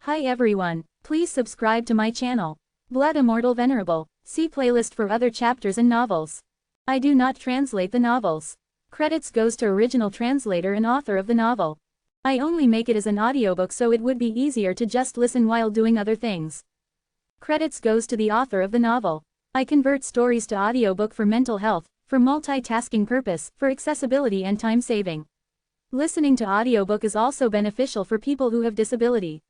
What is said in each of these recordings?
Hi everyone, please subscribe to my channel. Blood Immortal Venerable. See playlist for other chapters and novels. I do not translate the novels. Credits goes to original translator and author of the novel. I only make it as an audiobook so it would be easier to just listen while doing other things. Credits goes to the author of the novel. I convert stories to audiobook for mental health, for multitasking purpose, for accessibility and time saving. Listening to audiobook is also beneficial for people who have disability.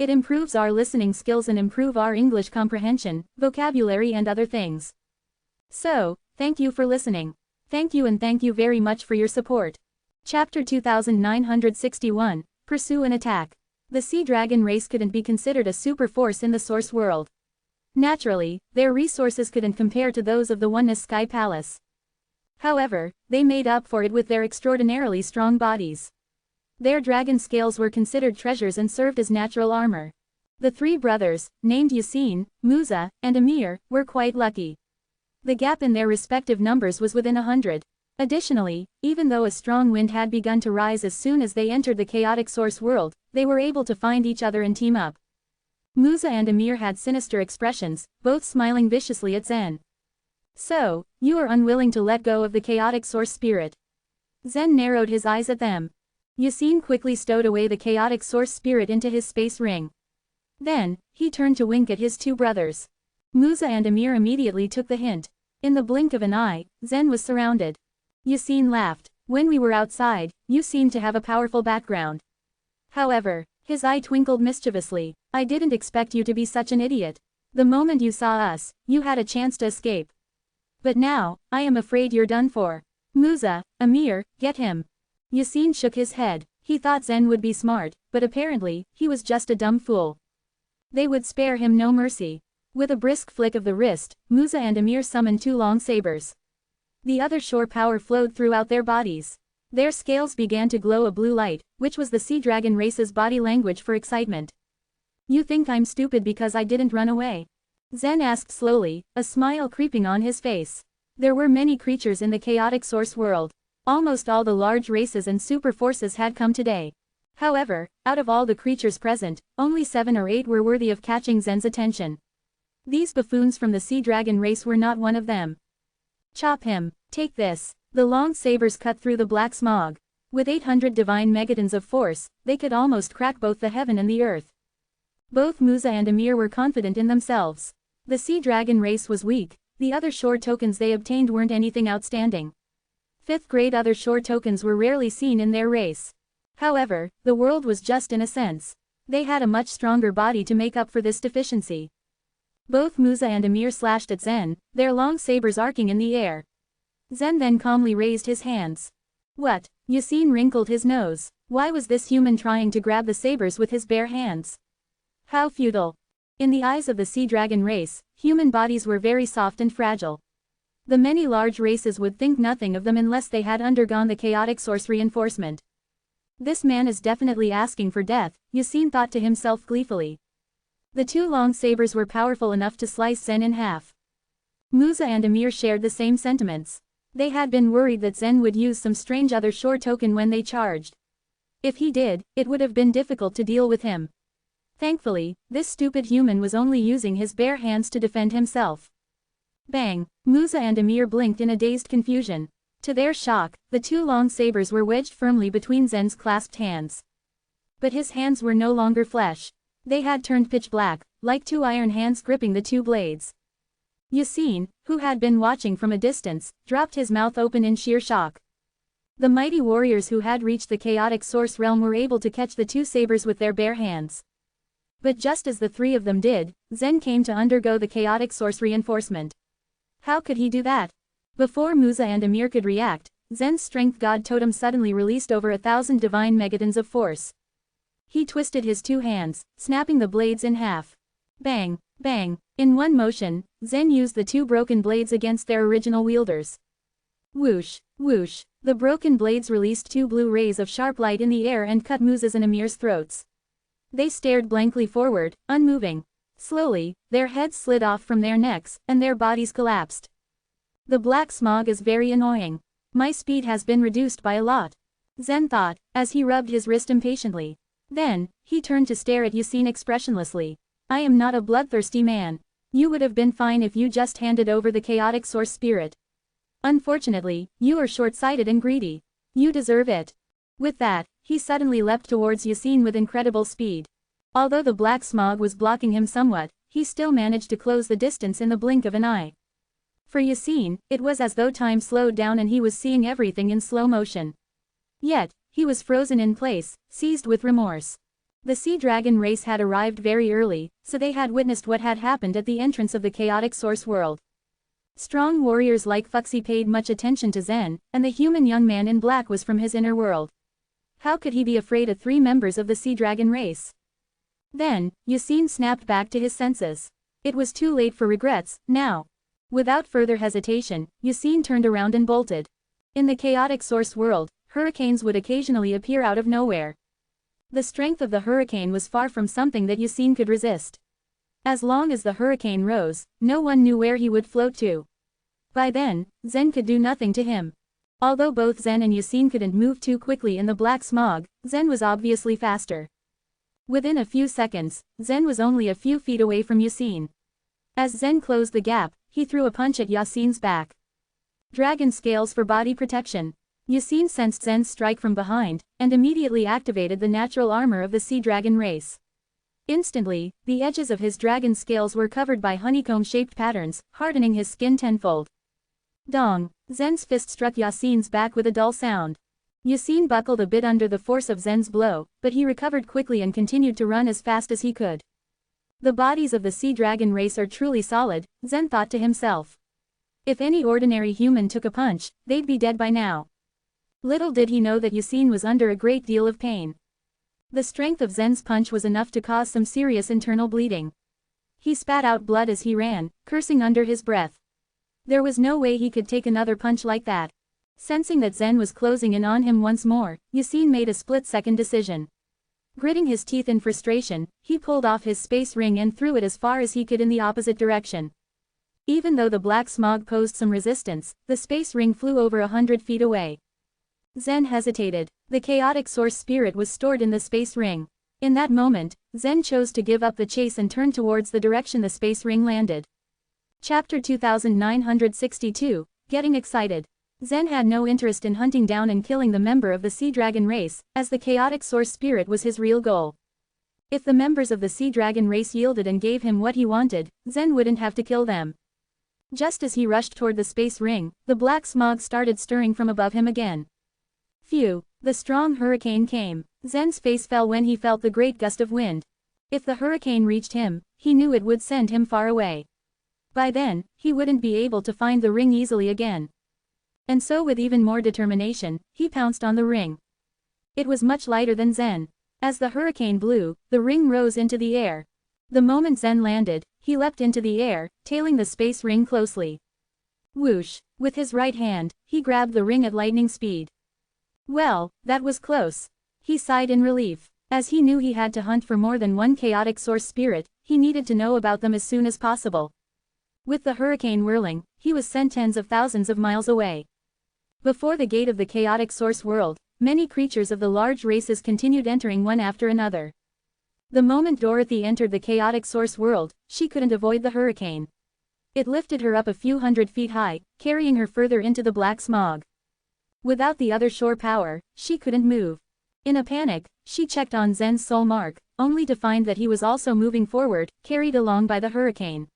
It improves our listening skills and improve our English comprehension, vocabulary and other things. So, thank you for listening. Thank you and thank you very much for your support. Chapter 2961, Pursue and Attack. The sea dragon race couldn't be considered a super force in the source world. Naturally, their resources couldn't compare to those of the Oneness Sky Palace. However, they made up for it with their extraordinarily strong bodies. Their dragon scales were considered treasures and served as natural armor. The three brothers, named Yasin, Musa, and Amir, were quite lucky. The gap in their respective numbers was within 100. Additionally, even though a strong wind had begun to rise as soon as they entered the chaotic source world, they were able to find each other and team up. Musa and Amir had sinister expressions, both smiling viciously at Zen. So, you are unwilling to let go of the chaotic source spirit. Zen narrowed his eyes at them. Yasin quickly stowed away the chaotic source spirit into his space ring. Then, he turned to wink at his two brothers. Musa and Amir immediately took the hint. In the blink of an eye, Zen was surrounded. Yasin laughed. When we were outside, you seemed to have a powerful background. However, his eye twinkled mischievously. I didn't expect you to be such an idiot. The moment you saw us, you had a chance to escape. But now, I am afraid you're done for. Musa, Amir, get him. Yasin shook his head. He thought Zen would be smart, but apparently, he was just a dumb fool. They would spare him no mercy. With a brisk flick of the wrist, Musa and Amir summoned two long sabers. The other shore power flowed throughout their bodies. Their scales began to glow a blue light, which was the sea dragon race's body language for excitement. You think I'm stupid because I didn't run away? Zen asked slowly, a smile creeping on his face. There were many creatures in the chaotic source world. Almost all the large races and super forces had come today. However, out of all the creatures present, only 7 or 8 were worthy of catching Zen's attention. These buffoons from the sea dragon race were not one of them. Chop him. Take this. The long sabers cut through the black smog. With 800 divine megatons of force, they could almost crack both the heaven and the earth. Both Musa and Amir were confident in themselves. The sea dragon race was weak, the other shore tokens they obtained weren't anything outstanding. 5th grade other shore tokens were rarely seen in their race. However, the world was just in a sense. They had a much stronger body to make up for this deficiency. Both Musa and Amir slashed at Zen, their long sabers arcing in the air. Zen then calmly raised his hands. What? Yasin wrinkled his nose. Why was this human trying to grab the sabers with his bare hands? How futile. In the eyes of the sea dragon race, human bodies were very soft and fragile. The many large races would think nothing of them unless they had undergone the chaotic source reinforcement. This man is definitely asking for death, Yasin thought to himself gleefully. The two long sabers were powerful enough to slice Zen in half. Musa and Amir shared the same sentiments. They had been worried that Zen would use some strange other shore token when they charged. If he did, it would have been difficult to deal with him. Thankfully, this stupid human was only using his bare hands to defend himself. Bang! Musa and Amir blinked in a dazed confusion. To their shock, the two long sabers were wedged firmly between Zen's clasped hands. But his hands were no longer flesh. They had turned pitch black, like two iron hands gripping the two blades. Yasin, who had been watching from a distance, dropped his mouth open in sheer shock. The mighty warriors who had reached the chaotic source realm were able to catch the two sabers with their bare hands. But just as the three of them did, Zen came to undergo the chaotic source reinforcement. How could he do that? Before Musa and Amir could react, Zen's strength god totem suddenly released over 1,000 divine megatons of force. He twisted his two hands, snapping the blades in half. Bang, bang, in one motion, Zen used the two broken blades against their original wielders. Whoosh, whoosh, the broken blades released two blue rays of sharp light in the air and cut Musa's and Amir's throats. They stared blankly forward, unmoving. Slowly, their heads slid off from their necks, and their bodies collapsed. The black smog is very annoying. My speed has been reduced by a lot. Zen thought, as he rubbed his wrist impatiently. Then, he turned to stare at Yasin expressionlessly. I am not a bloodthirsty man. You would have been fine if you just handed over the chaotic source spirit. Unfortunately, you are short-sighted and greedy. You deserve it. With that, he suddenly leapt towards Yasin with incredible speed. Although the black smog was blocking him somewhat, he still managed to close the distance in the blink of an eye. For Yasin, it was as though time slowed down and he was seeing everything in slow motion. Yet, he was frozen in place, seized with remorse. The sea dragon race had arrived very early, so they had witnessed what had happened at the entrance of the chaotic source world. Strong warriors like Fuxi paid much attention to Zen, and the human young man in black was from his inner world. How could he be afraid of 3 members of the sea dragon race? Then, Yasin snapped back to his senses. It was too late for regrets, now. Without further hesitation, Yasin turned around and bolted. In the chaotic source world, hurricanes would occasionally appear out of nowhere. The strength of the hurricane was far from something that Yasin could resist. As long as the hurricane rose, no one knew where he would float to. By then, Zen could do nothing to him. Although both Zen and Yasin couldn't move too quickly in the black smog, Zen was obviously faster. Within a few seconds, Zen was only a few feet away from Yasin. As Zen closed the gap, he threw a punch at Yasin's back. Dragon scales for body protection. Yasin sensed Zen's strike from behind, and immediately activated the natural armor of the sea dragon race. Instantly, the edges of his dragon scales were covered by honeycomb-shaped patterns, hardening his skin tenfold. Dong! Zen's fist struck Yasin's back with a dull sound. Yasin buckled a bit under the force of Zen's blow, but he recovered quickly and continued to run as fast as he could. The bodies of the sea dragon race are truly solid, Zen thought to himself. If any ordinary human took a punch, they'd be dead by now. Little did he know that Yasin was under a great deal of pain. The strength of Zen's punch was enough to cause some serious internal bleeding. He spat out blood as he ran, cursing under his breath. There was no way he could take another punch like that. Sensing that Zen was closing in on him once more, Yasin made a split-second decision. Gritting his teeth in frustration, he pulled off his space ring and threw it as far as he could in the opposite direction. Even though the black smog posed some resistance, the space ring flew over 100 feet away. Zen hesitated. The chaotic source spirit was stored in the space ring. In that moment, Zen chose to give up the chase and turn towards the direction the space ring landed. Chapter 2962, Getting Excited. Zen had no interest in hunting down and killing the member of the sea dragon race, as the chaotic source spirit was his real goal. If the members of the sea dragon race yielded and gave him what he wanted, Zen wouldn't have to kill them. Just as he rushed toward the space ring, the black smog started stirring from above him again. Phew, the strong hurricane came. Zen's face fell when he felt the great gust of wind. If the hurricane reached him, he knew it would send him far away. By then, he wouldn't be able to find the ring easily again. And so with even more determination, he pounced on the ring. It was much lighter than Zen. As the hurricane blew, the ring rose into the air. The moment Zen landed, he leapt into the air, tailing the space ring closely. Whoosh! With his right hand, he grabbed the ring at lightning speed. Well, that was close. He sighed in relief. As he knew he had to hunt for more than one chaotic source spirit, he needed to know about them as soon as possible. With the hurricane whirling, he was sent tens of thousands of miles away. Before the gate of the chaotic source world, many creatures of the large races continued entering one after another. The moment Dorothy entered the chaotic source world, she couldn't avoid the hurricane. It lifted her up a few hundred feet high, carrying her further into the black smog. Without the other shore power, she couldn't move. In a panic, she checked on Zen's soul mark, only to find that he was also moving forward, carried along by the hurricane.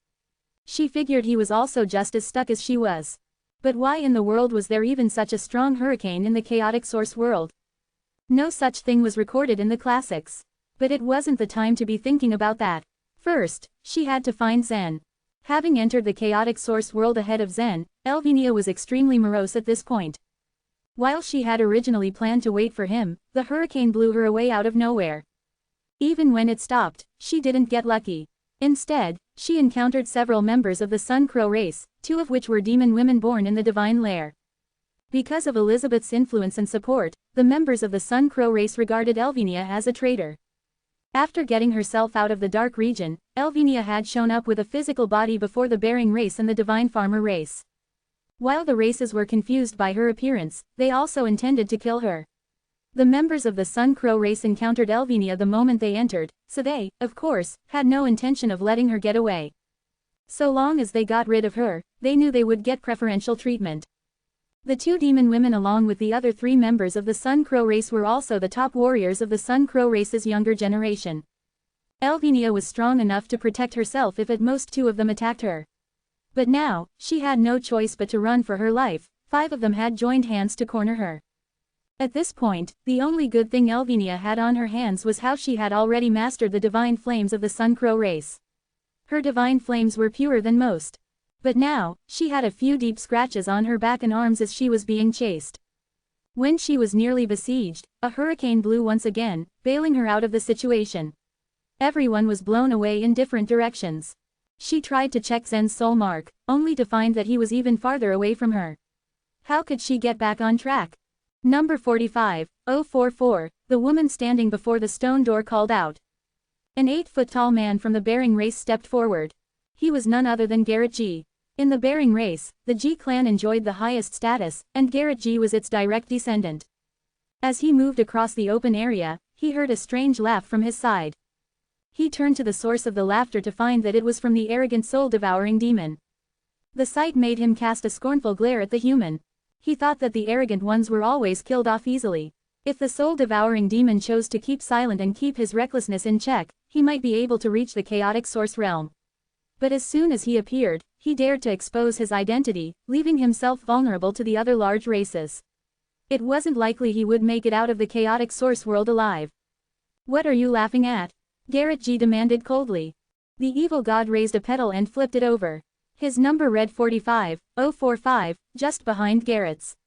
She figured he was also just as stuck as she was. But why in the world was there even such a strong hurricane in the chaotic source world? No such thing was recorded in the classics. But it wasn't the time to be thinking about that. First, she had to find Zen. Having entered the chaotic source world ahead of Zen, Elvinia was extremely morose at this point. While she had originally planned to wait for him, the hurricane blew her away out of nowhere. Even when it stopped, she didn't get lucky. Instead, she encountered several members of the Sun Crow race, 2 of which were demon women born in the divine lair. Because of Elizabeth's influence and support, the members of the Sun Crow race regarded Elvinia as a traitor. After getting herself out of the dark region, Elvinia had shown up with a physical body before the Bearing race and the divine farmer race. While the races were confused by her appearance, they also intended to kill her. The members of the Sun Crow race encountered Elvenia the moment they entered, so they, of course, had no intention of letting her get away. So long as they got rid of her, they knew they would get preferential treatment. The 2 demon women along with the other 3 members of the Sun Crow race were also the top warriors of the Sun Crow race's younger generation. Elvenia was strong enough to protect herself if at most 2 of them attacked her. But now, she had no choice but to run for her life. 5 of them had joined hands to corner her. At this point, the only good thing Elvenia had on her hands was how she had already mastered the divine flames of the Sun Crow race. Her divine flames were purer than most. But now, she had a few deep scratches on her back and arms as she was being chased. When she was nearly besieged, a hurricane blew once again, bailing her out of the situation. Everyone was blown away in different directions. She tried to check Zen's soul mark, only to find that he was even farther away from her. How could she get back on track? Number 45-044, the woman standing before the stone door called out. An 8-foot-tall man from the Bering race stepped forward. He was none other than Garrett G. In the Bering race, the G clan enjoyed the highest status, and Garrett G was its direct descendant. As he moved across the open area, he heard a strange laugh from his side. He turned to the source of the laughter to find that it was from the arrogant soul-devouring demon. The sight made him cast a scornful glare at the human. He thought that the arrogant ones were always killed off easily. If the soul-devouring demon chose to keep silent and keep his recklessness in check, he might be able to reach the chaotic source realm. But as soon as he appeared, he dared to expose his identity, leaving himself vulnerable to the other large races. It wasn't likely he would make it out of the chaotic source world alive. "What are you laughing at?" Garrett G demanded coldly. The evil god raised a petal and flipped it over. His number read 45-045, just behind Garrett's.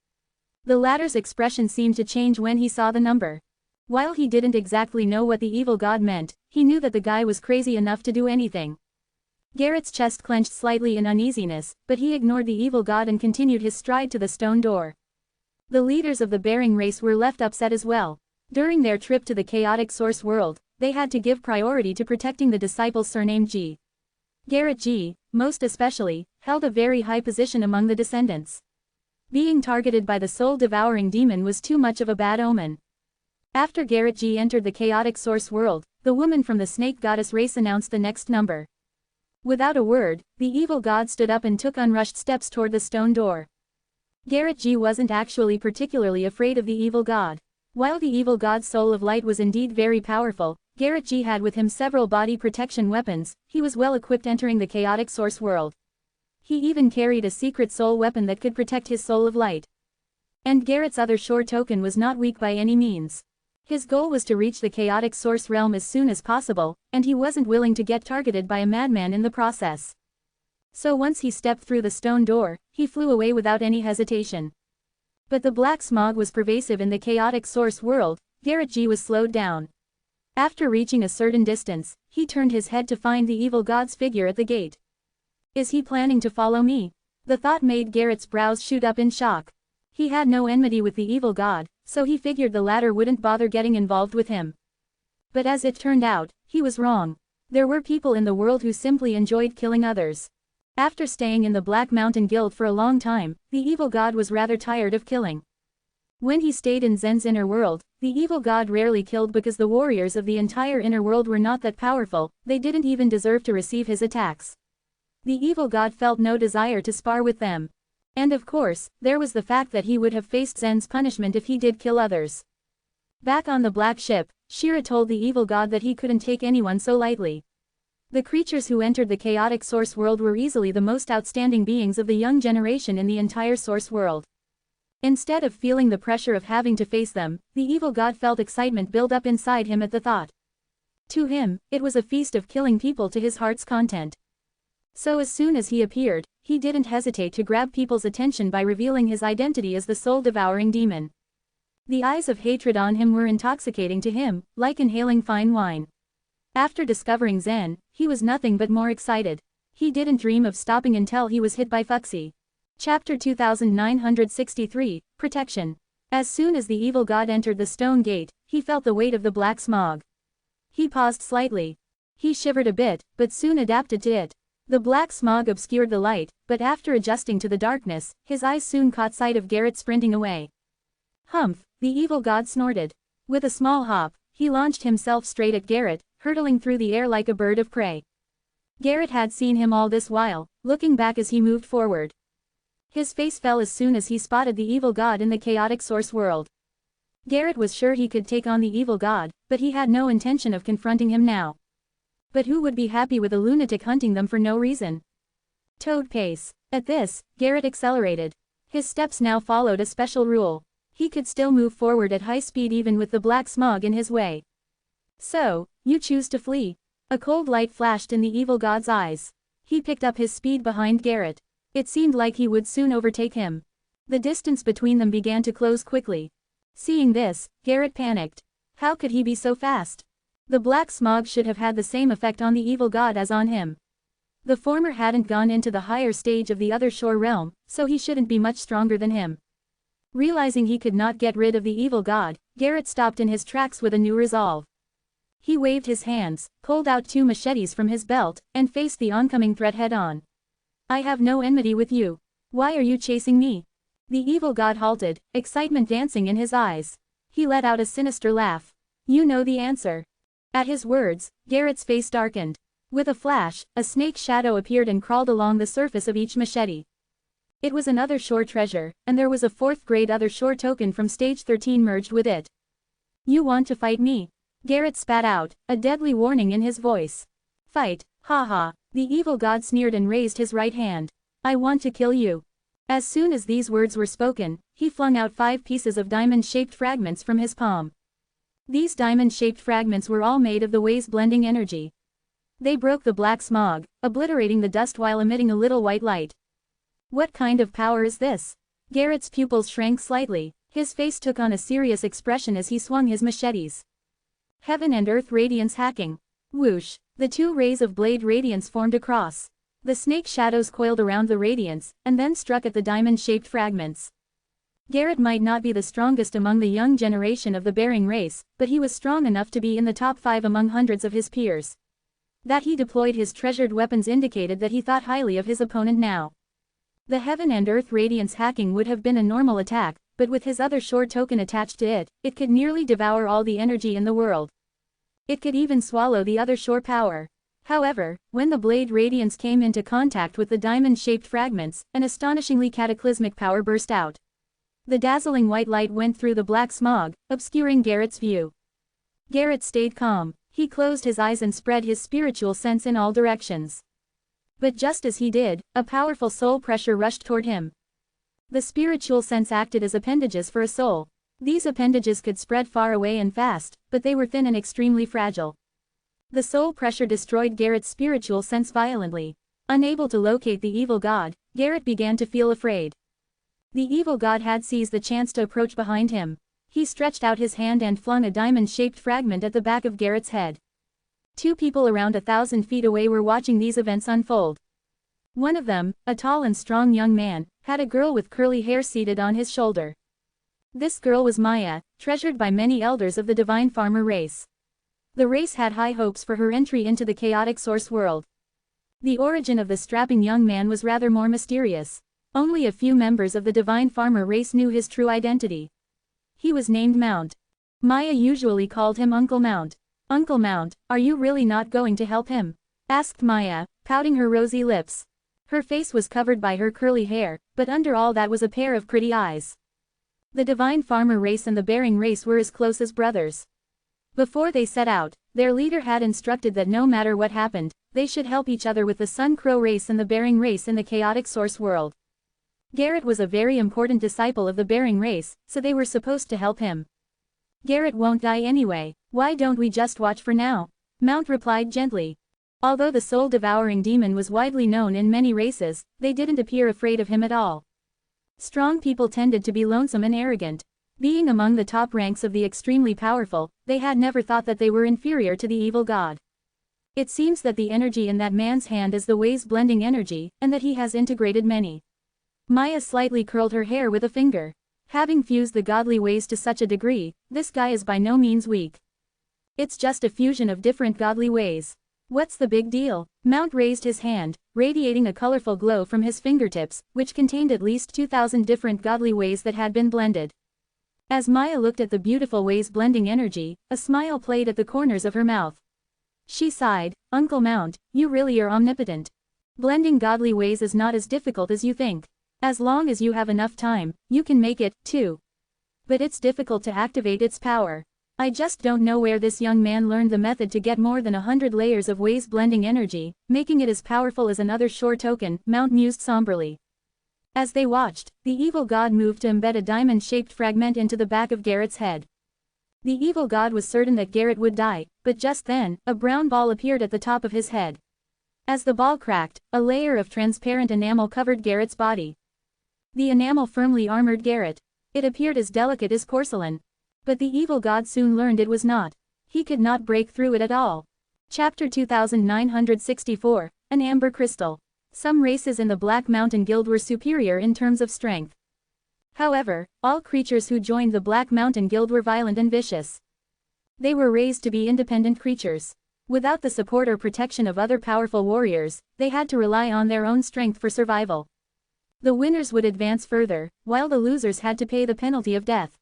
The latter's expression seemed to change when he saw the number. While he didn't exactly know what the evil god meant, he knew that the guy was crazy enough to do anything. Garrett's chest clenched slightly in uneasiness, but he ignored the evil god and continued his stride to the stone door. The leaders of the Bering race were left upset as well. During their trip to the chaotic source world, they had to give priority to protecting the disciples surnamed G. Garrett G, most especially, held a very high position among the descendants. Being targeted by the soul-devouring demon was too much of a bad omen. After Garrett G entered the chaotic source world, the woman from the snake goddess race announced the next number. Without a word, the evil god stood up and took unrushed steps toward the stone door. Garrett G wasn't actually particularly afraid of the evil god. While the evil god's soul of light was indeed very powerful, Garrett G had with him several body protection weapons. He was well equipped entering the chaotic source world. He even carried a secret soul weapon that could protect his soul of light. And Garrett's other sure token was not weak by any means. His goal was to reach the chaotic source realm as soon as possible, and he wasn't willing to get targeted by a madman in the process. So once he stepped through the stone door, he flew away without any hesitation. But the black smog was pervasive in the chaotic source world. Garrett G was slowed down. After reaching a certain distance, he turned his head to find the evil god's figure at the gate. Is he planning to follow me? The thought made Garrett's brows shoot up in shock. He had no enmity with the evil god, so he figured the latter wouldn't bother getting involved with him. But as it turned out, he was wrong. There were people in the world who simply enjoyed killing others. After staying in the Black Mountain Guild for a long time, the evil god was rather tired of killing. When he stayed in Zen's inner world, the evil god rarely killed because the warriors of the entire inner world were not that powerful. They didn't even deserve to receive his attacks. The evil god felt no desire to spar with them. And of course, there was the fact that he would have faced Zen's punishment if he did kill others. Back on the black ship, Shira told the evil god that he couldn't take anyone so lightly. The creatures who entered the chaotic source world were easily the most outstanding beings of the young generation in the entire source world. Instead of feeling the pressure of having to face them, the evil god felt excitement build up inside him at the thought. To him, it was a feast of killing people to his heart's content. So as soon as he appeared, he didn't hesitate to grab people's attention by revealing his identity as the soul-devouring demon. The eyes of hatred on him were intoxicating to him, like inhaling fine wine. After discovering Zen, he was nothing but more excited. He didn't dream of stopping until he was hit by Fuxi. Chapter 2963, Protection. As soon as the evil god entered the stone gate, he felt the weight of the black smog. He paused slightly. He shivered a bit, but soon adapted to it. The black smog obscured the light, but after adjusting to the darkness, his eyes soon caught sight of Garrett sprinting away. Humph, the evil god snorted. With a small hop, he launched himself straight at Garrett, hurtling through the air like a bird of prey. Garrett had seen him all this while, looking back as he moved forward. His face fell as soon as he spotted the evil god in the chaotic source world. Garrett was sure he could take on the evil god, but he had no intention of confronting him now. But who would be happy with a lunatic hunting them for no reason? Toad pace. At this, Garrett accelerated. His steps now followed a special rule. He could still move forward at high speed even with the black smog in his way. So, you choose to flee. A cold light flashed in the evil god's eyes. He picked up his speed behind Garrett. It seemed like he would soon overtake him. The distance between them began to close quickly. Seeing this, Garrett panicked. How could he be so fast? The black smog should have had the same effect on the evil god as on him. The former hadn't gone into the higher stage of the other shore realm, so he shouldn't be much stronger than him. Realizing he could not get rid of the evil god, Garrett stopped in his tracks with a new resolve. He waved his hands, pulled out 2 machetes from his belt, and faced the oncoming threat head-on. I have no enmity with you. Why are you chasing me? The evil god halted, excitement dancing in his eyes. He let out a sinister laugh. You know the answer. At his words, Garrett's face darkened. With a flash, a snake shadow appeared and crawled along the surface of each machete. It was another shore treasure, and there was a 4th grade other shore token from stage 13 merged with it. You want to fight me? Garrett spat out, a deadly warning in his voice. Fight, haha. The evil god sneered and raised his right hand. I want to kill you. As soon as these words were spoken, he flung out 5 pieces of diamond-shaped fragments from his palm. These diamond-shaped fragments were all made of the way's blending energy. They broke the black smog, obliterating the dust while emitting a little white light. What kind of power is this? Garrett's pupils shrank slightly. His face took on a serious expression as he swung his machetes. Heaven and earth radiance hacking. Whoosh! The 2 rays of blade radiance formed a cross. The snake shadows coiled around the radiance, and then struck at the diamond-shaped fragments. Garrett might not be the strongest among the young generation of the bearing race, but he was strong enough to be in the top 5 among hundreds of his peers. That he deployed his treasured weapons indicated that he thought highly of his opponent now. The heaven and earth radiance hacking would have been a normal attack, but with his other shore token attached to it, it could nearly devour all the energy in the world. It could even swallow the other shore power. However, when the blade radiance came into contact with the diamond-shaped fragments, an astonishingly cataclysmic power burst out. The dazzling white light went through the black smog, obscuring Garrett's view. Garrett stayed calm. He closed his eyes and spread his spiritual sense in all directions. But just as he did, a powerful soul pressure rushed toward him. The spiritual sense acted as appendages for a soul. These appendages could spread far away and fast, but they were thin and extremely fragile. The soul pressure destroyed Garrett's spiritual sense violently. Unable to locate the evil god, Garrett began to feel afraid. The evil god had seized the chance to approach behind him. He stretched out his hand and flung a diamond-shaped fragment at the back of Garrett's head. 2 people around 1,000 feet away were watching these events unfold. One of them, a tall and strong young man, had a girl with curly hair seated on his shoulder. This girl was Maya, treasured by many elders of the divine farmer race. The race had high hopes for her entry into the chaotic source world. The origin of the strapping young man was rather more mysterious. Only a few members of the divine farmer race knew his true identity. He was named Mount. Maya usually called him Uncle Mount. Uncle Mount, are you really not going to help him? Asked Maya, pouting her rosy lips. Her face was covered by her curly hair, but under all that was a pair of pretty eyes. The divine farmer race and the bearing race were as close as brothers. Before they set out, their leader had instructed that no matter what happened, they should help each other with the Sun Crow race and the bearing race in the chaotic source world. Garrett was a very important disciple of the bearing race, so they were supposed to help him. Garrett won't die anyway, why don't we just watch for now? Mount replied gently. Although the soul-devouring demon was widely known in many races, they didn't appear afraid of him at all. Strong people tended to be lonesome and arrogant. Being among the top ranks of the extremely powerful, they had never thought that they were inferior to the evil god. It seems that the energy in that man's hand is the way's blending energy, and that he has integrated many. Maya slightly curled her hair with a finger. Having fused the godly ways to such a degree, this guy is by no means weak. It's just a fusion of different godly ways. What's the big deal? Mount raised his hand, radiating a colorful glow from his fingertips, which contained at least 2,000 different godly ways that had been blended. As Maya looked at the beautiful ways blending energy, a smile played at the corners of her mouth. She sighed, Uncle Mount, you really are omnipotent. Blending godly ways is not as difficult as you think. As long as you have enough time, you can make it, too. But it's difficult to activate its power. I just don't know where this young man learned the method to get more than 100 layers of ways blending energy, making it as powerful as another shore token, Mount mused somberly. As they watched, the evil god moved to embed a diamond-shaped fragment into the back of Garrett's head. The evil god was certain that Garrett would die, but just then, a brown ball appeared at the top of his head. As the ball cracked, a layer of transparent enamel covered Garrett's body. The enamel firmly armored Garrett. It appeared as delicate as porcelain. But the evil god soon learned it was not. He could not break through it at all. Chapter 2964, An Amber Crystal. Some races in the Black Mountain Guild were superior in terms of strength. However, all creatures who joined the Black Mountain Guild were violent and vicious. They were raised to be independent creatures. Without the support or protection of other powerful warriors, they had to rely on their own strength for survival. The winners would advance further, while the losers had to pay the penalty of death.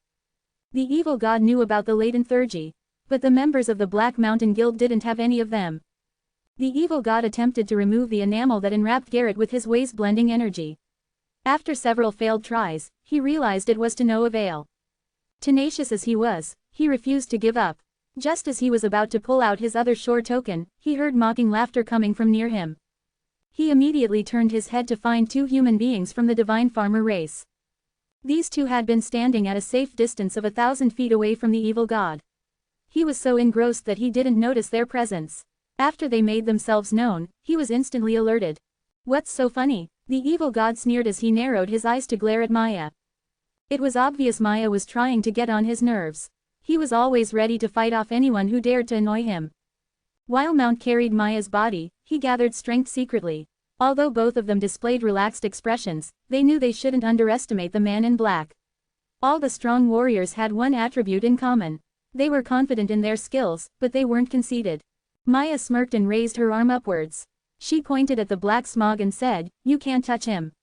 The evil god knew about the latent theurgy, but the members of the Black Mountain Guild didn't have any of them. The evil god attempted to remove the enamel that enwrapped Garrett with his ways blending energy. After several failed tries, he realized it was to no avail. Tenacious as he was, he refused to give up. Just as he was about to pull out his other shore token, he heard mocking laughter coming from near him. He immediately turned his head to find two human beings from the divine farmer race. These two had been standing at a safe distance of 1,000 feet away from the evil god. He was so engrossed that he didn't notice their presence. After they made themselves known, he was instantly alerted. What's so funny? The evil god sneered as he narrowed his eyes to glare at Maya. It was obvious Maya was trying to get on his nerves. He was always ready to fight off anyone who dared to annoy him. While Mount carried Maya's body, he gathered strength secretly. Although both of them displayed relaxed expressions, they knew they shouldn't underestimate the man in black. All the strong warriors had one attribute in common. They were confident in their skills, but they weren't conceited. Maya smirked and raised her arm upwards. She pointed at the black smog and said, "You can't touch him.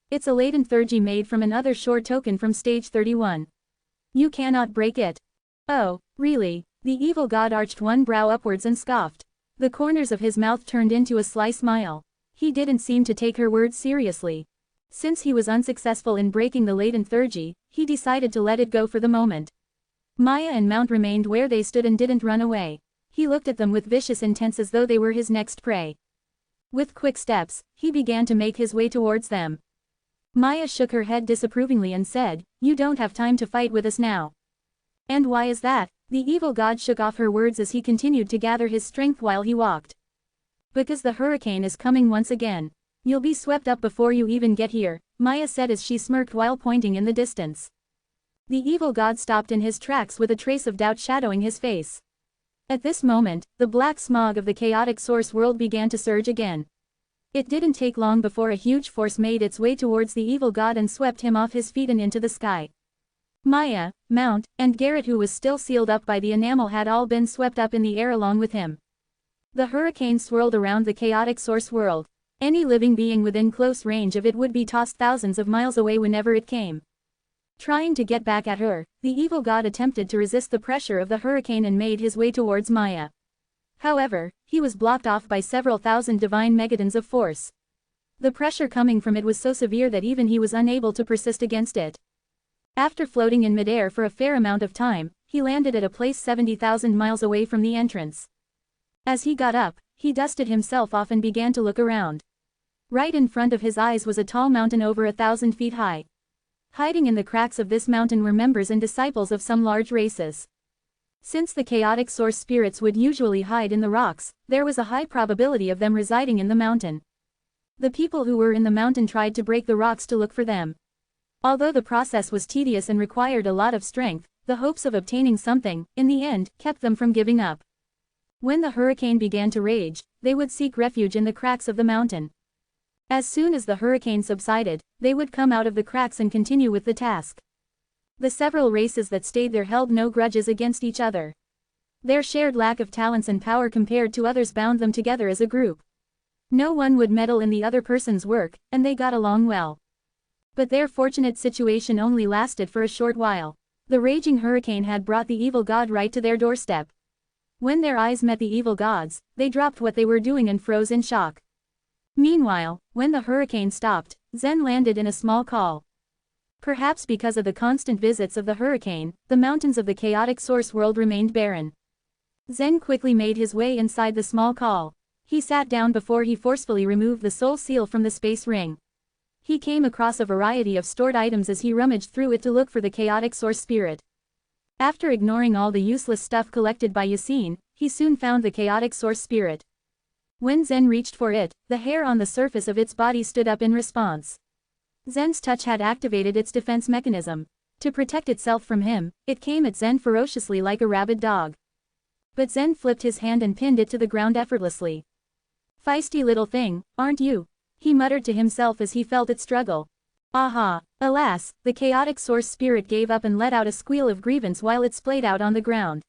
It's a latent theurgy made from another shore token from stage 31. You cannot break it." "Oh, really?" The evil god arched one brow upwards and scoffed. The corners of his mouth turned into a sly smile. He didn't seem to take her words seriously. Since he was unsuccessful in breaking the latent theurgy, he decided to let it go for the moment. Maya and Mount remained where they stood and didn't run away. He looked at them with vicious intent as though they were his next prey. With quick steps, he began to make his way towards them. Maya shook her head disapprovingly and said, "You don't have time to fight with us now." "And why is that?" The evil god shook off her words as he continued to gather his strength while he walked. "Because the hurricane is coming once again. You'll be swept up before you even get here," Maya said as she smirked while pointing in the distance. The evil god stopped in his tracks with a trace of doubt shadowing his face. At this moment, the black smog of the chaotic source world began to surge again. It didn't take long before a huge force made its way towards the evil god and swept him off his feet and into the sky. Maya, Mount, and Garrett, who was still sealed up by the enamel, had all been swept up in the air along with him. The hurricane swirled around the chaotic source world. Any living being within close range of it would be tossed thousands of miles away whenever it came. Trying to get back at her, the evil god attempted to resist the pressure of the hurricane and made his way towards Maya. However, he was blocked off by several thousand divine megatons of force. The pressure coming from it was so severe that even he was unable to persist against it. After floating in midair for a fair amount of time, he landed at a place 70,000 miles away from the entrance. As he got up, he dusted himself off and began to look around. Right in front of his eyes was a tall mountain over 1,000 feet high. Hiding in the cracks of this mountain were members and disciples of some large races. Since the chaotic source spirits would usually hide in the rocks, there was a high probability of them residing in the mountain. The people who were in the mountain tried to break the rocks to look for them. Although the process was tedious and required a lot of strength, the hopes of obtaining something, in the end, kept them from giving up. When the hurricane began to rage, they would seek refuge in the cracks of the mountain. As soon as the hurricane subsided, they would come out of the cracks and continue with the task. The several races that stayed there held no grudges against each other. Their shared lack of talents and power compared to others bound them together as a group. No one would meddle in the other person's work, and they got along well. But their fortunate situation only lasted for a short while. The raging hurricane had brought the evil god right to their doorstep. When their eyes met the evil gods, they dropped what they were doing and froze in shock. Meanwhile, when the hurricane stopped, Zen landed in a small call. Perhaps because of the constant visits of the hurricane, the mountains of the chaotic source world remained barren. Zen quickly made his way inside the small call. He sat down before he forcefully removed the soul seal from the space ring. He came across a variety of stored items as he rummaged through it to look for the chaotic source spirit. After ignoring all the useless stuff collected by Yasin, he soon found the chaotic source spirit. When Zen reached for it, the hair on the surface of its body stood up in response. Zen's touch had activated its defense mechanism. To protect itself from him, it came at Zen ferociously like a rabid dog. But Zen flipped his hand and pinned it to the ground effortlessly. "Feisty little thing, aren't you?" he muttered to himself as he felt it struggle. Aha! Alas, the chaotic source spirit gave up and let out a squeal of grievance while it splayed out on the ground.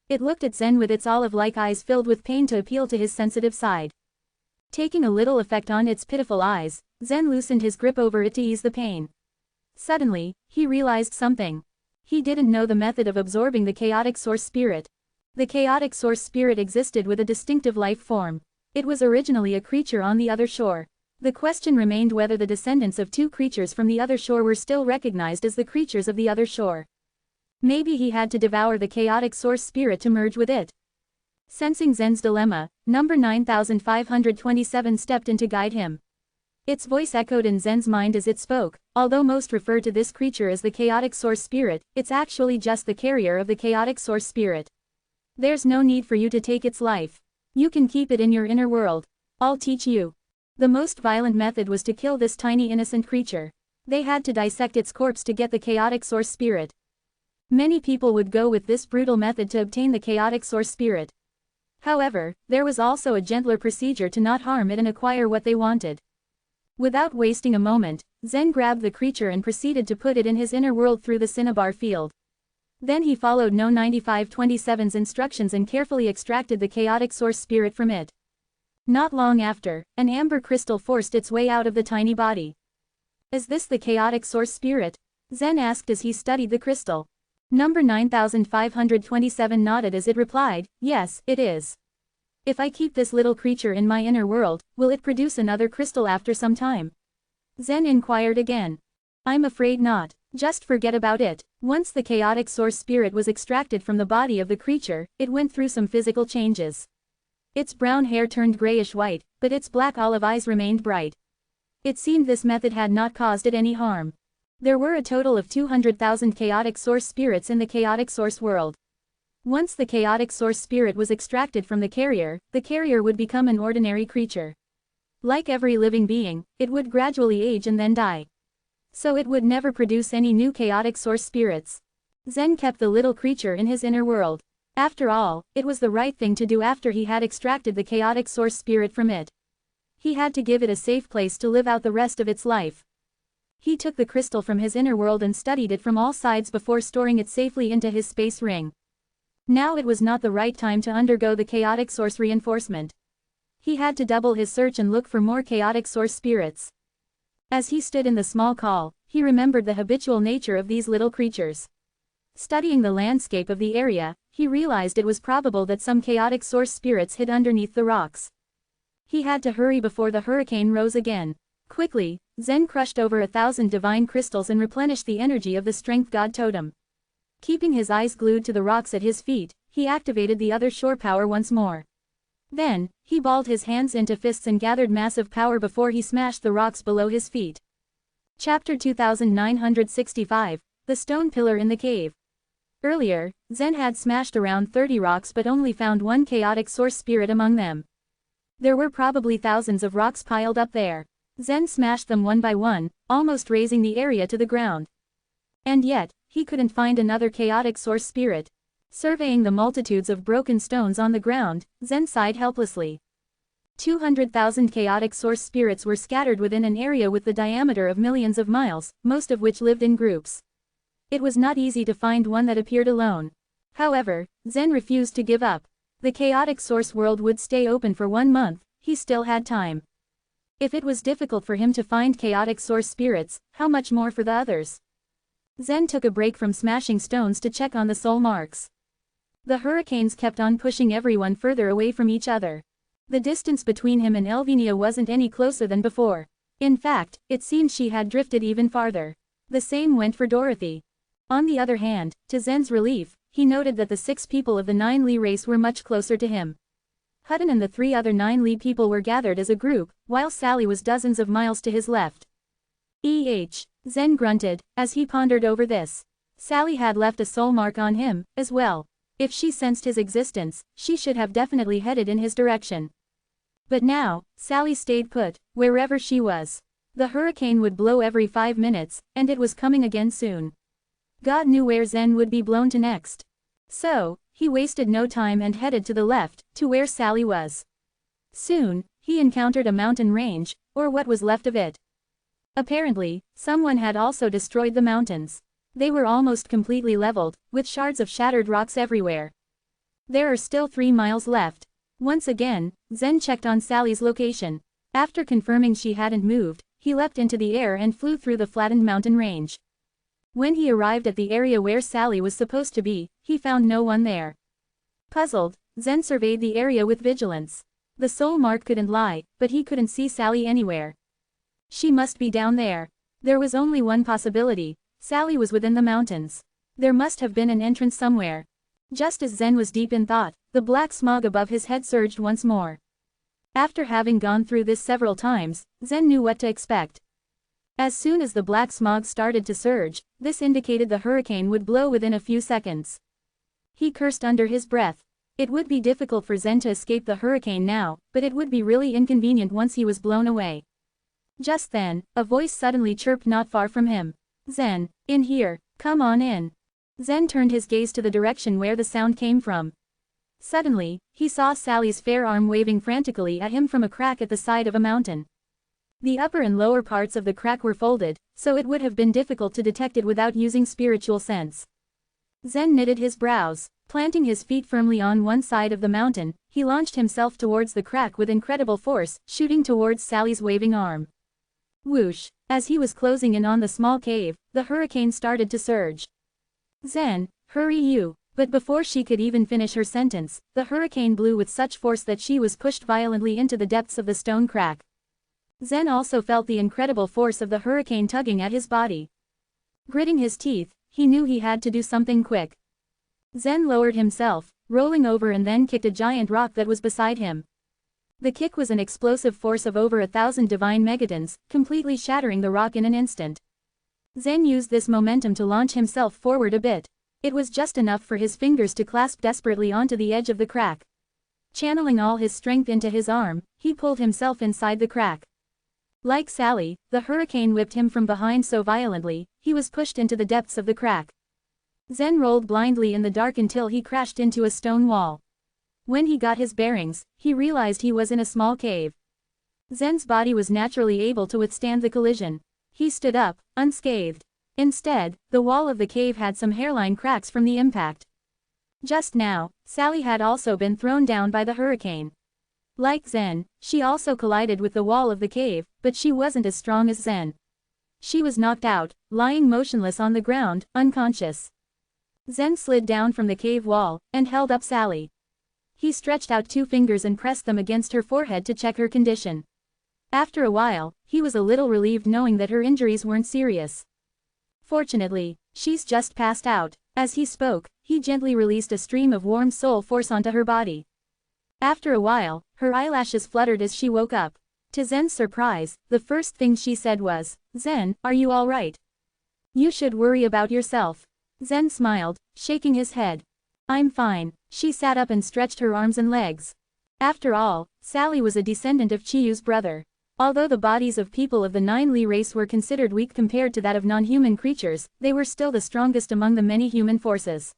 It looked at Zen with its olive-like eyes filled with pain to appeal to his sensitive side. Taking a little effect on its pitiful eyes, Zen loosened his grip over it to ease the pain. Suddenly, he realized something. He didn't know the method of absorbing the chaotic source spirit. The chaotic source spirit existed with a distinctive life form. It was originally a creature on the other shore. The question remained whether the descendants of two creatures from the other shore were still recognized as the creatures of the other shore. Maybe he had to devour the chaotic source spirit to merge with it. Sensing Zen's dilemma, number 9527 stepped in to guide him. Its voice echoed in Zen's mind as it spoke. Although most refer to this creature as the chaotic source spirit, it's actually just the carrier of the chaotic source spirit. There's no need for you to take its life. You can keep it in your inner world. I'll teach you. The most violent method was to kill this tiny innocent creature. They had to dissect its corpse to get the chaotic source spirit. Many people would go with this brutal method to obtain the chaotic source spirit. However, there was also a gentler procedure to not harm it and acquire what they wanted. Without wasting a moment, Zen grabbed the creature and proceeded to put it in his inner world through the cinnabar field. Then he followed No 9527's instructions and carefully extracted the chaotic source spirit from it. Not long after, an amber crystal forced its way out of the tiny body. "Is this the chaotic source spirit?" Zen asked as he studied the crystal. Number 9527 nodded as it replied, "Yes, it is. If I keep this little creature in my inner world, will it produce another crystal after some time?" Zen inquired again. "I'm afraid not. Just forget about it." Once the chaotic source spirit was extracted from the body of the creature, it went through some physical changes. Its brown hair turned grayish-white, but its black olive eyes remained bright. It seemed this method had not caused it any harm. There were a total of 200,000 chaotic source spirits in the chaotic source world. Once the chaotic source spirit was extracted from the carrier would become an ordinary creature. Like every living being, it would gradually age and then die. So it would never produce any new chaotic source spirits. Zen kept the little creature in his inner world. After all, it was the right thing to do after he had extracted the chaotic source spirit from it. He had to give it a safe place to live out the rest of its life. He took the crystal from his inner world and studied it from all sides before storing it safely into his space ring. Now it was not the right time to undergo the chaotic source reinforcement. He had to double his search and look for more chaotic source spirits. As he stood in the small call, he remembered the habitual nature of these little creatures. Studying the landscape of the area, he realized it was probable that some chaotic source spirits hid underneath the rocks. He had to hurry before the hurricane rose again. Quickly, Zen crushed over 1,000 divine crystals and replenished the energy of the strength god totem. Keeping his eyes glued to the rocks at his feet, he activated the other shore power once more. Then, he balled his hands into fists and gathered massive power before he smashed the rocks below his feet. Chapter 2965, The Stone Pillar in the Cave. Earlier, Zen had smashed around 30 rocks but only found one chaotic source spirit among them. There were probably thousands of rocks piled up there. Zen smashed them one by one, almost razing the area to the ground. And yet, he couldn't find another chaotic source spirit. Surveying the multitudes of broken stones on the ground, Zen sighed helplessly. 200,000 chaotic source spirits were scattered within an area with the diameter of millions of miles, most of which lived in groups. It was not easy to find one that appeared alone. However, Zen refused to give up. The chaotic source world would stay open for 1 month, he still had time. If it was difficult for him to find chaotic source spirits, how much more for the others? Zen took a break from smashing stones to check on the soul marks. The hurricanes kept on pushing everyone further away from each other. The distance between him and Elvenia wasn't any closer than before. In fact, it seemed she had drifted even farther. The same went for Dorothy. On the other hand, to Zen's relief, he noted that the 6 people of the 9 Li race were much closer to him. Hutton and the 3 other 9 Li people were gathered as a group, while Sally was dozens of miles to his left. Zen grunted, as he pondered over this. Sally had left a soul mark on him, as well. If she sensed his existence, she should have definitely headed in his direction. But now, Sally stayed put, wherever she was. The hurricane would blow every 5 minutes, and it was coming again soon. God knew where Zen would be blown to next. So, he wasted no time and headed to the left, to where Sally was. Soon, he encountered a mountain range, or what was left of it. Apparently, someone had also destroyed the mountains. They were almost completely leveled, with shards of shattered rocks everywhere. There are still 3 miles left. Once again, Zen checked on Sally's location. After confirming she hadn't moved, he leapt into the air and flew through the flattened mountain range. When he arrived at the area where Sally was supposed to be, he found no one there. Puzzled, Zen surveyed the area with vigilance. The soul mark couldn't lie, but he couldn't see Sally anywhere. She must be down there. There was only one possibility. Sally was within the mountains. There must have been an entrance somewhere. Just as Zen was deep in thought, the black smog above his head surged once more. After having gone through this several times, Zen knew what to expect. As soon as the black smog started to surge, this indicated the hurricane would blow within a few seconds. He cursed under his breath. It would be difficult for Zen to escape the hurricane now, but it would be really inconvenient once he was blown away. Just then, a voice suddenly chirped not far from him. Zen, in here, come on in. Zen turned his gaze to the direction where the sound came from. Suddenly, he saw Sally's fair arm waving frantically at him from a crack at the side of a mountain. The upper and lower parts of the crack were folded, so it would have been difficult to detect it without using spiritual sense. Zen knitted his brows. Planting his feet firmly on one side of the mountain, he launched himself towards the crack with incredible force, shooting towards Sally's waving arm. Whoosh! As he was closing in on the small cave, the hurricane started to surge. Zen, hurry you! But before she could even finish her sentence, the hurricane blew with such force that she was pushed violently into the depths of the stone crack. Zen also felt the incredible force of the hurricane tugging at his body. Gritting his teeth, he knew he had to do something quick. Zen lowered himself, rolling over and then kicked a giant rock that was beside him. The kick was an explosive force of over 1,000 divine megatons, completely shattering the rock in an instant. Zen used this momentum to launch himself forward a bit. It was just enough for his fingers to clasp desperately onto the edge of the crack. Channeling all his strength into his arm, he pulled himself inside the crack. Like Sally, the hurricane whipped him from behind so violently, he was pushed into the depths of the crack. Zen rolled blindly in the dark until he crashed into a stone wall. When he got his bearings, he realized he was in a small cave. Zen's body was naturally able to withstand the collision. He stood up, unscathed. Instead, the wall of the cave had some hairline cracks from the impact. Just now, Sally had also been thrown down by the hurricane. Like Zen, she also collided with the wall of the cave, but she wasn't as strong as Zen. She was knocked out, lying motionless on the ground, unconscious. Zen slid down from the cave wall, and held up Sally. He stretched out 2 fingers and pressed them against her forehead to check her condition. After a while, he was a little relieved knowing that her injuries weren't serious. Fortunately, she's just passed out. As he spoke, he gently released a stream of warm soul force onto her body. After a while, her eyelashes fluttered as she woke up. To Zen's surprise, the first thing she said was, "Zen, are you all right? You should worry about yourself." Zen smiled, shaking his head. "I'm fine." She sat up and stretched her arms and legs. After all, Sally was a descendant of Chiyu's brother. Although the bodies of people of the 9 Li race were considered weak compared to that of non-human creatures, they were still the strongest among the many human forces.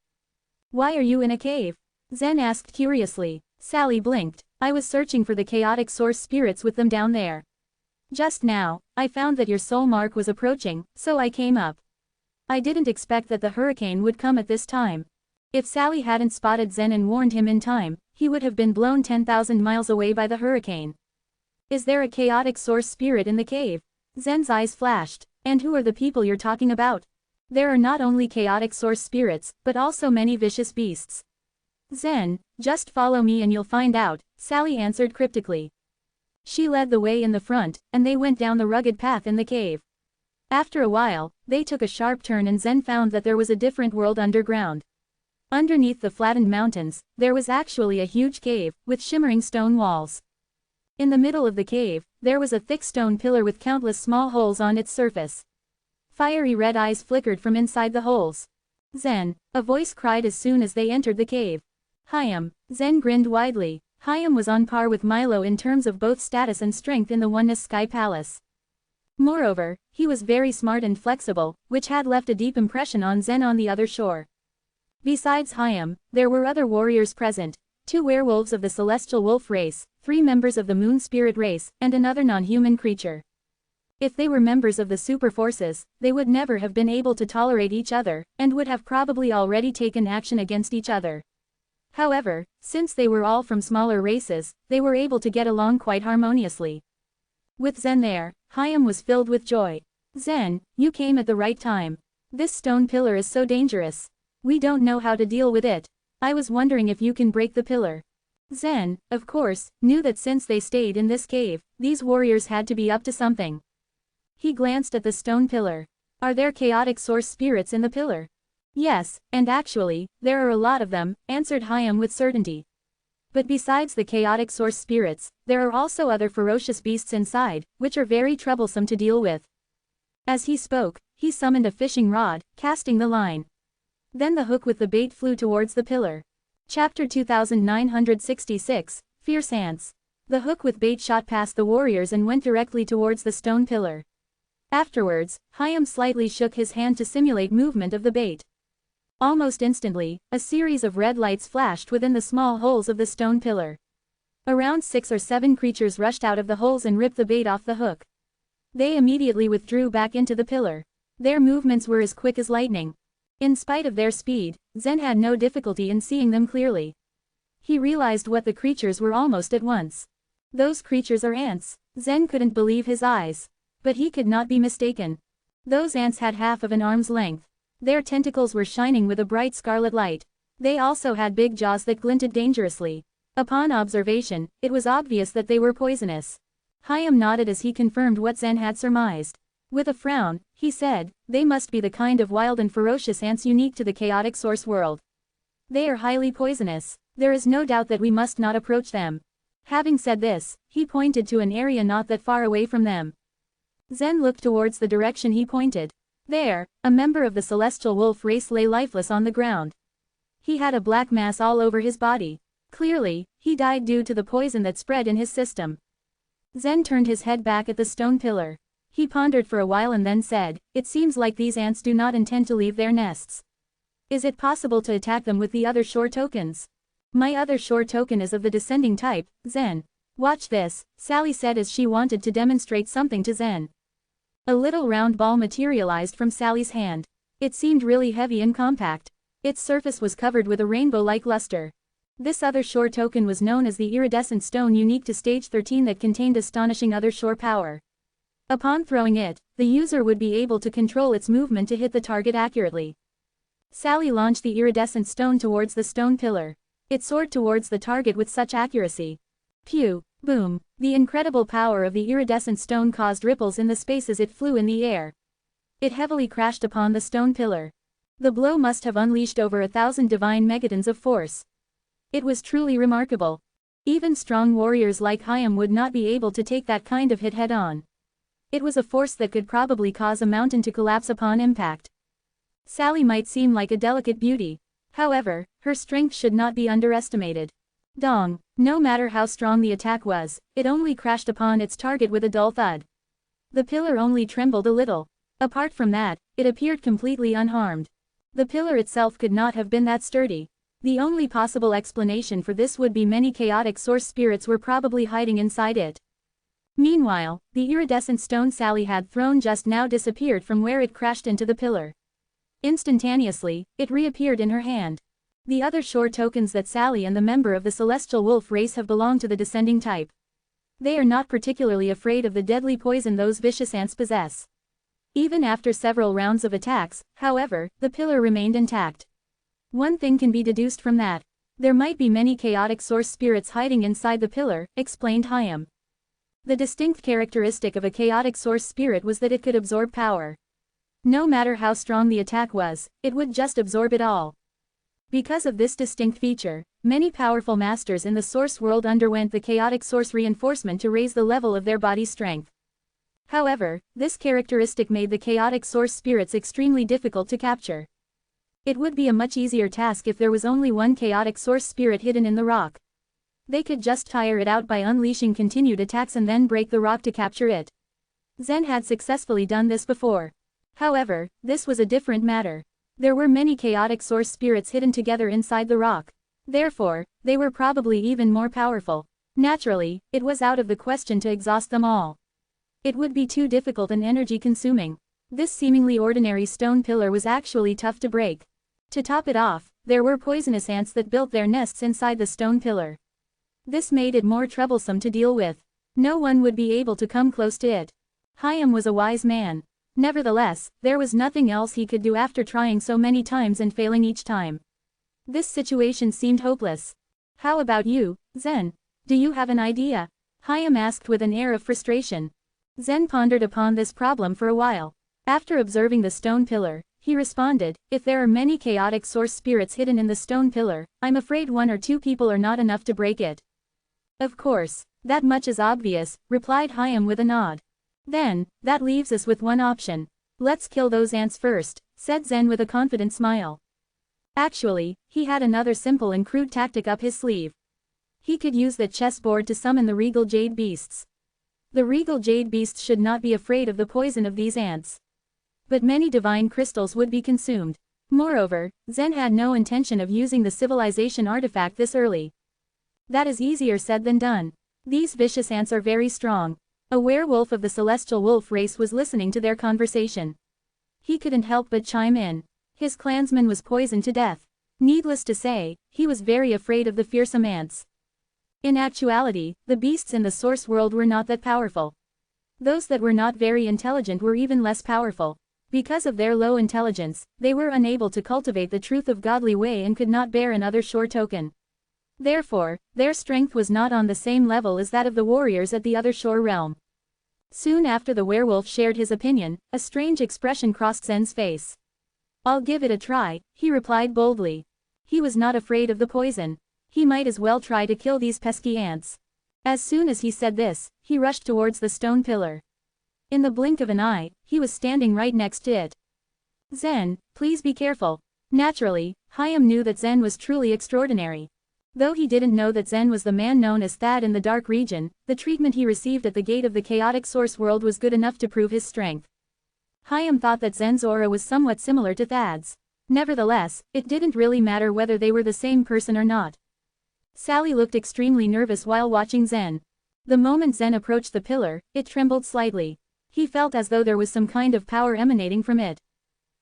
"Why are you in a cave?" Zen asked curiously. Sally blinked. "I was searching for the chaotic source spirits with them down there. Just now, I found that your soul mark was approaching, so I came up. I didn't expect that the hurricane would come at this time. If Sally hadn't spotted Zen and warned him in time, he would have been blown 10,000 miles away by the hurricane." "Is there a chaotic source spirit in the cave?" Zen's eyes flashed. "And who are the people you're talking about?" There are not only chaotic source spirits, but also many vicious beasts. Zen, just follow me and you'll find out, Sally answered cryptically. She led the way in the front, and they went down the rugged path in the cave. After a while, they took a sharp turn and Zen found that there was a different world underground. Underneath the flattened mountains, there was actually a huge cave, with shimmering stone walls. In the middle of the cave, there was a thick stone pillar with countless small holes on its surface. Fiery red eyes flickered from inside the holes. Zen, a voice cried as soon as they entered the cave. Hyam, Zen grinned widely. Hyam was on par with Milo in terms of both status and strength in the Oneness Sky Palace. Moreover, he was very smart and flexible, which had left a deep impression on Zen on the other shore. Besides Hyam, there were other warriors present, 2 werewolves of the celestial wolf race, 3 members of the moon spirit race, and another non-human creature. If they were members of the super forces, they would never have been able to tolerate each other, and would have probably already taken action against each other. However, since they were all from smaller races, they were able to get along quite harmoniously. With Zen there, Hyam was filled with joy. Zen, you came at the right time. This stone pillar is so dangerous. We don't know how to deal with it. I was wondering if you can break the pillar. Zen, of course, knew that since they stayed in this cave, these warriors had to be up to something. He glanced at the stone pillar. Are there chaotic source spirits in the pillar? Yes, and actually, there are a lot of them, answered Hyam with certainty. But besides the chaotic source spirits, there are also other ferocious beasts inside, which are very troublesome to deal with. As he spoke, he summoned a fishing rod, casting the line. Then the hook with the bait flew towards the pillar. Chapter 2966, Fierce Ants. The hook with bait shot past the warriors and went directly towards the stone pillar. Afterwards, Hyam slightly shook his hand to simulate movement of the bait. Almost instantly, a series of red lights flashed within the small holes of the stone pillar. Around 6 or 7 creatures rushed out of the holes and ripped the bait off the hook. They immediately withdrew back into the pillar. Their movements were as quick as lightning. In spite of their speed, Zen had no difficulty in seeing them clearly. He realized what the creatures were almost at once. Those creatures are ants. Zen couldn't believe his eyes. But he could not be mistaken. Those ants had half of an arm's length. Their tentacles were shining with a bright scarlet light. They also had big jaws that glinted dangerously. Upon observation, it was obvious that they were poisonous. Hyam nodded as he confirmed what Zen had surmised. With a frown, he said, they must be the kind of wild and ferocious ants unique to the chaotic source world. They are highly poisonous. There is no doubt that we must not approach them. Having said this, he pointed to an area not that far away from them. Zen looked towards the direction he pointed. There, a member of the celestial wolf race lay lifeless on the ground. He had a black mass all over his body. Clearly, he died due to the poison that spread in his system. Zen turned his head back at the stone pillar. He pondered for a while and then said, it seems like these ants do not intend to leave their nests. Is it possible to attack them with the other shore tokens? My other shore token is of the descending type, Zen. Watch this, Sally said as she wanted to demonstrate something to Zen. A little round ball materialized from Sally's hand. It seemed really heavy and compact. Its surface was covered with a rainbow-like luster. This other shore token was known as the iridescent stone unique to stage 13 that contained astonishing other shore power. Upon throwing it, the user would be able to control its movement to hit the target accurately. Sally launched the iridescent stone towards the stone pillar. It soared towards the target with such accuracy. Pew! Boom! The incredible power of the iridescent stone caused ripples in the space as it flew in the air. It heavily crashed upon the stone pillar. The blow must have unleashed over 1,000 divine megatons of force. It was truly remarkable. Even strong warriors like Hyam would not be able to take that kind of hit head-on. It was a force that could probably cause a mountain to collapse upon impact. Sally might seem like a delicate beauty. However, her strength should not be underestimated. Dong! No matter how strong the attack was, it only crashed upon its target with a dull thud. The pillar only trembled a little. Apart from that, it appeared completely unharmed. The pillar itself could not have been that sturdy. The only possible explanation for this would be many chaotic source spirits were probably hiding inside it. Meanwhile, the iridescent stone Sally had thrown just now disappeared from where it crashed into the pillar. Instantaneously, it reappeared in her hand. The other shore tokens that Sally and the member of the celestial wolf race have belong to the descending type. They are not particularly afraid of the deadly poison those vicious ants possess. Even after several rounds of attacks, however, the pillar remained intact. One thing can be deduced from that. There might be many chaotic source spirits hiding inside the pillar, explained Hayam. The distinct characteristic of a chaotic source spirit was that it could absorb power. No matter how strong the attack was, it would just absorb it all. Because of this distinct feature, many powerful masters in the source world underwent the chaotic source reinforcement to raise the level of their body strength. However, this characteristic made the chaotic source spirits extremely difficult to capture. It would be a much easier task if there was only one chaotic source spirit hidden in the rock. They could just tire it out by unleashing continued attacks and then break the rock to capture it. Zen had successfully done this before. However, this was a different matter. There were many chaotic source spirits hidden together inside the rock. Therefore, they were probably even more powerful. Naturally, it was out of the question to exhaust them all. It would be too difficult and energy-consuming. This seemingly ordinary stone pillar was actually tough to break. To top it off, there were poisonous ants that built their nests inside the stone pillar. This made it more troublesome to deal with. No one would be able to come close to it. Hayam was a wise man. Nevertheless, there was nothing else he could do after trying so many times and failing each time. This situation seemed hopeless. How about you, Zen? Do you have an idea? Hayam asked with an air of frustration. Zen pondered upon this problem for a while. After observing the stone pillar, he responded, if there are many chaotic source spirits hidden in the stone pillar, I'm afraid one or two people are not enough to break it. Of course, that much is obvious, replied Hayam with a nod. Then, that leaves us with one option. Let's kill those ants first, said Zen with a confident smile. Actually, he had another simple and crude tactic up his sleeve. He could use the chessboard to summon the regal jade beasts. The regal jade beasts should not be afraid of the poison of these ants. But many divine crystals would be consumed. Moreover, Zen had no intention of using the civilization artifact this early. That is easier said than done. These vicious ants are very strong. A werewolf of the celestial wolf race was listening to their conversation. He couldn't help but chime in. His clansman was poisoned to death. Needless to say, he was very afraid of the fearsome ants. In actuality, the beasts in the source world were not that powerful. Those that were not very intelligent were even less powerful. Because of their low intelligence, they were unable to cultivate the truth of godly way and could not bear another shore token. Therefore, their strength was not on the same level as that of the warriors at the other shore realm. Soon after the werewolf shared his opinion, a strange expression crossed Zen's face. I'll give it a try, he replied boldly. He was not afraid of the poison. He might as well try to kill these pesky ants. As soon as he said this, he rushed towards the stone pillar. In the blink of an eye, he was standing right next to it. Zen, please be careful. Naturally, Hayam knew that Zen was truly extraordinary. Though he didn't know that Zen was the man known as Thad in the dark region, the treatment he received at the gate of the chaotic source world was good enough to prove his strength. Hayam thought that Zen's aura was somewhat similar to Thad's. Nevertheless, it didn't really matter whether they were the same person or not. Sally looked extremely nervous while watching Zen. The moment Zen approached the pillar, it trembled slightly. He felt as though there was some kind of power emanating from it.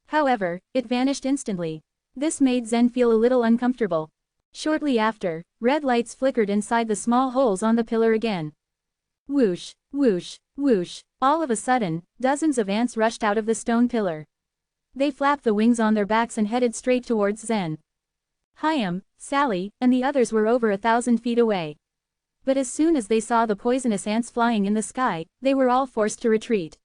However, it vanished instantly. This made Zen feel a little uncomfortable. Shortly after, red lights flickered inside the small holes on the pillar again. Whoosh, whoosh, whoosh. All of a sudden, dozens of ants rushed out of the stone pillar. They flapped the wings on their backs and headed straight towards Zen. Hayam, Sally, and the others were over 1,000 feet away. But as soon as they saw the poisonous ants flying in the sky, they were all forced to retreat.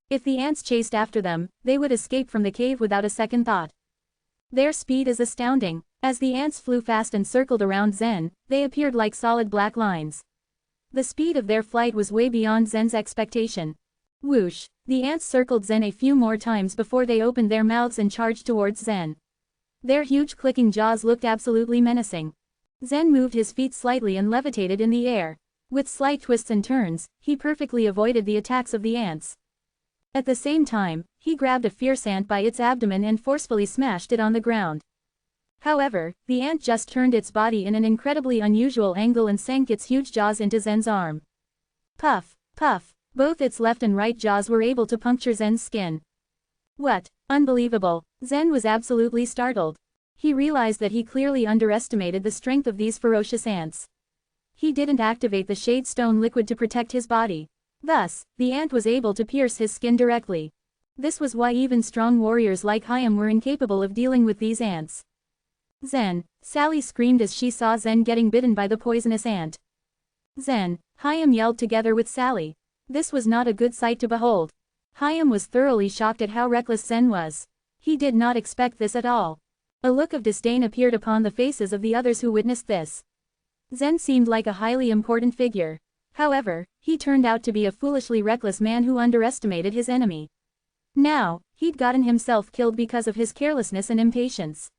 If the ants chased after them, they would escape from the cave without a second thought. Their speed is astounding. As the ants flew fast and circled around Zen, they appeared like solid black lines. The speed of their flight was way beyond Zen's expectation. Whoosh! The ants circled Zen a few more times before they opened their mouths and charged towards Zen. Their huge clicking jaws looked absolutely menacing. Zen moved his feet slightly and levitated in the air. With slight twists and turns, he perfectly avoided the attacks of the ants. At the same time, he grabbed a fierce ant by its abdomen and forcefully smashed it on the ground. However, the ant just turned its body in an incredibly unusual angle and sank its huge jaws into Zen's arm. Puff, puff, both its left and right jaws were able to puncture Zen's skin. What? Unbelievable! Zen was absolutely startled. He realized that he clearly underestimated the strength of these ferocious ants. He didn't activate the Shade Stone liquid to protect his body. Thus, the ant was able to pierce his skin directly. This was why even strong warriors like Hyam were incapable of dealing with these ants. Zen, Sally screamed as she saw Zen getting bitten by the poisonous ant. Zen, Hyam yelled together with Sally. This was not a good sight to behold. Hyam was thoroughly shocked at how reckless Zen was. He did not expect this at all. A look of disdain appeared upon the faces of the others who witnessed this. Zen seemed like a highly important figure. However, he turned out to be a foolishly reckless man who underestimated his enemy. Now, he'd gotten himself killed because of his carelessness and impatience.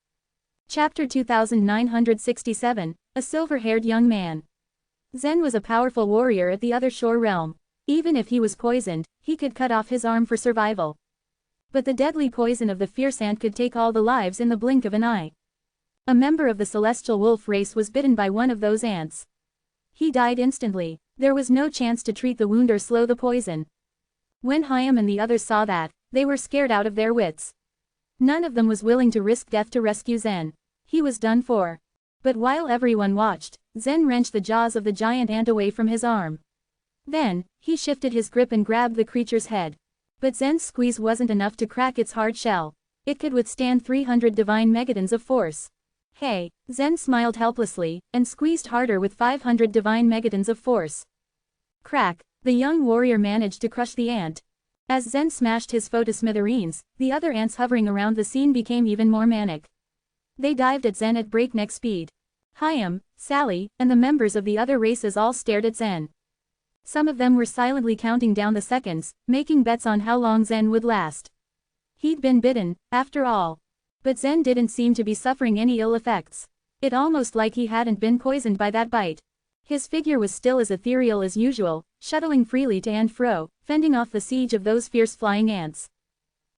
Chapter 2967, A Silver-Haired Young Man. Zen was a powerful warrior at the other shore realm. Even if he was poisoned, he could cut off his arm for survival. But the deadly poison of the fierce ant could take all the lives in the blink of an eye. A member of the celestial wolf race was bitten by one of those ants. He died instantly. There was no chance to treat the wound or slow the poison. When Hyam and the others saw that, they were scared out of their wits. None of them was willing to risk death to rescue Zen. He was done for. But while everyone watched, Zen wrenched the jaws of the giant ant away from his arm. Then, he shifted his grip and grabbed the creature's head. But Zen's squeeze wasn't enough to crack its hard shell. It could withstand 300 divine megatons of force. Hey, Zen smiled helplessly, and squeezed harder with 500 divine megatons of force. Crack, the young warrior managed to crush the ant. As Zen smashed his foe to smithereens, the other ants hovering around the scene became even more manic. They dived at Zen at breakneck speed. Hyam, Sally, and the members of the other races all stared at Zen. Some of them were silently counting down the seconds, making bets on how long Zen would last. He'd been bitten, after all. But Zen didn't seem to be suffering any ill effects. It almost like he hadn't been poisoned by that bite. His figure was still as ethereal as usual, shuttling freely to and fro, fending off the siege of those fierce flying ants.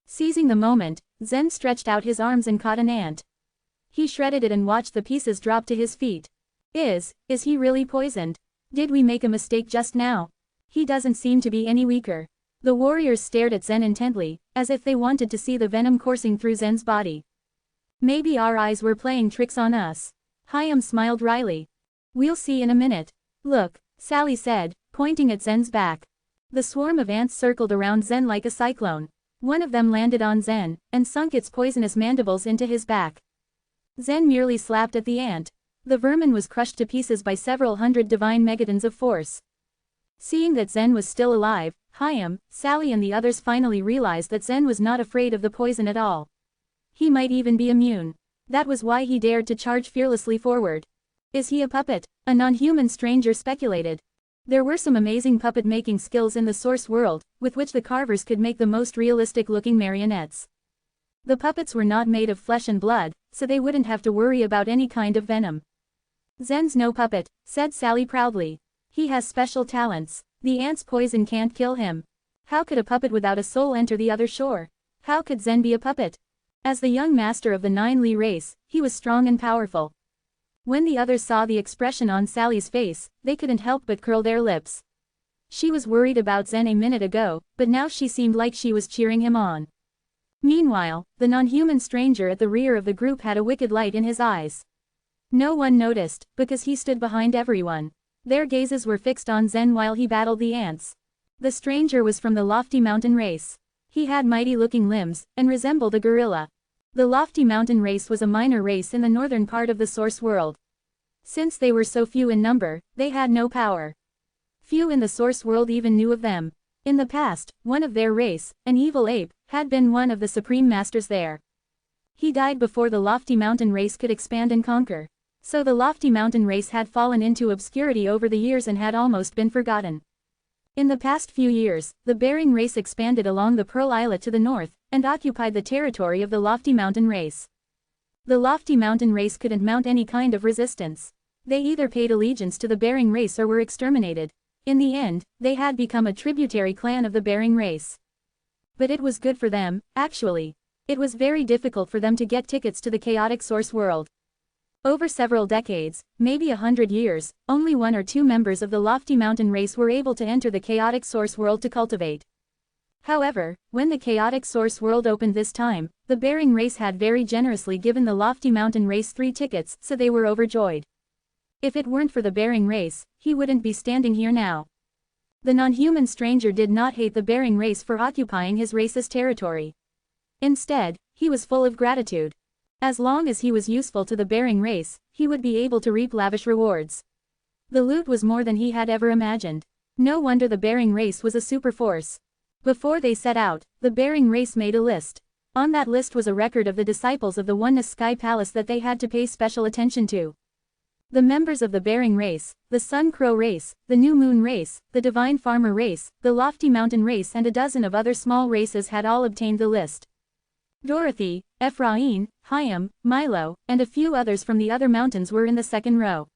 Seizing the moment, Zen stretched out his arms and caught an ant. He shredded it and watched the pieces drop to his feet. Is he really poisoned? Did we make a mistake just now? He doesn't seem to be any weaker. The warriors stared at Zen intently, as if they wanted to see the venom coursing through Zen's body. Maybe our eyes were playing tricks on us. Hyam smiled wryly. We'll see in a minute. Look, Sally said, pointing at Zen's back. The swarm of ants circled around Zen like a cyclone. One of them landed on Zen, and sunk its poisonous mandibles into his back. Zen merely slapped at the ant. The vermin was crushed to pieces by several hundred divine megatons of force. Seeing that Zen was still alive, Hyam, Sally and the others finally realized that Zen was not afraid of the poison at all. He might even be immune. That was why he dared to charge fearlessly forward. Is he a puppet? A non-human stranger speculated. There were some amazing puppet-making skills in the source world, with which the carvers could make the most realistic-looking marionettes. The puppets were not made of flesh and blood, so they wouldn't have to worry about any kind of venom. Zen's no puppet, said Sally proudly. He has special talents. The ant's poison can't kill him. How could a puppet without a soul enter the other shore? How could Zen be a puppet? As the young master of the Nine Li race, he was strong and powerful. When the others saw the expression on Sally's face, they couldn't help but curl their lips. She was worried about Zen a minute ago, but now she seemed like she was cheering him on. Meanwhile, the non-human stranger at the rear of the group had a wicked light in his eyes. No one noticed, because he stood behind everyone. Their gazes were fixed on Zen while he battled the ants. The stranger was from the Lofty Mountain race. He had mighty-looking limbs, and resembled a gorilla. The Lofty Mountain race was a minor race in the northern part of the source world. Since they were so few in number, they had no power. Few in the source world even knew of them. In the past, one of their race, an evil ape, had been one of the supreme masters there. He died before the Lofty Mountain race could expand and conquer. So the Lofty Mountain race had fallen into obscurity over the years and had almost been forgotten. In the past few years, the Bering race expanded along the Pearl Islet to the north, and occupied the territory of the Lofty Mountain race. The Lofty Mountain race couldn't mount any kind of resistance. They either paid allegiance to the Bering race or were exterminated. In the end, they had become a tributary clan of the Bering race. But it was good for them, actually. It was very difficult for them to get tickets to the chaotic source world. Over several decades, maybe 100 years, only 1 or 2 members of the Lofty Mountain race were able to enter the chaotic source world to cultivate. However, when the chaotic source world opened this time, the Bering race had very generously given the Lofty Mountain race 3 tickets, so they were overjoyed. If it weren't for the Bering race, he wouldn't be standing here now. The non-human stranger did not hate the Bering race for occupying his race's territory. Instead, he was full of gratitude. As long as he was useful to the Bering race, he would be able to reap lavish rewards. The loot was more than he had ever imagined. No wonder the Bering race was a super force. Before they set out, the Bering race made a list. On that list was a record of the disciples of the Oneness Sky Palace that they had to pay special attention to. The members of the Bering race, the Sun Crow race, the New Moon race, the Divine Farmer race, the Lofty Mountain race and a dozen of other small races had all obtained the list. Dorothy, Ephraim, Hyam, Milo, and a few others from the other mountains were in the second row.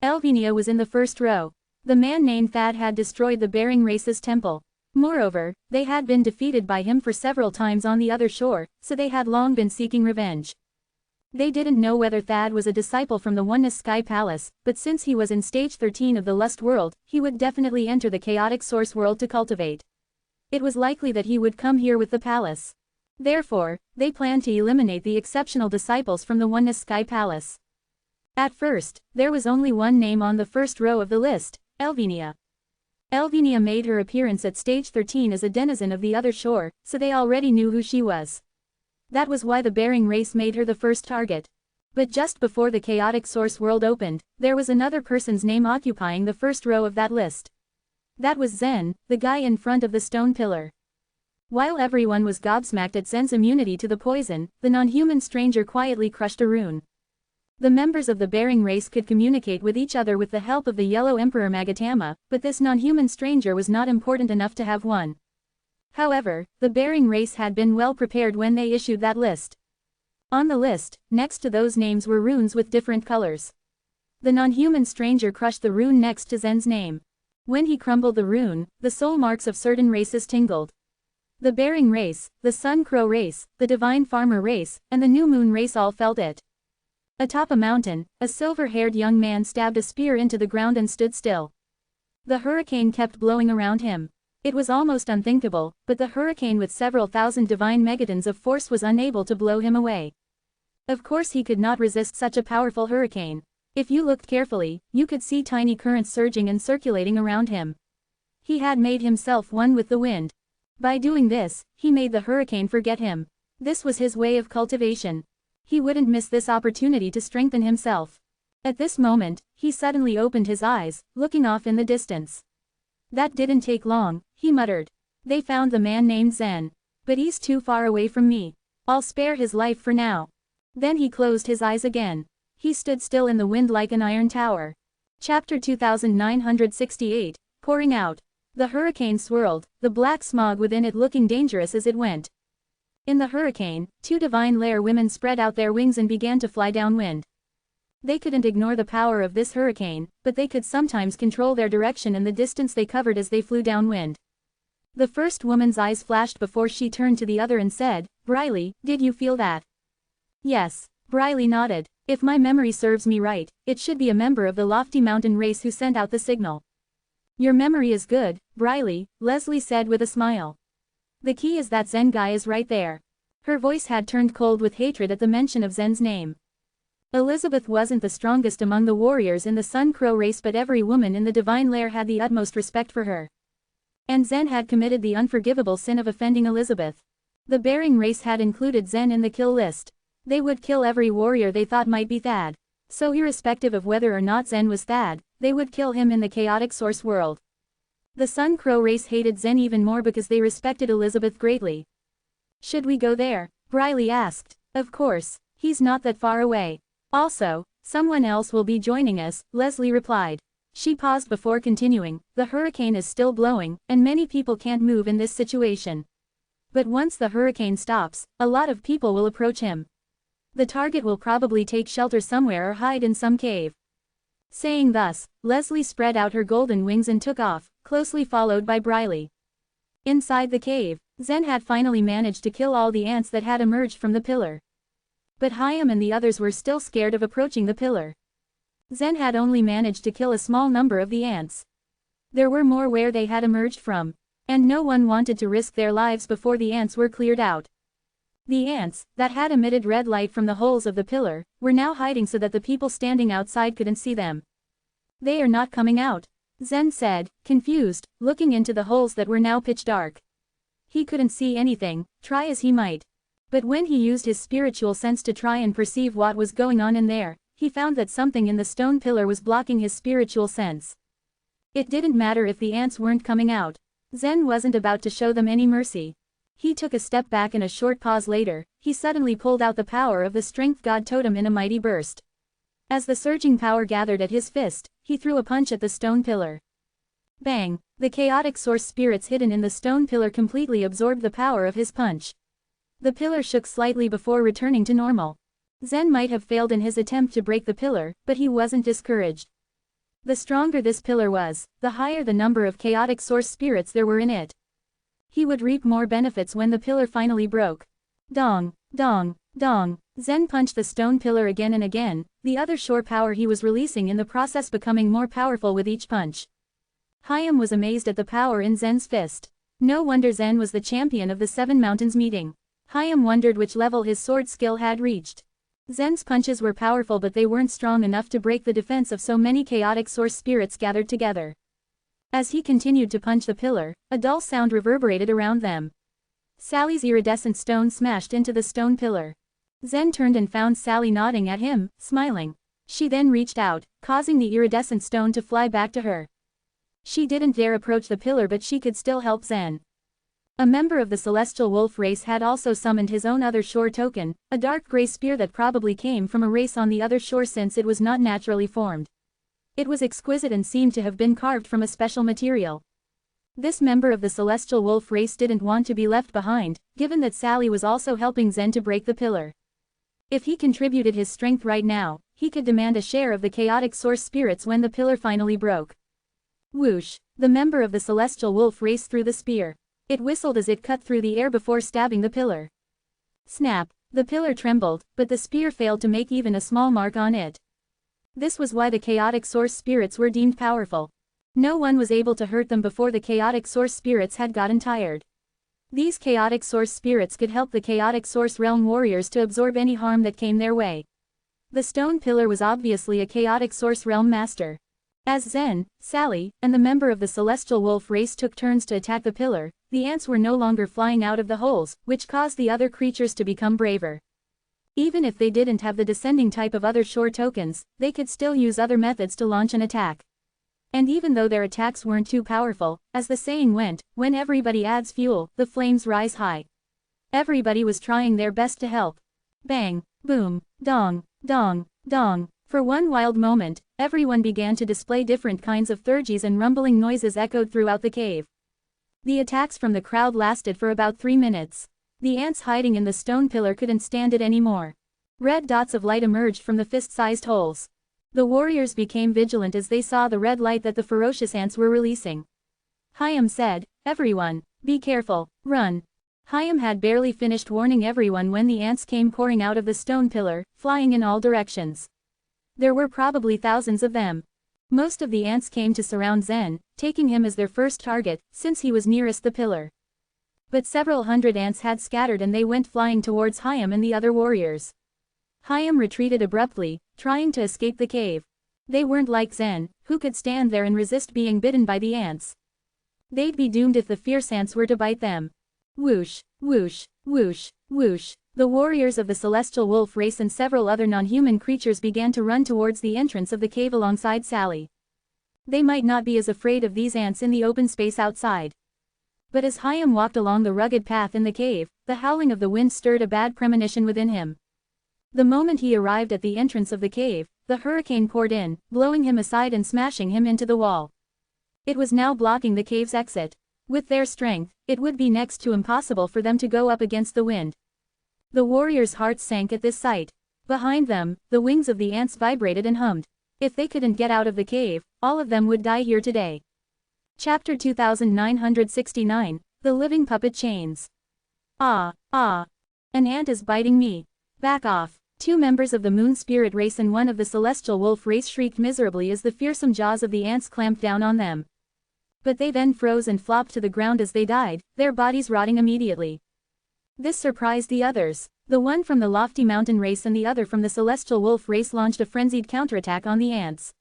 Elvenia was in the first row. The man named Thad had destroyed the Bering race's temple. Moreover, they had been defeated by him for several times on the other shore, so they had long been seeking revenge. They didn't know whether Thad was a disciple from the Oneness Sky Palace, but since he was in stage 13 of the Lust world, he would definitely enter the chaotic source world to cultivate. It was likely that he would come here with the palace. Therefore, they planned to eliminate the exceptional disciples from the Oneness Sky Palace. At first, there was only one name on the first row of the list, Elvenia. Elvenia made her appearance at stage 13 as a denizen of the other shore, so they already knew who she was. That was why the Bering race made her the first target. But just before the chaotic source world opened, there was another person's name occupying the first row of that list. That was Zen, the guy in front of the stone pillar. While everyone was gobsmacked at Zen's immunity to the poison, the non-human stranger quietly crushed a rune. The members of the Bering race could communicate with each other with the help of the Yellow Emperor Magatama, but this non-human stranger was not important enough to have one. However, the Bering race had been well prepared when they issued that list. On the list, next to those names were runes with different colors. The non-human stranger crushed the rune next to Zen's name. When he crumbled the rune, the soul marks of certain races tingled. The Bering race, the Sun Crow race, the Divine Farmer race, and the New Moon race all felt it. Atop a mountain, a silver-haired young man stabbed a spear into the ground and stood still. The hurricane kept blowing around him. It was almost unthinkable, but the hurricane with several thousand divine megatons of force was unable to blow him away. Of course he could not resist such a powerful hurricane. If you looked carefully, you could see tiny currents surging and circulating around him. He had made himself one with the wind. By doing this, he made the hurricane forget him. This was his way of cultivation. He wouldn't miss this opportunity to strengthen himself. At this moment, he suddenly opened his eyes, looking off in the distance. That didn't take long, he muttered. They found the man named Zen. But he's too far away from me. I'll spare his life for now. Then he closed his eyes again. He stood still in the wind like an iron tower. Chapter 2968, Pouring Out. The hurricane swirled, the black smog within it looking dangerous as it went. In the hurricane, two divine lair women spread out their wings and began to fly downwind. They couldn't ignore the power of this hurricane, but they could sometimes control their direction and the distance they covered as they flew downwind. The first woman's eyes flashed before she turned to the other and said, "Briley, did you feel that?" "Yes." Briley nodded. "If my memory serves me right, it should be a member of the Lofty Mountain race who sent out the signal." "Your memory is good, Briley," Leslie said with a smile. "The key is that Zen guy is right there." Her voice had turned cold with hatred at the mention of Zen's name. Elizabeth wasn't the strongest among the warriors in the Sun Crow race, but every woman in the divine lair had the utmost respect for her. And Zen had committed the unforgivable sin of offending Elizabeth. The Bering race had included Zen in the kill list. They would kill every warrior they thought might be Thad. So irrespective of whether or not Zen was Thad, they would kill him in the chaotic source world. The Sun Crow race hated Zen even more because they respected Elizabeth greatly. "Should we go there?" Briley asked. "Of course, he's not that far away. Also, someone else will be joining us," Leslie replied. She paused before continuing, "The hurricane is still blowing, and many people can't move in this situation. But once the hurricane stops, a lot of people will approach him. The target will probably take shelter somewhere or hide in some cave." Saying thus, Leslie spread out her golden wings and took off, closely followed by Briley. Inside the cave, Zen had finally managed to kill all the ants that had emerged from the pillar. But Hyam and the others were still scared of approaching the pillar. Zen had only managed to kill a small number of the ants. There were more where they had emerged from, and no one wanted to risk their lives before the ants were cleared out. The ants, that had emitted red light from the holes of the pillar, were now hiding so that the people standing outside couldn't see them. "They are not coming out," Zen said, confused, looking into the holes that were now pitch dark. He couldn't see anything, try as he might. But when he used his spiritual sense to try and perceive what was going on in there, he found that something in the stone pillar was blocking his spiritual sense. It didn't matter if the ants weren't coming out. Zen wasn't about to show them any mercy. He took a step back, and a short pause later, he suddenly pulled out the power of the strength god totem in a mighty burst. As the surging power gathered at his fist, he threw a punch at the stone pillar. Bang! The chaotic source spirits hidden in the stone pillar completely absorbed the power of his punch. The pillar shook slightly before returning to normal. Zen might have failed in his attempt to break the pillar, but he wasn't discouraged. The stronger this pillar was, the higher the number of chaotic source spirits there were in it. He would reap more benefits when the pillar finally broke. Dong, dong, dong. Zen punched the stone pillar again and again, the other shore power he was releasing in the process becoming more powerful with each punch. Hayam was amazed at the power in Zen's fist. No wonder Zen was the champion of the Seven Mountains meeting. Hayam wondered which level his sword skill had reached. Zen's punches were powerful, but they weren't strong enough to break the defense of so many chaotic source spirits gathered together. As he continued to punch the pillar, a dull sound reverberated around them. Sally's iridescent stone smashed into the stone pillar. Zen turned and found Sally nodding at him, smiling. She then reached out, causing the iridescent stone to fly back to her. She didn't dare approach the pillar, but she could still help Zen. A member of the celestial wolf race had also summoned his own other shore token, a dark gray spear that probably came from a race on the other shore since it was not naturally formed. It was exquisite and seemed to have been carved from a special material. This member of the celestial wolf race didn't want to be left behind, given that Sally was also helping Zen to break the pillar. If he contributed his strength right now, he could demand a share of the chaotic source spirits when the pillar finally broke. Whoosh! The member of the celestial wolf race threw the spear. It whistled as it cut through the air before stabbing the pillar. Snap! The pillar trembled, but the spear failed to make even a small mark on it. This was why the chaotic source spirits were deemed powerful. No one was able to hurt them before the chaotic source spirits had gotten tired. These chaotic source spirits could help the chaotic source realm warriors to absorb any harm that came their way. The stone pillar was obviously a chaotic source realm master. As Zen, Sally, and the member of the celestial wolf race took turns to attack the pillar, the ants were no longer flying out of the holes, which caused the other creatures to become braver. Even if they didn't have the descending type of other shore tokens, they could still use other methods to launch an attack. And even though their attacks weren't too powerful, as the saying went, when everybody adds fuel, the flames rise high. Everybody was trying their best to help. Bang, boom, dong, dong, dong. For one wild moment, everyone began to display different kinds of thurges, and rumbling noises echoed throughout the cave. The attacks from the crowd lasted for about 3 minutes. The ants hiding in the stone pillar couldn't stand it anymore. Red dots of light emerged from the fist-sized holes. The warriors became vigilant as they saw the red light that the ferocious ants were releasing. Hayam said, "Everyone, be careful, run." Hayam had barely finished warning everyone when the ants came pouring out of the stone pillar, flying in all directions. There were probably thousands of them. Most of the ants came to surround Zen, taking him as their first target, since he was nearest the pillar. But several hundred ants had scattered and they went flying towards Hayam and the other warriors. Hayam retreated abruptly, trying to escape the cave. They weren't like Zen, who could stand there and resist being bitten by the ants. They'd be doomed if the fierce ants were to bite them. Whoosh, whoosh, whoosh, whoosh. The warriors of the celestial wolf race and several other non-human creatures began to run towards the entrance of the cave alongside Sally. They might not be as afraid of these ants in the open space outside. But as Hayam walked along the rugged path in the cave, the howling of the wind stirred a bad premonition within him. The moment he arrived at the entrance of the cave, the hurricane poured in, blowing him aside and smashing him into the wall. It was now blocking the cave's exit. With their strength, it would be next to impossible for them to go up against the wind. The warriors' hearts sank at this sight. Behind them, the wings of the ants vibrated and hummed. If they couldn't get out of the cave, all of them would die here today. Chapter 2969, The Living Puppet Chains. Ah, ah. An ant is biting me. Back off. 2 members of the moon spirit race and 1 of the celestial wolf race shrieked miserably as the fearsome jaws of the ants clamped down on them. But they then froze and flopped to the ground as they died, their bodies rotting immediately. This surprised the others. The one from the lofty mountain race and the other from the celestial wolf race launched a frenzied counterattack on the ants.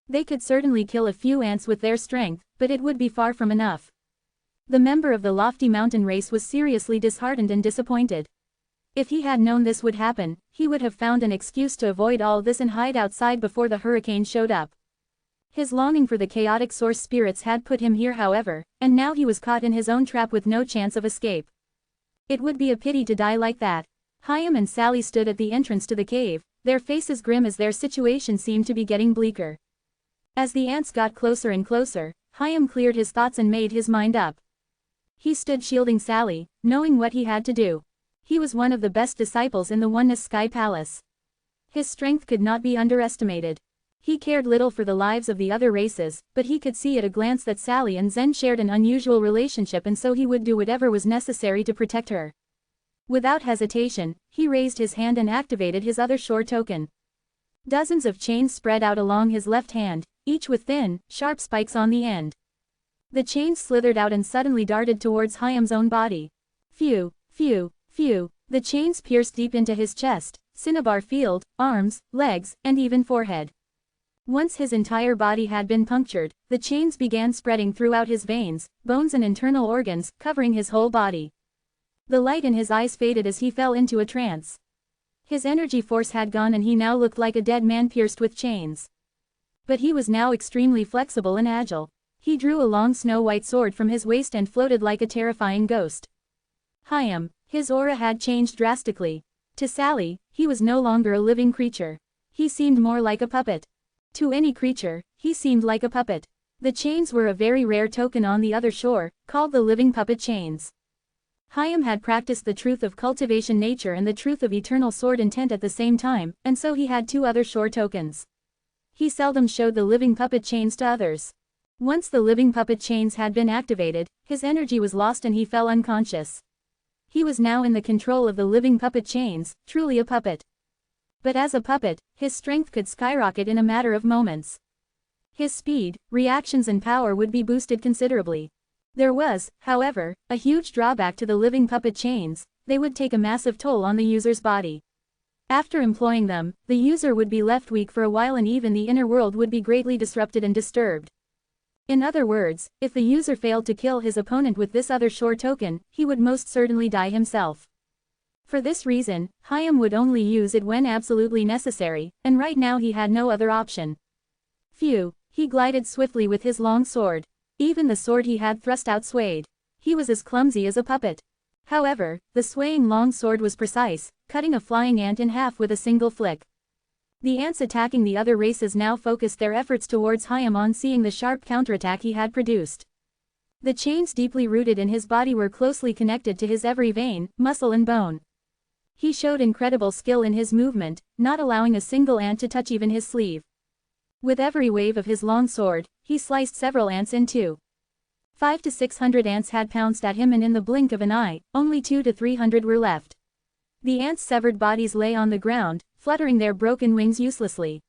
They could certainly kill a few ants with their strength, but it would be far from enough. The member of the lofty mountain race was seriously disheartened and disappointed. If he had known this would happen, he would have found an excuse to avoid all this and hide outside before the hurricane showed up. His longing for the chaotic source spirits had put him here, however, and now he was caught in his own trap with no chance of escape. It would be a pity to die like that. Chaim and Sally stood at the entrance to the cave, their faces grim as their situation seemed to be getting bleaker. As the ants got closer and closer, Chaim cleared his thoughts and made his mind up. He stood shielding Sally, knowing what he had to do. He was one of the best disciples in the Oneness Sky Palace. His strength could not be underestimated. He cared little for the lives of the other races, but he could see at a glance that Sally and Zen shared an unusual relationship, and so he would do whatever was necessary to protect her. Without hesitation, he raised his hand and activated his other shore token. Dozens of chains spread out along his left hand, each with thin, sharp spikes on the end. The chains slithered out and suddenly darted towards Chaim's own body. Phew, phew, phew, the chains pierced deep into his chest, cinnabar field, arms, legs, and even forehead. Once his entire body had been punctured, the chains began spreading throughout his veins, bones and internal organs, covering his whole body. The light in his eyes faded as he fell into a trance. His energy force had gone and he now looked like a dead man pierced with chains. But he was now extremely flexible and agile. He drew a long snow-white sword from his waist and floated like a terrifying ghost. Chaim, his aura had changed drastically. To Sally, he was no longer a living creature. He seemed more like a puppet. To any creature, he seemed like a puppet. The chains were a very rare token on the other shore, called the living puppet chains. Chaim had practiced the truth of cultivation nature and the truth of eternal sword intent at the same time, and so he had two other shore tokens. He seldom showed the living puppet chains to others. Once the living puppet chains had been activated, his energy was lost and he fell unconscious. He was now in the control of the living puppet chains, truly a puppet. But as a puppet, his strength could skyrocket in a matter of moments. His speed, reactions and power would be boosted considerably. There was, however, a huge drawback to the living puppet chains: they would take a massive toll on the user's body. After employing them, the user would be left weak for a while and even the inner world would be greatly disrupted and disturbed. In other words, if the user failed to kill his opponent with this other shore token, he would most certainly die himself. For this reason, Chaim would only use it when absolutely necessary, and right now he had no other option. Phew, he glided swiftly with his long sword. Even the sword he had thrust out swayed. He was as clumsy as a puppet. However, the swaying long sword was precise, cutting a flying ant in half with a single flick. The ants attacking the other races now focused their efforts towards Chaim on seeing the sharp counterattack he had produced. The chains deeply rooted in his body were closely connected to his every vein, muscle and bone. He showed incredible skill in his movement, not allowing a single ant to touch even his sleeve. With every wave of his long sword, he sliced several ants in two. 500 to 600 ants had pounced at him and in the blink of an eye, only 200 to 300 were left. The ants' severed bodies lay on the ground, fluttering their broken wings uselessly.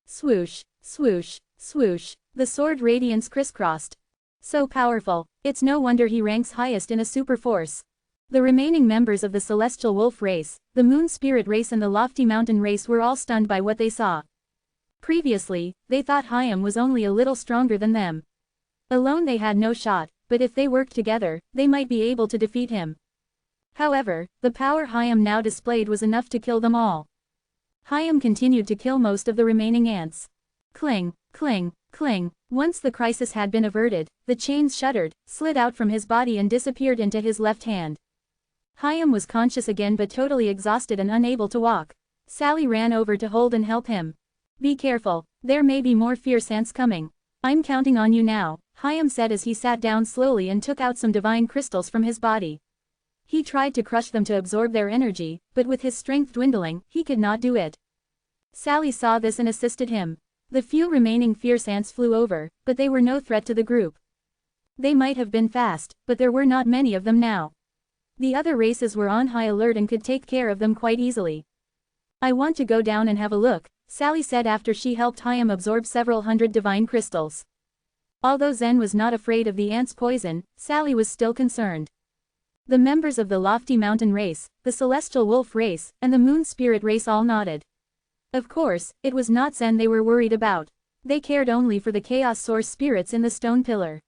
Swoosh, swoosh, swoosh, the sword radiance crisscrossed. So powerful, it's no wonder he ranks highest in a super force. The remaining members of the Celestial Wolf race, the Moon Spirit race and the Lofty Mountain race were all stunned by what they saw. Previously, they thought Chaim was only a little stronger than them. Alone they had no shot, but if they worked together, they might be able to defeat him. However, the power Chaim now displayed was enough to kill them all. Chaim continued to kill most of the remaining ants. Cling, cling, cling. Once the crisis had been averted, the chains shuddered, slid out from his body and disappeared into his left hand. Chaim was conscious again but totally exhausted and unable to walk. Sally ran over to hold and help him. Be careful, there may be more fierce ants coming. I'm counting on you now, Chaim said as he sat down slowly and took out some divine crystals from his body. He tried to crush them to absorb their energy, but with his strength dwindling, he could not do it. Sally saw this and assisted him. The few remaining fierce ants flew over, but they were no threat to the group. They might have been fast, but there were not many of them now. The other races were on high alert and could take care of them quite easily. I want to go down and have a look, Sally said after she helped Chaim absorb several hundred divine crystals. Although Zen was not afraid of the ants' poison, Sally was still concerned. The members of the Lofty Mountain race, the Celestial Wolf race, and the Moon Spirit race all nodded. Of course, it was not Zen they were worried about. They cared only for the chaos source spirits in the stone pillar.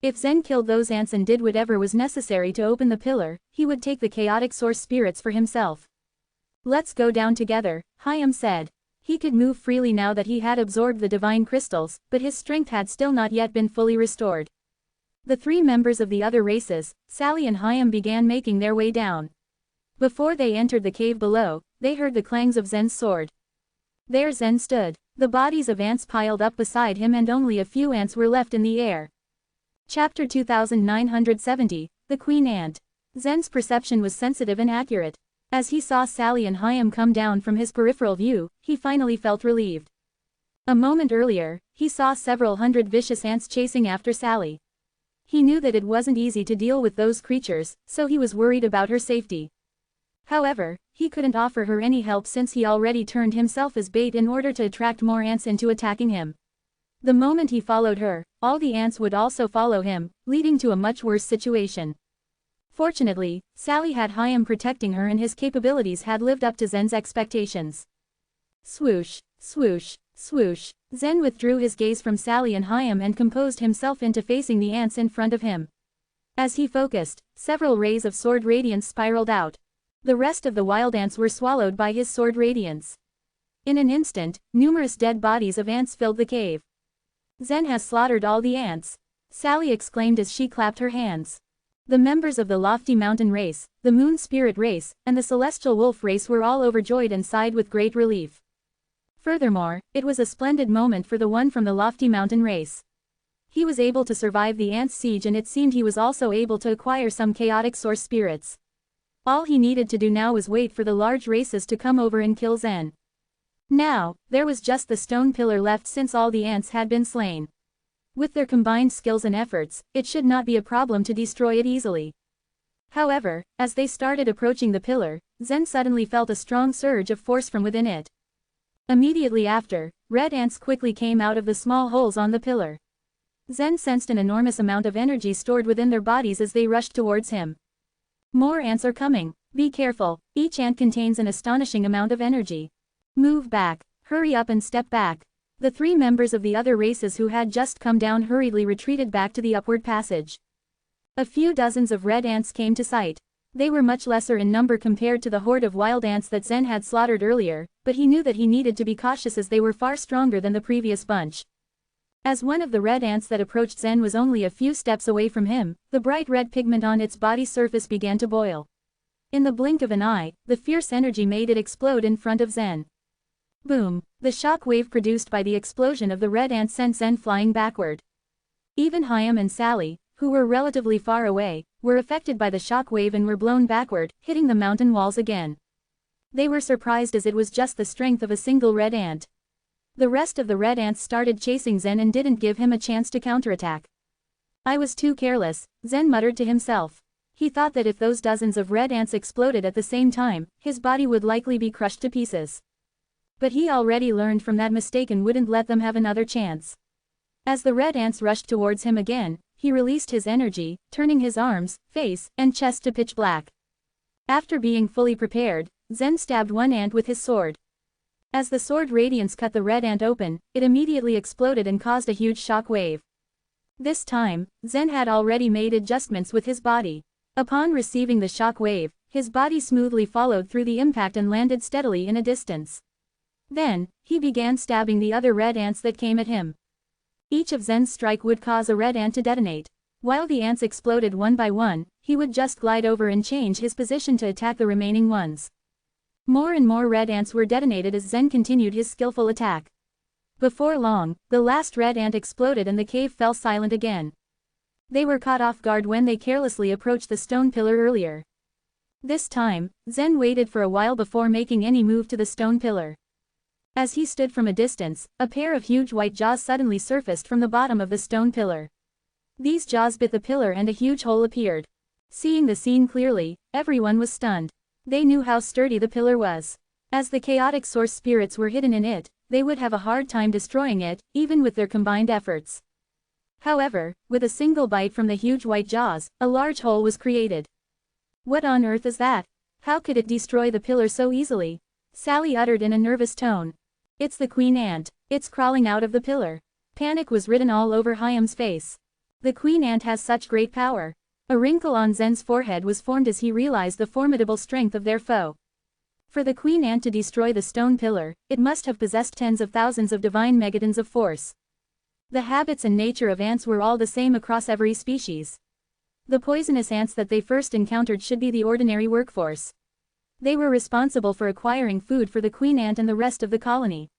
If Zen killed those ants and did whatever was necessary to open the pillar, he would take the chaotic source spirits for himself. Let's go down together, Hayam said. He could move freely now that he had absorbed the divine crystals, but his strength had still not yet been fully restored. The three members of the other races, Sally and Hayam, began making their way down. Before they entered the cave below, they heard the clangs of Zen's sword. There Zen stood. The bodies of ants piled up beside him and only a few ants were left in the air. Chapter 2970, The Queen Ant. Zen's perception was sensitive and accurate. As he saw Sally and Hayam come down from his peripheral view, he finally felt relieved. A moment earlier, he saw several hundred vicious ants chasing after Sally. He knew that it wasn't easy to deal with those creatures, so he was worried about her safety. However, he couldn't offer her any help since he already turned himself as bait in order to attract more ants into attacking him. The moment he followed her, all the ants would also follow him, leading to a much worse situation. Fortunately, Sally had Hayam protecting her and his capabilities had lived up to Zen's expectations. Swoosh, swoosh, swoosh. Zen withdrew his gaze from Sally and Hayam and composed himself into facing the ants in front of him. As he focused, several rays of sword radiance spiraled out. The rest of the wild ants were swallowed by his sword radiance. In an instant, numerous dead bodies of ants filled the cave. Zen has slaughtered all the ants, Sally exclaimed as she clapped her hands. The members of the Lofty Mountain race, the Moon Spirit race, and the Celestial Wolf race were all overjoyed and sighed with great relief. Furthermore, it was a splendid moment for the one from the Lofty Mountain race. He was able to survive the ants' siege and it seemed he was also able to acquire some chaotic source spirits. All he needed to do now was wait for the large races to come over and kill Zen. Now, there was just the stone pillar left since all the ants had been slain. With their combined skills and efforts, it should not be a problem to destroy it easily. However, as they started approaching the pillar, Zen suddenly felt a strong surge of force from within it. Immediately after, red ants quickly came out of the small holes on the pillar. Zen sensed an enormous amount of energy stored within their bodies as they rushed towards him. More ants are coming. Be careful, each ant contains an astonishing amount of energy. Move back, hurry up and step back. The three members of the other races who had just come down hurriedly retreated back to the upward passage. A few dozens of red ants came to sight. They were much lesser in number compared to the horde of wild ants that Zen had slaughtered earlier, but he knew that he needed to be cautious as they were far stronger than the previous bunch. As one of the red ants that approached Zen was only a few steps away from him, the bright red pigment on its body surface began to boil. In the blink of an eye, the fierce energy made it explode in front of Zen. Boom! The shock wave produced by the explosion of the red ant sent Zen flying backward. Even Hayam and Sally, who were relatively far away, were affected by the shock wave and were blown backward, hitting the mountain walls again. They were surprised as it was just the strength of a single red ant. The rest of the red ants started chasing Zen and didn't give him a chance to counterattack. I was too careless, Zen muttered to himself. He thought that if those dozens of red ants exploded at the same time, his body would likely be crushed to pieces. But he already learned from that mistake and wouldn't let them have another chance. As the red ants rushed towards him again, he released his energy, turning his arms, face, and chest to pitch black. After being fully prepared, Zen stabbed one ant with his sword. As the sword radiance cut the red ant open, it immediately exploded and caused a huge shock wave. This time, Zen had already made adjustments with his body. Upon receiving the shock wave, his body smoothly followed through the impact and landed steadily in a distance. Then, he began stabbing the other red ants that came at him. Each of Zen's strike would cause a red ant to detonate. While the ants exploded one by one, he would just glide over and change his position to attack the remaining ones. More and more red ants were detonated as Zen continued his skillful attack. Before long, the last red ant exploded and the cave fell silent again. They were caught off guard when they carelessly approached the stone pillar earlier. This time, Zen waited for a while before making any move to the stone pillar. As he stood from a distance, a pair of huge white jaws suddenly surfaced from the bottom of the stone pillar. These jaws bit the pillar and a huge hole appeared. Seeing the scene clearly, everyone was stunned. They knew how sturdy the pillar was. As the chaotic source spirits were hidden in it, they would have a hard time destroying it, even with their combined efforts. However, with a single bite from the huge white jaws, a large hole was created. What on earth is that? How could it destroy the pillar so easily? Sally uttered in a nervous tone. It's the queen ant. It's crawling out of the pillar. Panic was written all over Hyam's face. The queen ant has such great power. A wrinkle on Zen's forehead was formed as he realized the formidable strength of their foe. For the queen ant to destroy the stone pillar, it must have possessed tens of thousands of divine megatons of force. The habits and nature of ants were all the same across every species. The poisonous ants that they first encountered should be the ordinary workforce. They were responsible for acquiring food for the queen ant and the rest of the colony.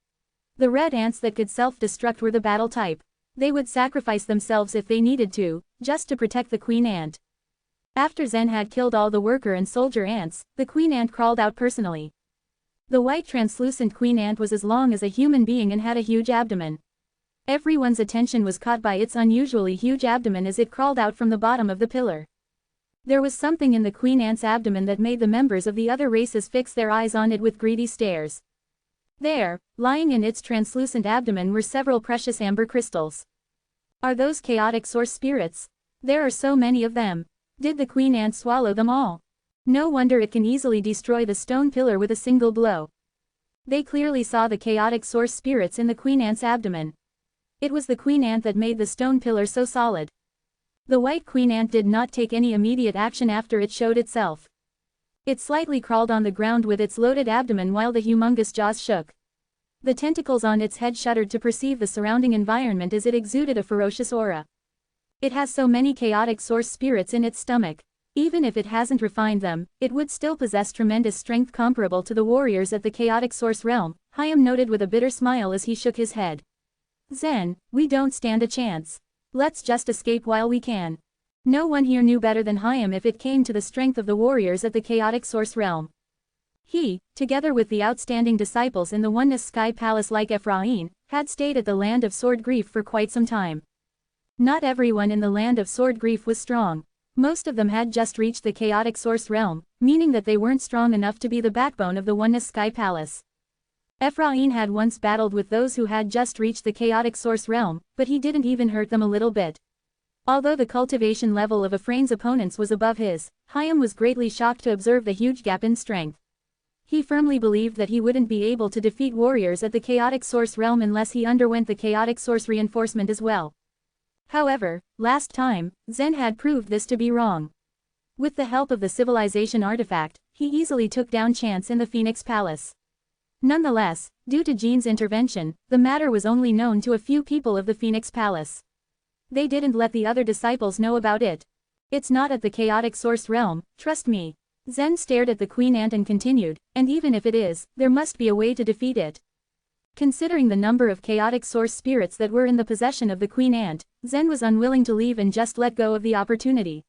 The red ants that could self-destruct were the battle type. They would sacrifice themselves if they needed to, just to protect the queen ant. After Zen had killed all the worker and soldier ants, the queen ant crawled out personally. The white translucent queen ant was as long as a human being and had a huge abdomen. Everyone's attention was caught by its unusually huge abdomen as it crawled out from the bottom of the pillar. There was something in the queen ant's abdomen that made the members of the other races fix their eyes on it with greedy stares. There, lying in its translucent abdomen were several precious amber crystals. Are those chaotic source spirits? There are so many of them. Did the queen ant swallow them all? No wonder it can easily destroy the stone pillar with a single blow. They clearly saw the chaotic source spirits in the queen ant's abdomen. It was the queen ant that made the stone pillar so solid. The white queen ant did not take any immediate action after it showed itself. It slightly crawled on the ground with its loaded abdomen while the humongous jaws shook. The tentacles on its head shuddered to perceive the surrounding environment as it exuded a ferocious aura. It has so many chaotic source spirits in its stomach. Even if it hasn't refined them, it would still possess tremendous strength comparable to the warriors at the chaotic source realm, Hyam noted with a bitter smile as he shook his head. Zen, we don't stand a chance. Let's just escape while we can. No one here knew better than Hyam if it came to the strength of the warriors at the chaotic source realm. He, together with the outstanding disciples in the Oneness Sky Palace like Ephraim, had stayed at the Land of Sword Grief for quite some time. Not everyone in the Land of Sword Grief was strong. Most of them had just reached the chaotic source realm, meaning that they weren't strong enough to be the backbone of the Oneness Sky Palace. Ephraim had once battled with those who had just reached the chaotic source realm, but he didn't even hurt them a little bit. Although the cultivation level of Ephraim's opponents was above his, Hyam was greatly shocked to observe the huge gap in strength. He firmly believed that he wouldn't be able to defeat warriors at the chaotic source realm unless he underwent the chaotic source reinforcement as well. However, last time, Zen had proved this to be wrong. With the help of the civilization artifact, he easily took down Chance in the Phoenix Palace. Nonetheless, due to Jean's intervention, the matter was only known to a few people of the Phoenix Palace. They didn't let the other disciples know about it. It's not at the chaotic source realm, trust me. Zen stared at the queen ant and continued, and even if it is, there must be a way to defeat it. Considering the number of chaotic source spirits that were in the possession of the queen ant, Zen was unwilling to leave and just let go of the opportunity.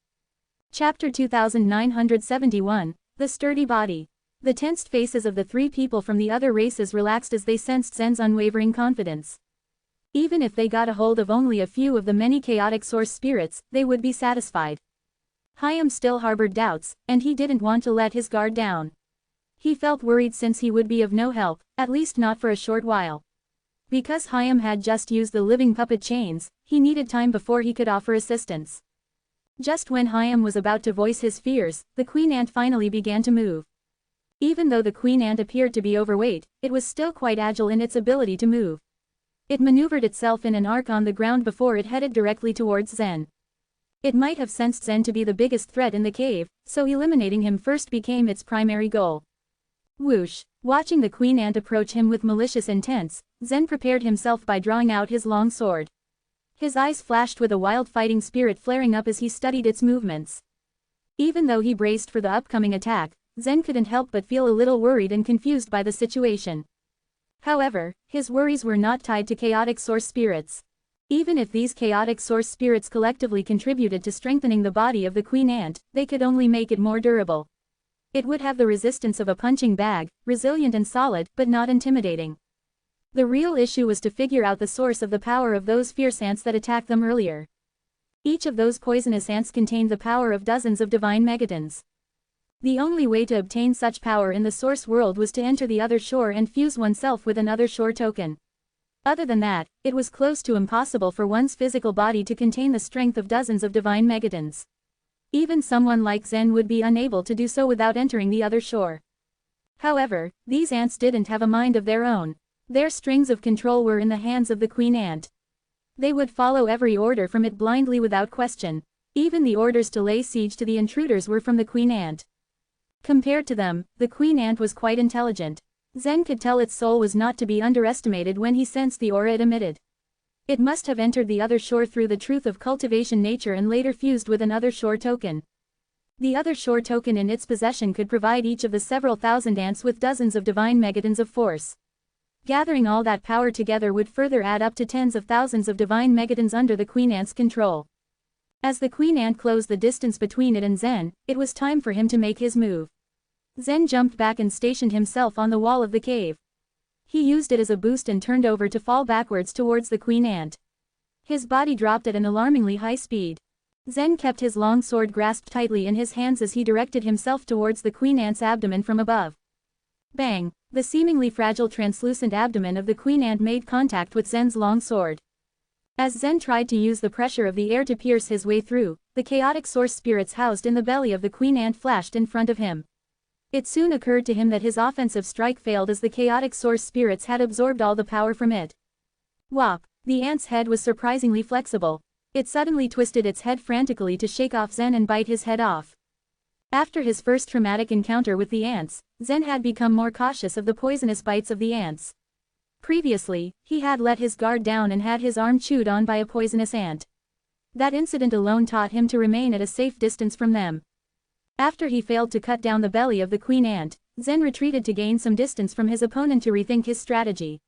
Chapter 2971, The Sturdy Body. The tensed faces of the three people from the other races relaxed as they sensed Zen's unwavering confidence. Even if they got a hold of only a few of the many chaotic source spirits, they would be satisfied. Hyam still harbored doubts, and he didn't want to let his guard down. He felt worried since he would be of no help, at least not for a short while. Because Hyam had just used the living puppet chains, he needed time before he could offer assistance. Just when Hyam was about to voice his fears, the queen ant finally began to move. Even though the queen ant appeared to be overweight, it was still quite agile in its ability to move. It maneuvered itself in an arc on the ground before it headed directly towards Zen. It might have sensed Zen to be the biggest threat in the cave, so eliminating him first became its primary goal. Whoosh! Watching the queen ant approach him with malicious intents, Zen prepared himself by drawing out his long sword. His eyes flashed with a wild fighting spirit flaring up as he studied its movements. Even though he braced for the upcoming attack, Zen couldn't help but feel a little worried and confused by the situation. However, his worries were not tied to chaotic source spirits. Even if these chaotic source spirits collectively contributed to strengthening the body of the queen ant, they could only make it more durable. It would have the resistance of a punching bag, resilient and solid, but not intimidating. The real issue was to figure out the source of the power of those fierce ants that attacked them earlier. Each of those poisonous ants contained the power of dozens of divine megatons. The only way to obtain such power in the source world was to enter the other shore and fuse oneself with another shore token. Other than that, it was close to impossible for one's physical body to contain the strength of dozens of divine megatons. Even someone like Zen would be unable to do so without entering the other shore. However, these ants didn't have a mind of their own. Their strings of control were in the hands of the Queen Ant. They would follow every order from it blindly without question. Even the orders to lay siege to the intruders were from the Queen Ant. Compared to them, the Queen Ant was quite intelligent. Zen could tell its soul was not to be underestimated when he sensed the aura it emitted. It must have entered the other shore through the truth of cultivation nature and later fused with another shore token. The other shore token in its possession could provide each of the several thousand ants with dozens of divine megatons of force. Gathering all that power together would further add up to tens of thousands of divine megatons under the Queen Ant's control. As the Queen Ant closed the distance between it and Zen, it was time for him to make his move. Zen jumped back and stationed himself on the wall of the cave. He used it as a boost and turned over to fall backwards towards the Queen Ant. His body dropped at an alarmingly high speed. Zen kept his long sword grasped tightly in his hands as he directed himself towards the Queen Ant's abdomen from above. Bang! The seemingly fragile translucent abdomen of the Queen Ant made contact with Zen's long sword. As Zen tried to use the pressure of the air to pierce his way through, the chaotic source spirits housed in the belly of the Queen Ant flashed in front of him. It soon occurred to him that his offensive strike failed as the chaotic source spirits had absorbed all the power from it. Whop! The ant's head was surprisingly flexible. It suddenly twisted its head frantically to shake off Zen and bite his head off. After his first traumatic encounter with the ants, Zen had become more cautious of the poisonous bites of the ants. Previously, he had let his guard down and had his arm chewed on by a poisonous ant. That incident alone taught him to remain at a safe distance from them. After he failed to cut down the belly of the Queen Ant, Zen retreated to gain some distance from his opponent to rethink his strategy.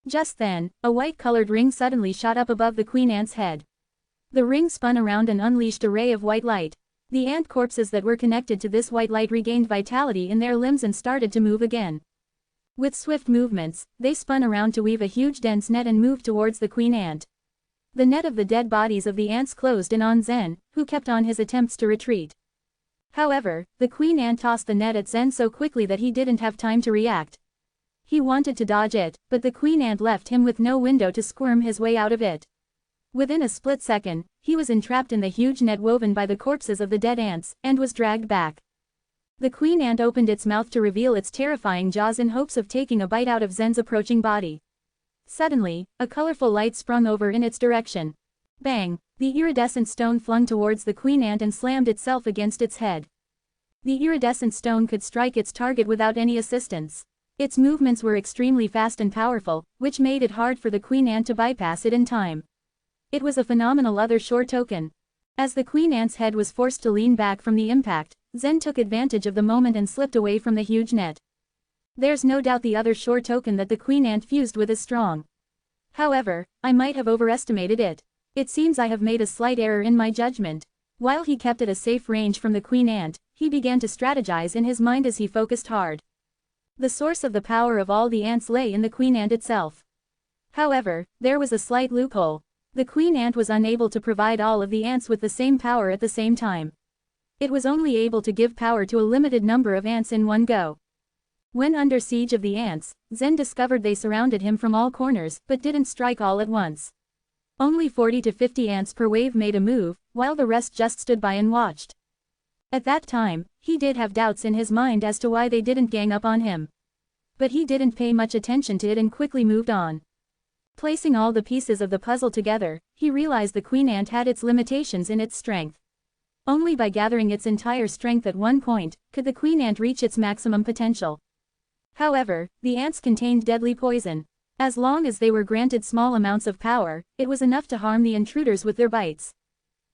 Just then, a white-colored ring suddenly shot up above the Queen Ant's head. The ring spun around and unleashed a ray of white light. The ant corpses that were connected to this white light regained vitality in their limbs and started to move again. With swift movements, they spun around to weave a huge dense net and moved towards the Queen Ant. The net of the dead bodies of the ants closed in on Zen, who kept on his attempts to retreat. However, the Queen Ant tossed the net at Zen so quickly that he didn't have time to react. He wanted to dodge it, but the Queen Ant left him with no window to squirm his way out of it. Within a split second, he was entrapped in the huge net woven by the corpses of the dead ants, and was dragged back. The Queen Ant opened its mouth to reveal its terrifying jaws in hopes of taking a bite out of Zen's approaching body. Suddenly, a colorful light sprung over in its direction. Bang! The iridescent stone flung towards the Queen Ant and slammed itself against its head. The iridescent stone could strike its target without any assistance. Its movements were extremely fast and powerful, which made it hard for the Queen Ant to bypass it in time. It was a phenomenal other shore token. As the Queen Ant's head was forced to lean back from the impact, Zen took advantage of the moment and slipped away from the huge net. There's no doubt the other shore token that the Queen Ant fused with is strong. However, I might have overestimated it. It seems I have made a slight error in my judgment. While he kept at a safe range from the Queen Ant, he began to strategize in his mind as he focused hard. The source of the power of all the ants lay in the Queen Ant itself. However, there was a slight loophole. The Queen Ant was unable to provide all of the ants with the same power at the same time. It was only able to give power to a limited number of ants in one go. When under siege of the ants, Zen discovered they surrounded him from all corners, but didn't strike all at once. Only 40 to 50 ants per wave made a move, while the rest just stood by and watched. At that time, he did have doubts in his mind as to why they didn't gang up on him. But he didn't pay much attention to it and quickly moved on. Placing all the pieces of the puzzle together, he realized the Queen Ant had its limitations in its strength. Only by gathering its entire strength at one point, could the Queen Ant reach its maximum potential. However, the ants contained deadly poison. As long as they were granted small amounts of power, it was enough to harm the intruders with their bites.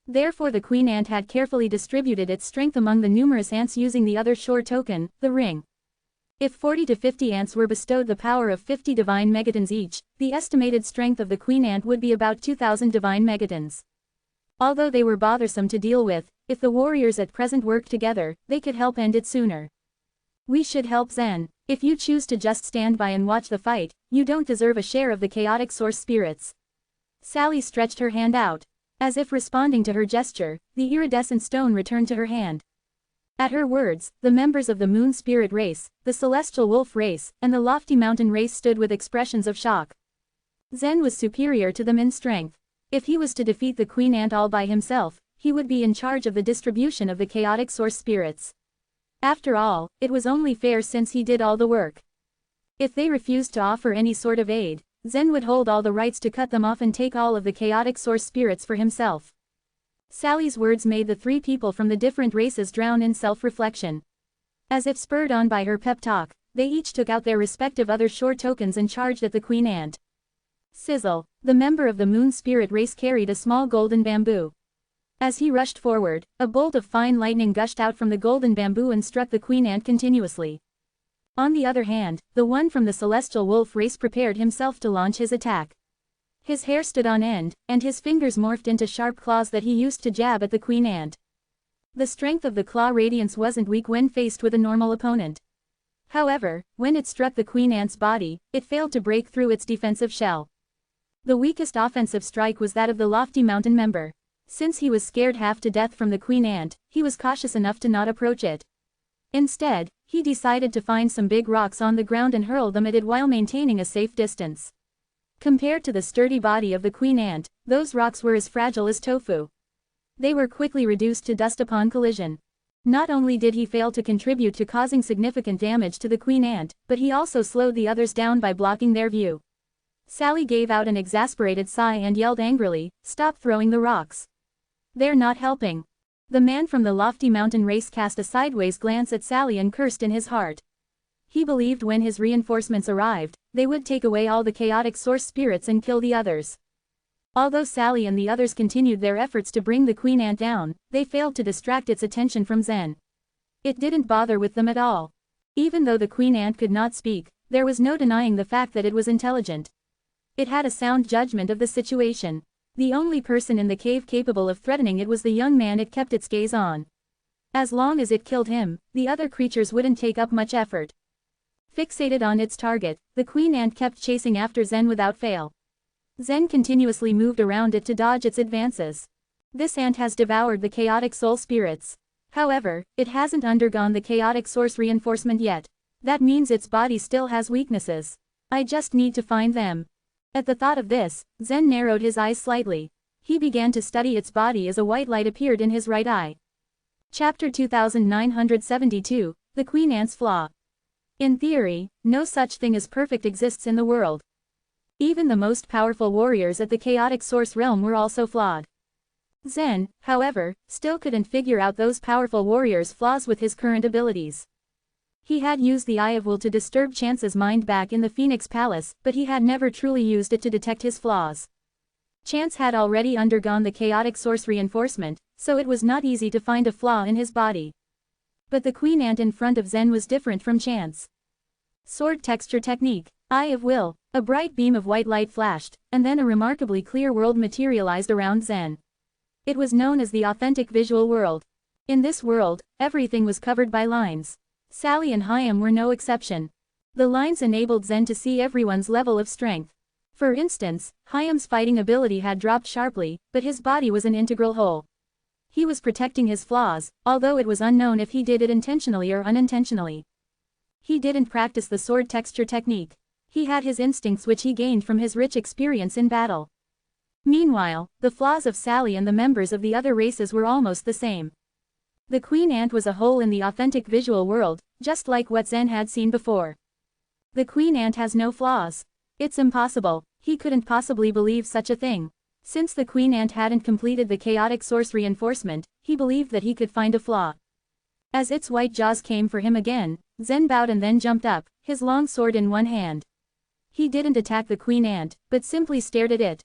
Therefore the Queen Ant had carefully distributed its strength among the numerous ants using the other shore token, the ring. If 40 to 50 ants were bestowed the power of 50 divine megatons each, the estimated strength of the Queen Ant would be about 2,000 divine megatons. Although they were bothersome to deal with, if the warriors at present worked together, they could help end it sooner. We should help Zen. If you choose to just stand by and watch the fight, you don't deserve a share of the chaotic source spirits. Sally stretched her hand out. As if responding to her gesture, the iridescent stone returned to her hand. At her words, the members of the Moon Spirit race, the Celestial Wolf race, and the Lofty Mountain race stood with expressions of shock. Zen was superior to them in strength. If he was to defeat the Queen Ant all by himself, he would be in charge of the distribution of the chaotic source spirits. After all, it was only fair since he did all the work. If they refused to offer any sort of aid, Zen would hold all the rights to cut them off and take all of the chaotic source spirits for himself. Sally's words made the three people from the different races drown in self-reflection. As if spurred on by her pep talk, they each took out their respective other shore tokens and charged at the Queen Ant. Sizzle, the member of the Moon Spirit race carried a small golden bamboo. As he rushed forward, a bolt of fine lightning gushed out from the golden bamboo and struck the Queen Ant continuously. On the other hand, the one from the Celestial Wolf race prepared himself to launch his attack. His hair stood on end, and his fingers morphed into sharp claws that he used to jab at the Queen Ant. The strength of the claw radiance wasn't weak when faced with a normal opponent. However, when it struck the Queen Ant's body, it failed to break through its defensive shell. The weakest offensive strike was that of the lofty mountain member. Since he was scared half to death from the Queen Ant, he was cautious enough to not approach it. Instead, he decided to find some big rocks on the ground and hurl them at it while maintaining a safe distance. Compared to the sturdy body of the Queen Ant, those rocks were as fragile as tofu. They were quickly reduced to dust upon collision. Not only did he fail to contribute to causing significant damage to the Queen Ant, but he also slowed the others down by blocking their view. Sally gave out an exasperated sigh and yelled angrily, "Stop throwing the rocks. They're not helping." The man from the lofty mountain race cast a sideways glance at Sally and cursed in his heart. He believed when his reinforcements arrived, they would take away all the chaotic source spirits and kill the others. Although Sally and the others continued their efforts to bring the Queen Ant down, they failed to distract its attention from Zen. It didn't bother with them at all. Even though the Queen Ant could not speak, there was no denying the fact that it was intelligent. It had a sound judgment of the situation. The only person in the cave capable of threatening it was the young man it kept its gaze on. As long as it killed him, the other creatures wouldn't take up much effort. Fixated on its target, the Queen Ant kept chasing after Zen without fail. Zen continuously moved around it to dodge its advances. This ant has devoured the chaotic soul spirits. However, it hasn't undergone the chaotic source reinforcement yet. That means its body still has weaknesses. I just need to find them. At the thought of this, Zen narrowed his eyes slightly. He began to study its body as a white light appeared in his right eye. Chapter 2972, The Queen Ant's Flaw. In theory, no such thing as perfect exists in the world. Even the most powerful warriors at the chaotic source realm were also flawed. Zen, however, still couldn't figure out those powerful warriors' flaws with his current abilities. He had used the Eye of Will to disturb Chance's mind back in the Phoenix Palace, but he had never truly used it to detect his flaws. Chance had already undergone the chaotic source reinforcement, so it was not easy to find a flaw in his body. But the Queen Ant in front of Zen was different from Chance. Sword Texture Technique. Eye of Will. A bright beam of white light flashed, and then a remarkably clear world materialized around Zen. It was known as the authentic visual world. In this world, everything was covered by lines. Sally and Hyam were no exception. The lines enabled Zen to see everyone's level of strength. For instance, Hyam's fighting ability had dropped sharply, but his body was an integral whole. He was protecting his flaws, although it was unknown if he did it intentionally or unintentionally. He didn't practice the sword texture technique. He had his instincts which he gained from his rich experience in battle. Meanwhile, the flaws of Sally and the members of the other races were almost the same. The Queen Ant was a hole in the authentic visual world, just like what Zen had seen before. The Queen Ant has no flaws. It's impossible. He couldn't possibly believe such a thing. Since the Queen Ant hadn't completed the chaotic source reinforcement, he believed that he could find a flaw. As its white jaws came for him again, Zen bowed and then jumped up, his long sword in one hand. He didn't attack the Queen Ant, but simply stared at it.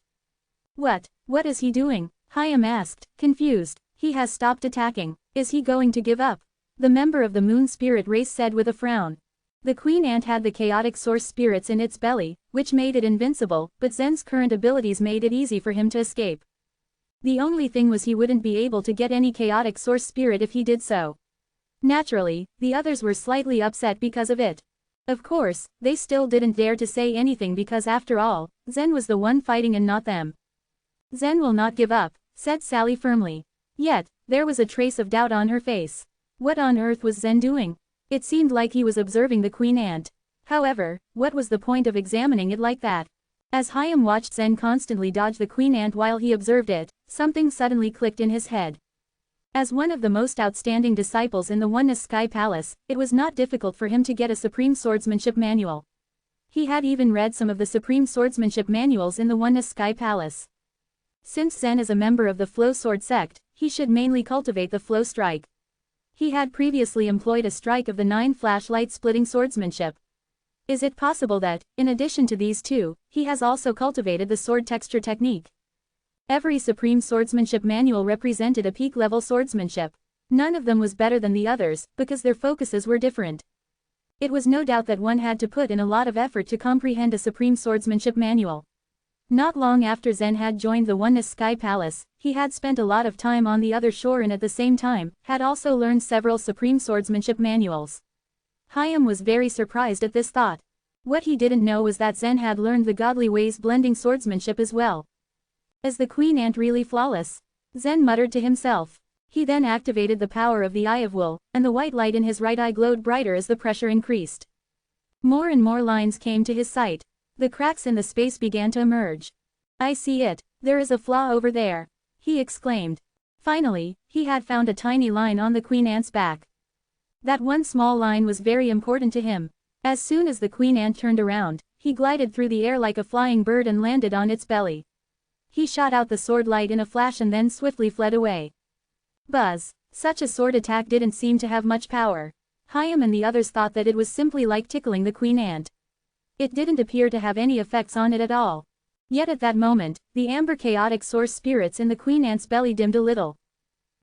What is he doing? Hyam asked, confused. He has stopped attacking. Is he going to give up? The member of the Moon Spirit race said with a frown. The Queen Ant had the chaotic source spirits in its belly, which made it invincible, but Zen's current abilities made it easy for him to escape. The only thing was he wouldn't be able to get any chaotic source spirit if he did so. Naturally, the others were slightly upset because of it. Of course, they still didn't dare to say anything because after all, Zen was the one fighting and not them. Zen will not give up, said Sally firmly. Yet, there was a trace of doubt on her face. What on earth was Zen doing? It seemed like he was observing the Queen Ant. However, what was the point of examining it like that? As Hyam watched Zen constantly dodge the Queen Ant while he observed it, something suddenly clicked in his head. As one of the most outstanding disciples in the Oneness Sky Palace, it was not difficult for him to get a supreme swordsmanship manual. He had even read some of the supreme swordsmanship manuals in the Oneness Sky Palace. Since Zen is a member of the Flow Sword sect, he should mainly cultivate the flow strike. He had previously employed a strike of the 9 flashlight splitting swordsmanship. Is it possible that, in addition to these two, he has also cultivated the sword texture technique? Every supreme swordsmanship manual represented a peak-level swordsmanship. None of them was better than the others, because their focuses were different. It was no doubt that one had to put in a lot of effort to comprehend a supreme swordsmanship manual. Not long after Zen had joined the Oneness Sky Palace, he had spent a lot of time on the other shore and at the same time, had also learned several supreme swordsmanship manuals. Hayam was very surprised at this thought. What he didn't know was that Zen had learned the godly ways blending swordsmanship as well. Is the queen ant really flawless? Zen muttered to himself. He then activated the power of the Eye of Will, and the white light in his right eye glowed brighter as the pressure increased. More and more lines came to his sight. The cracks in the space began to emerge. I see it, there is a flaw over there, he exclaimed. Finally, he had found a tiny line on the queen ant's back. That one small line was very important to him. As soon as the queen ant turned around, he glided through the air like a flying bird and landed on its belly. He shot out the sword light in a flash and then swiftly fled away. Buzz! Such a sword attack didn't seem to have much power. Hayam and the others thought that it was simply like tickling the queen ant. It didn't appear to have any effects on it at all. Yet at that moment, the amber chaotic source spirits in the queen ant's belly dimmed a little.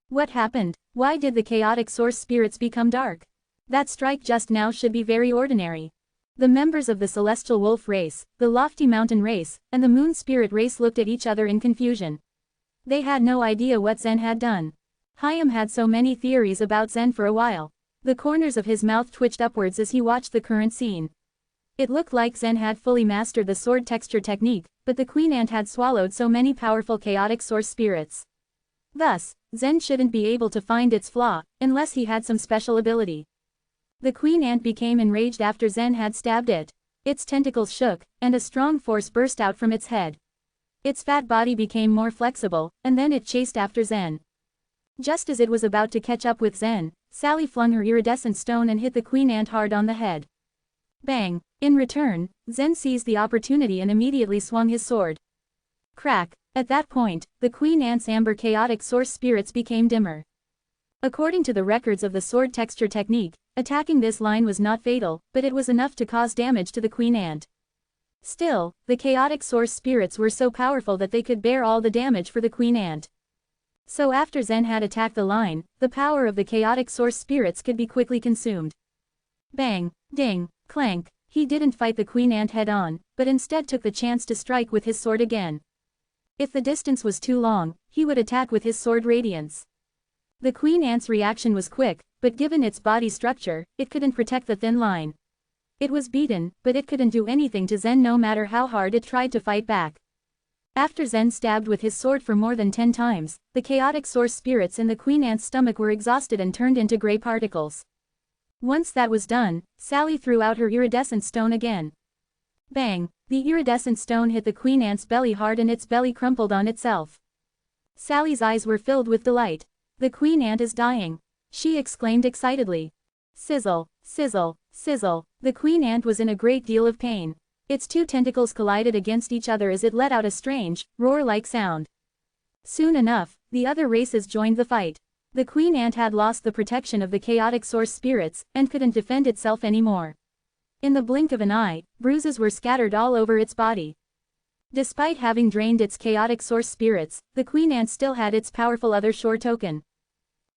What happened? Why did the chaotic source spirits become dark? That strike just now should be very ordinary. The members of the celestial wolf race, the lofty mountain race, and the moon spirit race looked at each other in confusion. They had no idea what Zen had done. Hayam had so many theories about Zen for a while. The corners of his mouth twitched upwards as he watched the current scene. It looked like Zen had fully mastered the sword texture technique, but the queen ant had swallowed so many powerful chaotic source spirits. Thus, Zen shouldn't be able to find its flaw, unless he had some special ability. The queen ant became enraged after Zen had stabbed it. Its tentacles shook, and a strong force burst out from its head. Its fat body became more flexible, and then it chased after Zen. Just as it was about to catch up with Zen, Sally flung her iridescent stone and hit the queen ant hard on the head. Bang! In return, Zen seized the opportunity and immediately swung his sword. Crack! At that point, the queen ant's amber chaotic source spirits became dimmer. According to the records of the sword texture technique, attacking this line was not fatal, but it was enough to cause damage to the queen ant. Still, the chaotic source spirits were so powerful that they could bear all the damage for the queen ant. So after Zen had attacked the line, the power of the chaotic source spirits could be quickly consumed. Bang! Ding! Clank! He didn't fight the queen ant head-on, but instead took the chance to strike with his sword again. If the distance was too long, he would attack with his sword radiance. The queen ant's reaction was quick, but given its body structure, it couldn't protect the thin line. It was beaten, but it couldn't do anything to Zen no matter how hard it tried to fight back. After Zen stabbed with his sword for more than 10 times, the chaotic source spirits in the queen ant's stomach were exhausted and turned into gray particles. Once that was done, Sally threw out her iridescent stone again. Bang! The iridescent stone hit the queen ant's belly hard and its belly crumpled on itself. Sally's eyes were filled with delight. The queen ant is dying, she exclaimed excitedly. Sizzle, sizzle, sizzle. The queen ant was in a great deal of pain. Its two tentacles collided against each other as it let out a strange, roar-like sound. Soon enough, the other races joined the fight. The queen ant had lost the protection of the chaotic source spirits, and couldn't defend itself anymore. In the blink of an eye, bruises were scattered all over its body. Despite having drained its chaotic source spirits, the queen ant still had its powerful other shore token.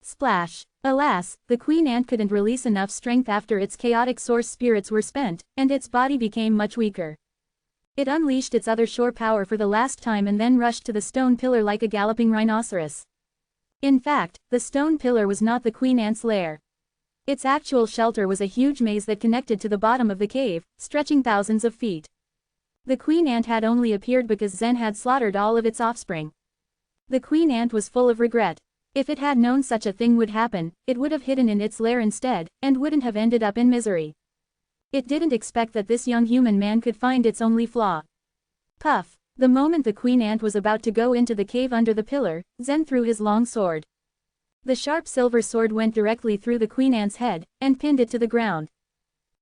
Splash! Alas, the queen ant couldn't release enough strength after its chaotic source spirits were spent, and its body became much weaker. It unleashed its other shore power for the last time and then rushed to the stone pillar like a galloping rhinoceros. In fact, the stone pillar was not the queen ant's lair. Its actual shelter was a huge maze that connected to the bottom of the cave, stretching thousands of feet. The queen ant had only appeared because Zen had slaughtered all of its offspring. The queen ant was full of regret. If it had known such a thing would happen, it would have hidden in its lair instead, and wouldn't have ended up in misery. It didn't expect that this young human man could find its only flaw. Puff! The moment the queen ant was about to go into the cave under the pillar, Zen threw his long sword. The sharp silver sword went directly through the queen ant's head, and pinned it to the ground.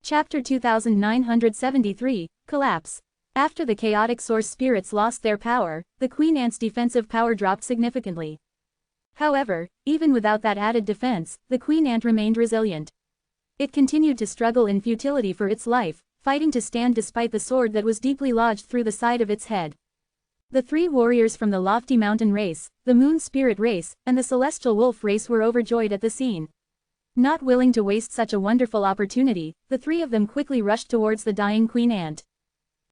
Chapter 2973, Collapse. After the chaotic source spirits lost their power, the Queen Ant's defensive power dropped significantly. However, even without that added defense, the Queen Ant remained resilient. It continued to struggle in futility for its life, fighting to stand despite the sword that was deeply lodged through the side of its head. The three warriors from the Lofty Mountain race, the Moon Spirit race, and the Celestial Wolf race were overjoyed at the scene. Not willing to waste such a wonderful opportunity, the three of them quickly rushed towards the dying Queen Ant.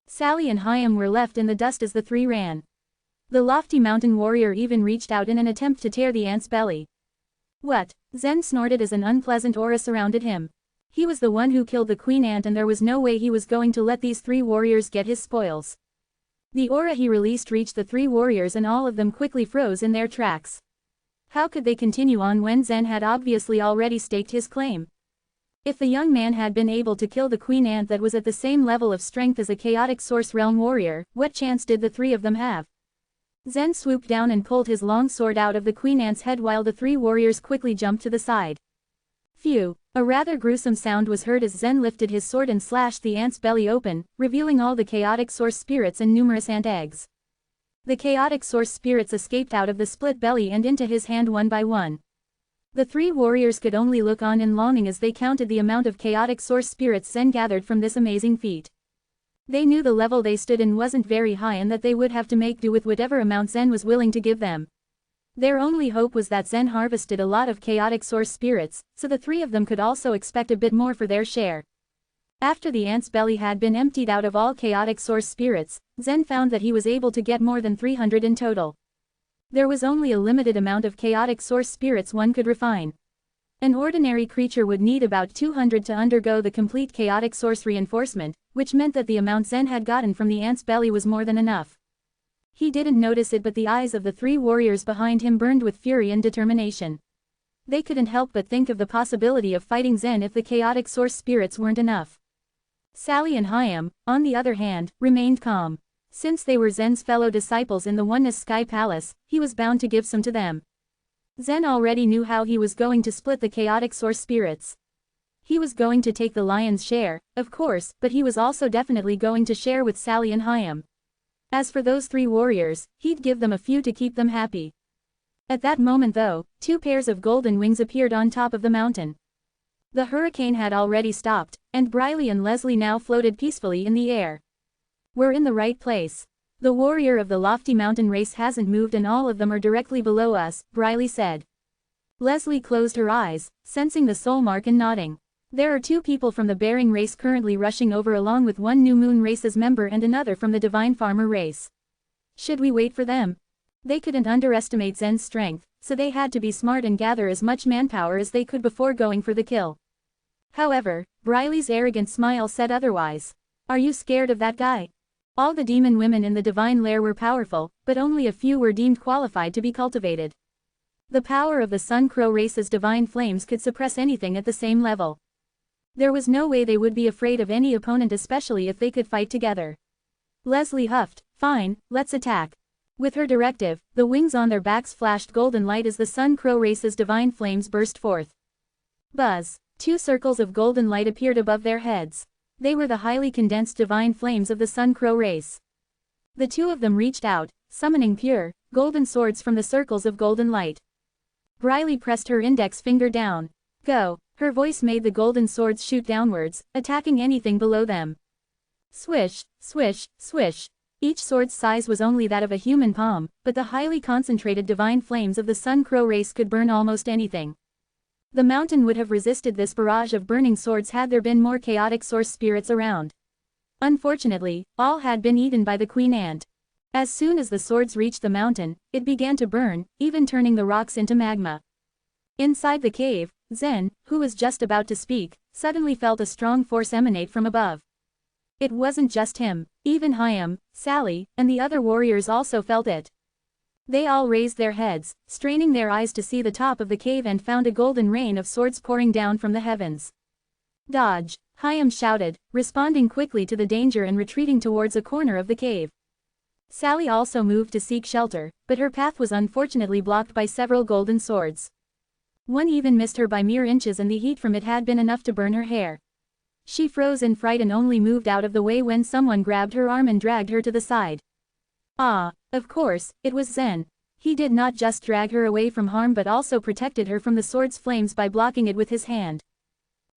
Sally and Hyam were left in the dust as the three ran. The Lofty Mountain warrior even reached out in an attempt to tear the ant's belly. What? Zen snorted as an unpleasant aura surrounded him. He was the one who killed the Queen Ant and there was no way he was going to let these three warriors get his spoils. The aura he released reached the three warriors and all of them quickly froze in their tracks. How could they continue on when Zen had obviously already staked his claim? If the young man had been able to kill the Queen Ant that was at the same level of strength as a chaotic source realm warrior, what chance did the three of them have? Zen swooped down and pulled his long sword out of the Queen Ant's head while the three warriors quickly jumped to the side. Phew! A rather gruesome sound was heard as Zen lifted his sword and slashed the ant's belly open, revealing all the chaotic source spirits and numerous ant eggs. The chaotic source spirits escaped out of the split belly and into his hand one by one. The three warriors could only look on in longing as they counted the amount of chaotic source spirits Zen gathered from this amazing feat. They knew the level they stood in wasn't very high and that they would have to make do with whatever amount Zen was willing to give them. Their only hope was that Zen harvested a lot of chaotic source spirits, so the three of them could also expect a bit more for their share. After the ant's belly had been emptied out of all chaotic source spirits, Zen found that he was able to get more than 300 in total. There was only a limited amount of chaotic source spirits one could refine. An ordinary creature would need about 200 to undergo the complete chaotic source reinforcement, which meant that the amount Zen had gotten from the ant's belly was more than enough. He didn't notice it, but the eyes of the three warriors behind him burned with fury and determination. They couldn't help but think of the possibility of fighting Zen if the chaotic source spirits weren't enough. Sally and Hyam, on the other hand, remained calm. Since they were Zen's fellow disciples in the Oneness Sky Palace, he was bound to give some to them. Zen already knew how he was going to split the chaotic source spirits. He was going to take the lion's share, of course, but he was also definitely going to share with Sally and Hyam. As for those three warriors, he'd give them a few to keep them happy. At that moment though, two pairs of golden wings appeared on top of the mountain. The hurricane had already stopped, and Briley and Leslie now floated peacefully in the air. We're in the right place. The warrior of the Lofty Mountain race hasn't moved and all of them are directly below us, Briley said. Leslie closed her eyes, sensing the soul mark and nodding. There are two people from the Bearing race currently rushing over along with one New Moon race's member and another from the Divine Farmer race. Should we wait for them? They couldn't underestimate Zen's strength, so they had to be smart and gather as much manpower as they could before going for the kill. However, Briley's arrogant smile said otherwise. Are you scared of that guy? All the demon women in the divine lair were powerful, but only a few were deemed qualified to be cultivated. The power of the Sun Crow race's divine flames could suppress anything at the same level. There was no way they would be afraid of any opponent, especially if they could fight together. Leslie huffed, "Fine, let's attack." With her directive, the wings on their backs flashed golden light as the Sun Crow race's divine flames burst forth. Buzz! Two circles of golden light appeared above their heads. They were the highly condensed divine flames of the Sun Crow race. The two of them reached out, summoning pure, golden swords from the circles of golden light. Briley pressed her index finger down. Go! Her voice made the golden swords shoot downwards, attacking anything below them. Swish, swish, swish. Each sword's size was only that of a human palm, but the highly concentrated divine flames of the Sun Crow race could burn almost anything. The mountain would have resisted this barrage of burning swords had there been more chaotic source spirits around. Unfortunately, all had been eaten by the Queen Ant. As soon as the swords reached the mountain, it began to burn, even turning the rocks into magma. Inside the cave, Zen, who was just about to speak, suddenly felt a strong force emanate from above. It wasn't just him, even Hyam, Sally, and the other warriors also felt it. They all raised their heads, straining their eyes to see the top of the cave and found a golden rain of swords pouring down from the heavens. Dodge! Hyam shouted, responding quickly to the danger and retreating towards a corner of the cave. Sally also moved to seek shelter, but her path was unfortunately blocked by several golden swords. One even missed her by mere inches and the heat from it had been enough to burn her hair. She froze in fright and only moved out of the way when someone grabbed her arm and dragged her to the side. Ah, of course, it was Zen. He did not just drag her away from harm but also protected her from the sword's flames by blocking it with his hand.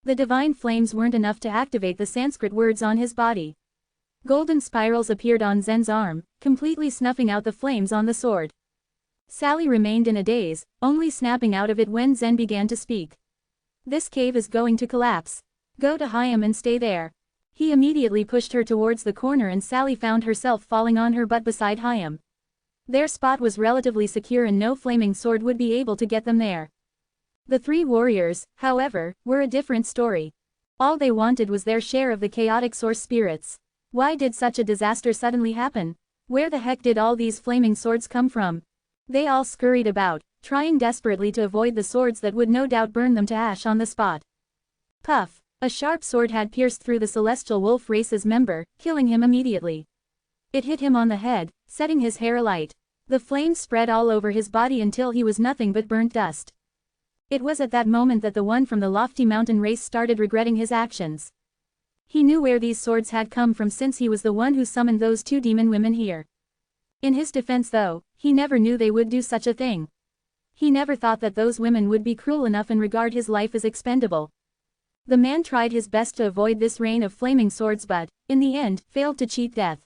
The divine flames weren't enough to activate the Sanskrit words on his body. Golden spirals appeared on Zen's arm, completely snuffing out the flames on the sword. Sally remained in a daze, only snapping out of it when Zen began to speak. "This cave is going to collapse. Go to Hyam and stay there." He immediately pushed her towards the corner and Sally found herself falling on her butt beside Hyam. Their spot was relatively secure and no flaming sword would be able to get them there. The three warriors, however, were a different story. All they wanted was their share of the chaotic source spirits. Why did such a disaster suddenly happen? Where the heck did all these flaming swords come from? They all scurried about, trying desperately to avoid the swords that would no doubt burn them to ash on the spot. Puff! A sharp sword had pierced through the celestial wolf race's member, killing him immediately. It hit him on the head, setting his hair alight. The flames spread all over his body until he was nothing but burnt dust. It was at that moment that the one from the lofty mountain race started regretting his actions. He knew where these swords had come from since he was the one who summoned those two demon women here. In his defense though, he never knew they would do such a thing. He never thought that those women would be cruel enough and regard his life as expendable. The man tried his best to avoid this rain of flaming swords but, in the end, failed to cheat death.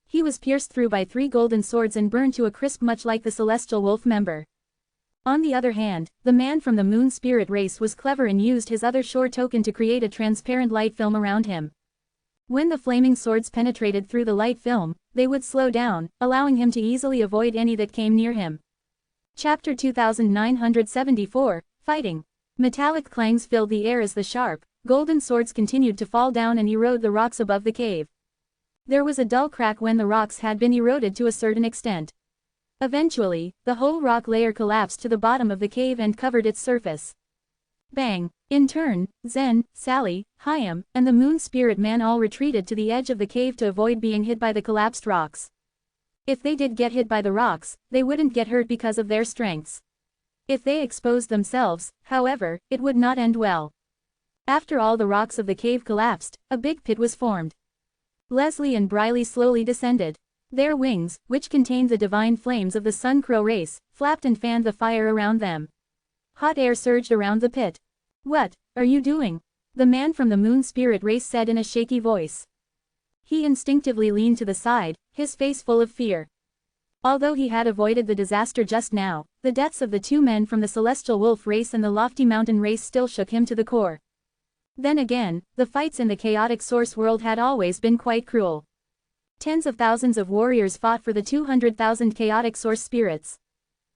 He was pierced through by 3 golden swords and burned to a crisp much like the celestial wolf member. On the other hand, the man from the moon spirit race was clever and used his other shore token to create a transparent light film around him. When the flaming swords penetrated through the light film, they would slow down, allowing him to easily avoid any that came near him. Chapter 2974, Fighting. Metallic clangs filled the air as the sharp, golden swords continued to fall down and erode the rocks above the cave. There was a dull crack when the rocks had been eroded to a certain extent. Eventually, the whole rock layer collapsed to the bottom of the cave and covered its surface. Bang! In turn, Zen, Sally, Hyam, and the moon spirit man all retreated to the edge of the cave to avoid being hit by the collapsed rocks. If they did get hit by the rocks, they wouldn't get hurt because of their strengths. If they exposed themselves, however, it would not end well. After all the rocks of the cave collapsed, a big pit was formed. Leslie and Briley slowly descended. Their wings, which contained the divine flames of the Sun Crow race, flapped and fanned the fire around them. Hot air surged around the pit. "What are you doing?" the man from the moon spirit race said in a shaky voice. He instinctively leaned to the side, his face full of fear. Although he had avoided the disaster just now, the deaths of the 2 men from the celestial wolf race and the lofty mountain race still shook him to the core. Then again, the fights in the chaotic source world had always been quite cruel. Tens of thousands of warriors fought for the 200,000 chaotic source spirits.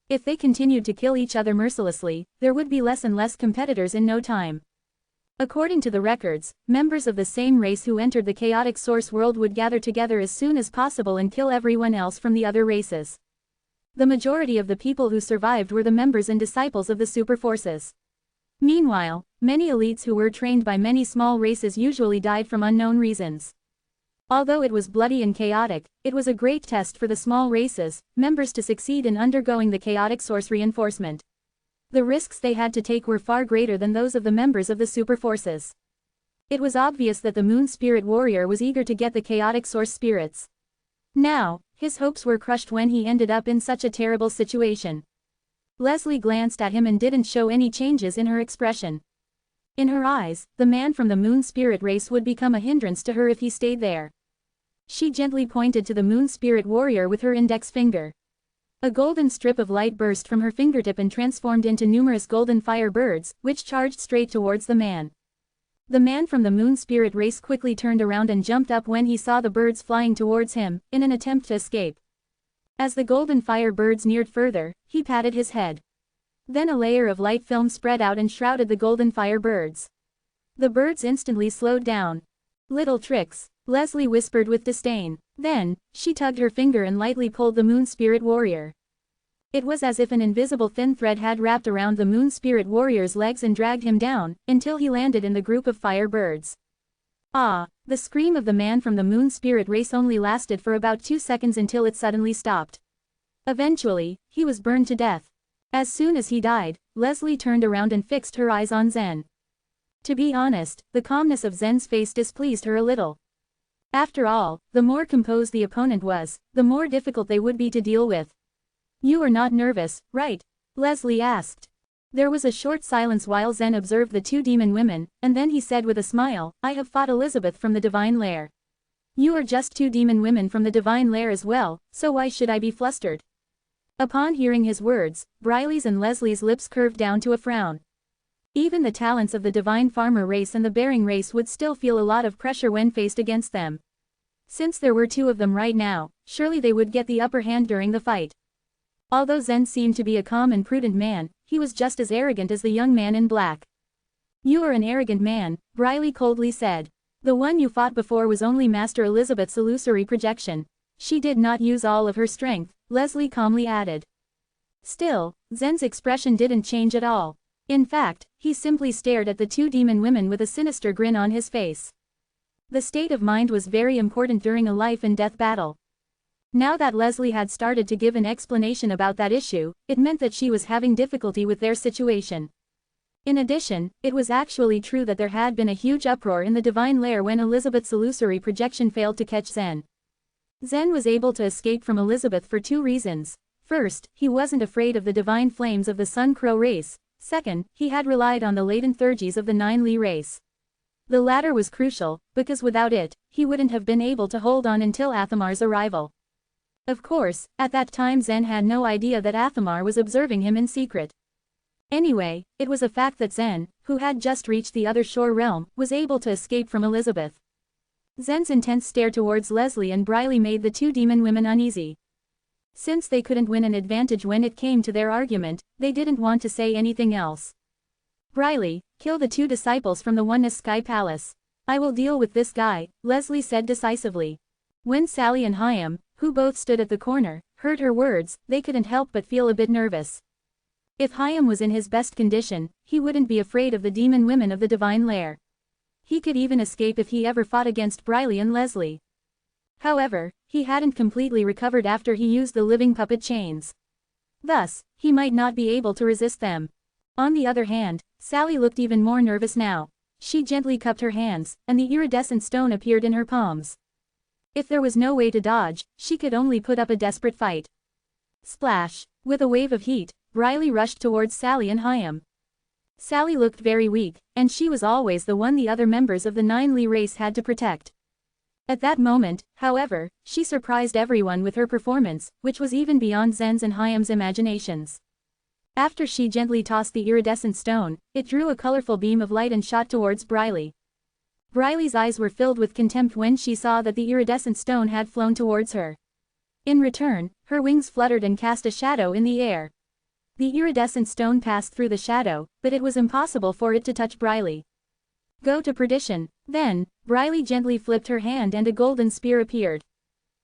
If they continued to kill each other mercilessly, there would be less and less competitors in no time. According to the records, members of the same race who entered the chaotic source world would gather together as soon as possible and kill everyone else from the other races. The majority of the people who survived were the members and disciples of the super forces. Meanwhile, many elites who were trained by many small races usually died from unknown reasons. Although it was bloody and chaotic, it was a great test for the small races, members to succeed in undergoing the chaotic source reinforcement. The risks they had to take were far greater than those of the members of the super forces. It was obvious that the moon spirit warrior was eager to get the chaotic source spirits. Now, his hopes were crushed when he ended up in such a terrible situation. Leslie glanced at him and didn't show any changes in her expression. In her eyes, the man from the moon spirit race would become a hindrance to her if he stayed there. She gently pointed to the moon spirit warrior with her index finger. A golden strip of light burst from her fingertip and transformed into numerous golden fire birds, which charged straight towards the man. The man from the moon spirit race quickly turned around and jumped up when he saw the birds flying towards him, in an attempt to escape. As the golden fire birds neared further, he patted his head. Then a layer of light film spread out and shrouded the golden fire birds. The birds instantly slowed down. "Little tricks," Leslie whispered with disdain. Then, she tugged her finger and lightly pulled the moon spirit warrior. It was as if an invisible thin thread had wrapped around the moon spirit warrior's legs and dragged him down, until he landed in the group of fire birds. Ah! The scream of the man from the moon spirit race only lasted for about 2 seconds until it suddenly stopped. Eventually, he was burned to death. As soon as he died, Leslie turned around and fixed her eyes on Zen. To be honest, the calmness of Zen's face displeased her a little. After all, the more composed the opponent was, the more difficult they would be to deal with. "You are not nervous, right?" Leslie asked. There was a short silence while Zen observed the two demon women, and then he said with a smile, "I have fought Elizabeth from the divine lair. You are just two demon women from the divine lair as well, so why should I be flustered?" Upon hearing his words, Briley's and Leslie's lips curved down to a frown. Even the talents of the divine farmer race and the bearing race would still feel a lot of pressure when faced against them. Since there were two of them right now, surely they would get the upper hand during the fight. Although Zen seemed to be a calm and prudent man, he was just as arrogant as the young man in black. "You are an arrogant man," Briley coldly said. "The one you fought before was only Master Elizabeth's illusory projection. She did not use all of her strength," Leslie calmly added. Still, Zen's expression didn't change at all. In fact, he simply stared at the two demon women with a sinister grin on his face. The state of mind was very important during a life-and-death battle. Now that Leslie had started to give an explanation about that issue, it meant that she was having difficulty with their situation. In addition, it was actually true that there had been a huge uproar in the divine lair when Elizabeth's illusory projection failed to catch Zen. Zen was able to escape from Elizabeth for two reasons. First, he wasn't afraid of the divine flames of the Sun Crow race. Second, he had relied on the latent thurgies of the Nine Li race. The latter was crucial, because without it, he wouldn't have been able to hold on until Athamar's arrival. Of course, at that time Zen had no idea that Athamar was observing him in secret. Anyway, it was a fact that Zen, who had just reached the other shore realm, was able to escape from Elizabeth. Zen's intense stare towards Leslie and Briley made the two demon women uneasy. Since they couldn't win an advantage when it came to their argument, they didn't want to say anything else. "Briley, kill the two disciples from the Oneness Sky Palace. I will deal with this guy," Leslie said decisively. When Sally and Hyam, who both stood at the corner, heard her words, they couldn't help but feel a bit nervous. If Hyam was in his best condition, he wouldn't be afraid of the demon women of the divine lair. He could even escape if he ever fought against Briley and Leslie. However, he hadn't completely recovered after he used the living puppet chains. Thus, he might not be able to resist them. On the other hand, Sally looked even more nervous now. She gently cupped her hands, and the iridescent stone appeared in her palms. If there was no way to dodge, she could only put up a desperate fight. Splash! With a wave of heat, Briley rushed towards Sally and Hyam. Sally looked very weak, and she was always the one the other members of the Nine Li race had to protect. At that moment, however, she surprised everyone with her performance, which was even beyond Zen's and Hyam's imaginations. After she gently tossed the iridescent stone, it drew a colorful beam of light and shot towards Briley. Briley's eyes were filled with contempt when she saw that the iridescent stone had flown towards her. In return, her wings fluttered and cast a shadow in the air. The iridescent stone passed through the shadow, but it was impossible for it to touch Briley. "Go to perdition." Then, Briley gently flipped her hand and a golden spear appeared.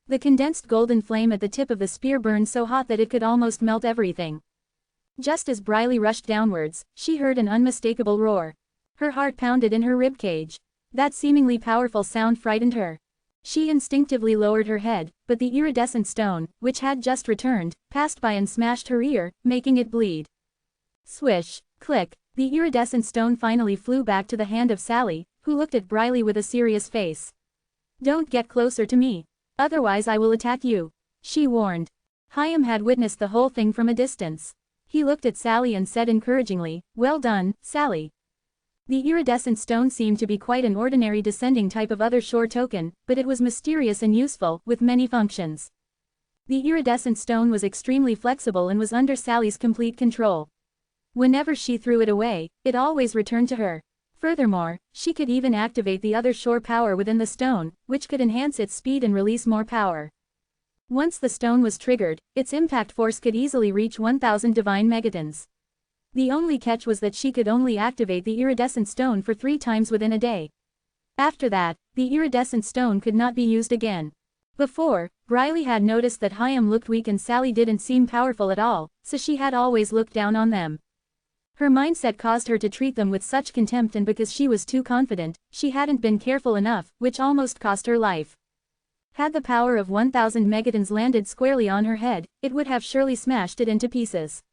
The condensed golden flame at the tip of the spear burned so hot that it could almost melt everything. Just as Briley rushed downwards, she heard an unmistakable roar. Her heart pounded in her ribcage. That seemingly powerful sound frightened her. She instinctively lowered her head, but the iridescent stone, which had just returned, passed by and smashed her ear, making it bleed. Swish, click, the iridescent stone finally flew back to the hand of Sally, who looked at Briley with a serious face. "Don't get closer to me. Otherwise I will attack you," she warned. Hyam had witnessed the whole thing from a distance. He looked at Sally and said encouragingly, "Well done, Sally." The iridescent stone seemed to be quite an ordinary descending type of other shore token, but it was mysterious and useful, with many functions. The iridescent stone was extremely flexible and was under Sally's complete control. Whenever she threw it away, it always returned to her. Furthermore, she could even activate the other shore power within the stone, which could enhance its speed and release more power. Once the stone was triggered, its impact force could easily reach 1,000 divine megatons. The only catch was that she could only activate the iridescent stone for 3 times within a day. After that, the iridescent stone could not be used again. Before, Briley had noticed that Hyam looked weak and Sally didn't seem powerful at all, so she had always looked down on them. Her mindset caused her to treat them with such contempt, and because she was too confident, she hadn't been careful enough, which almost cost her life. Had the power of 1,000 megatons landed squarely on her head, it would have surely smashed it into pieces.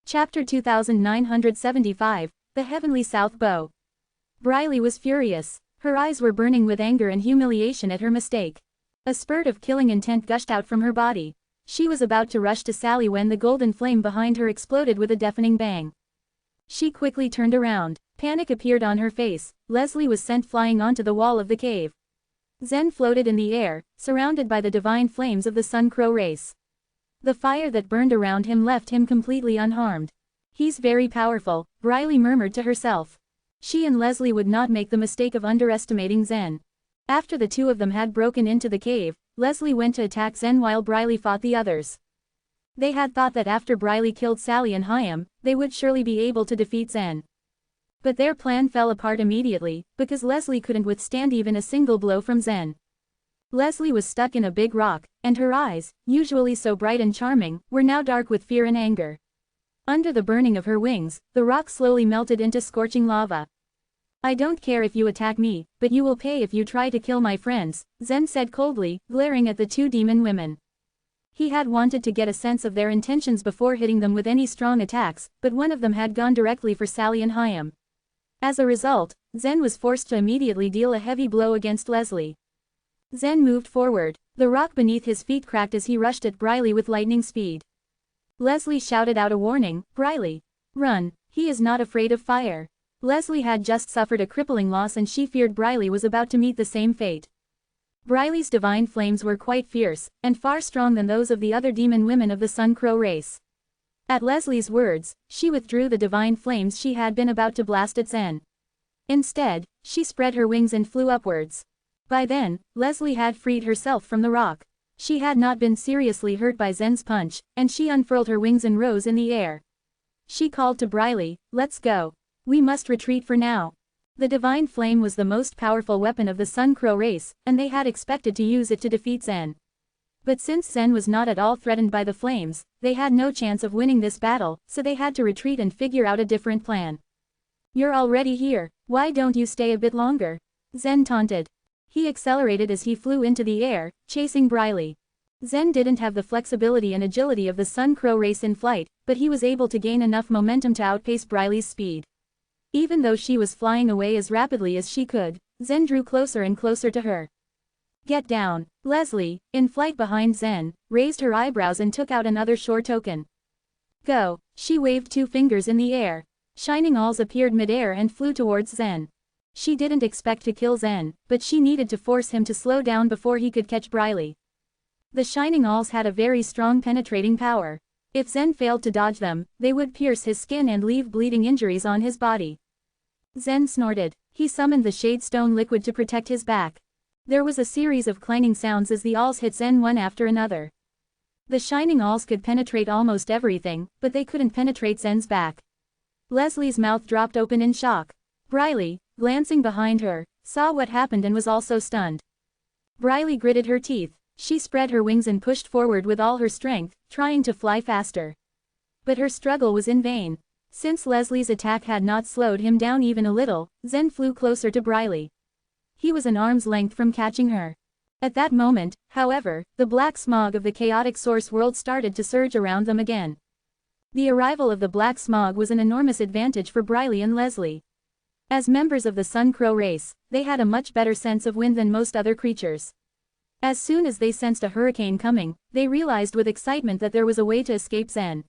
Chapter 2975, The Heavenly South Bow. Briley was furious. Her eyes were burning with anger and humiliation at her mistake. A spurt of killing intent gushed out from her body. She was about to rush to Sally when the golden flame behind her exploded with a deafening bang. She quickly turned around. Panic appeared on her face. Leslie was sent flying onto the wall of the cave. Zen floated in the air, surrounded by the divine flames of the Sun Crow race. The fire that burned around him left him completely unharmed. He's very powerful, Briley murmured to herself. She and Leslie would not make the mistake of underestimating Zen. After the two of them had broken into the cave, Leslie went to attack Zen while Briley fought the others. They had thought that after Briley killed Sally and Hyam, they would surely be able to defeat Zen. But their plan fell apart immediately, because Leslie couldn't withstand even a single blow from Zen. Leslie was stuck in a big rock, and her eyes, usually so bright and charming, were now dark with fear and anger. Under the burning of her wings, the rock slowly melted into scorching lava. I don't care if you attack me, but you will pay if you try to kill my friends, Zen said coldly, glaring at the two demon women. He had wanted to get a sense of their intentions before hitting them with any strong attacks, but one of them had gone directly for Sally and Hyam. As a result, Zen was forced to immediately deal a heavy blow against Leslie. Zen moved forward. The rock beneath his feet cracked as he rushed at Briley with lightning speed. Leslie shouted out a warning, Briley. Run, he is not afraid of fire. Leslie had just suffered a crippling loss and she feared Briley was about to meet the same fate. Briley's divine flames were quite fierce, and far stronger than those of the other demon women of the Sun Crow race. At Leslie's words, she withdrew the divine flames she had been about to blast at Zen. Instead, she spread her wings and flew upwards. By then, Leslie had freed herself from the rock. She had not been seriously hurt by Zen's punch, and she unfurled her wings and rose in the air. She called to Briley, let's go. We must retreat for now. The divine flame was the most powerful weapon of the Sun Crow race, and they had expected to use it to defeat Zen. But since Zen was not at all threatened by the flames, they had no chance of winning this battle, so they had to retreat and figure out a different plan. You're already here, why don't you stay a bit longer? Zen taunted. He accelerated as he flew into the air, chasing Briley. Zen didn't have the flexibility and agility of the Sun Crow race in flight, but he was able to gain enough momentum to outpace Briley's speed. Even though she was flying away as rapidly as she could, Zen drew closer and closer to her. Get down. Leslie, in flight behind Zen, raised her eyebrows and took out another shore token. Go. She waved two fingers in the air. Shining alls appeared mid-air and flew towards Zen. She didn't expect to kill Zen, but she needed to force him to slow down before he could catch Briley. The shining alls had a very strong penetrating power. If Zen failed to dodge them, they would pierce his skin and leave bleeding injuries on his body. Zen snorted. He summoned the Shade Stone liquid to protect his back. There was a series of clanging sounds as the alls hit Zen one after another. The shining alls could penetrate almost everything, but they couldn't penetrate Zen's back. Leslie's mouth dropped open in shock. Briley, glancing behind her, saw what happened and was also stunned. Briley gritted her teeth. She spread her wings and pushed forward with all her strength, trying to fly faster. But her struggle was in vain. Since Leslie's attack had not slowed him down even a little, Zen flew closer to Briley. He was an arm's length from catching her. At that moment, however, the black smog of the chaotic source world started to surge around them again. The arrival of the black smog was an enormous advantage for Briley and Leslie. As members of the Sun Crow race, they had a much better sense of wind than most other creatures. As soon as they sensed a hurricane coming, they realized with excitement that there was a way to escape Zen.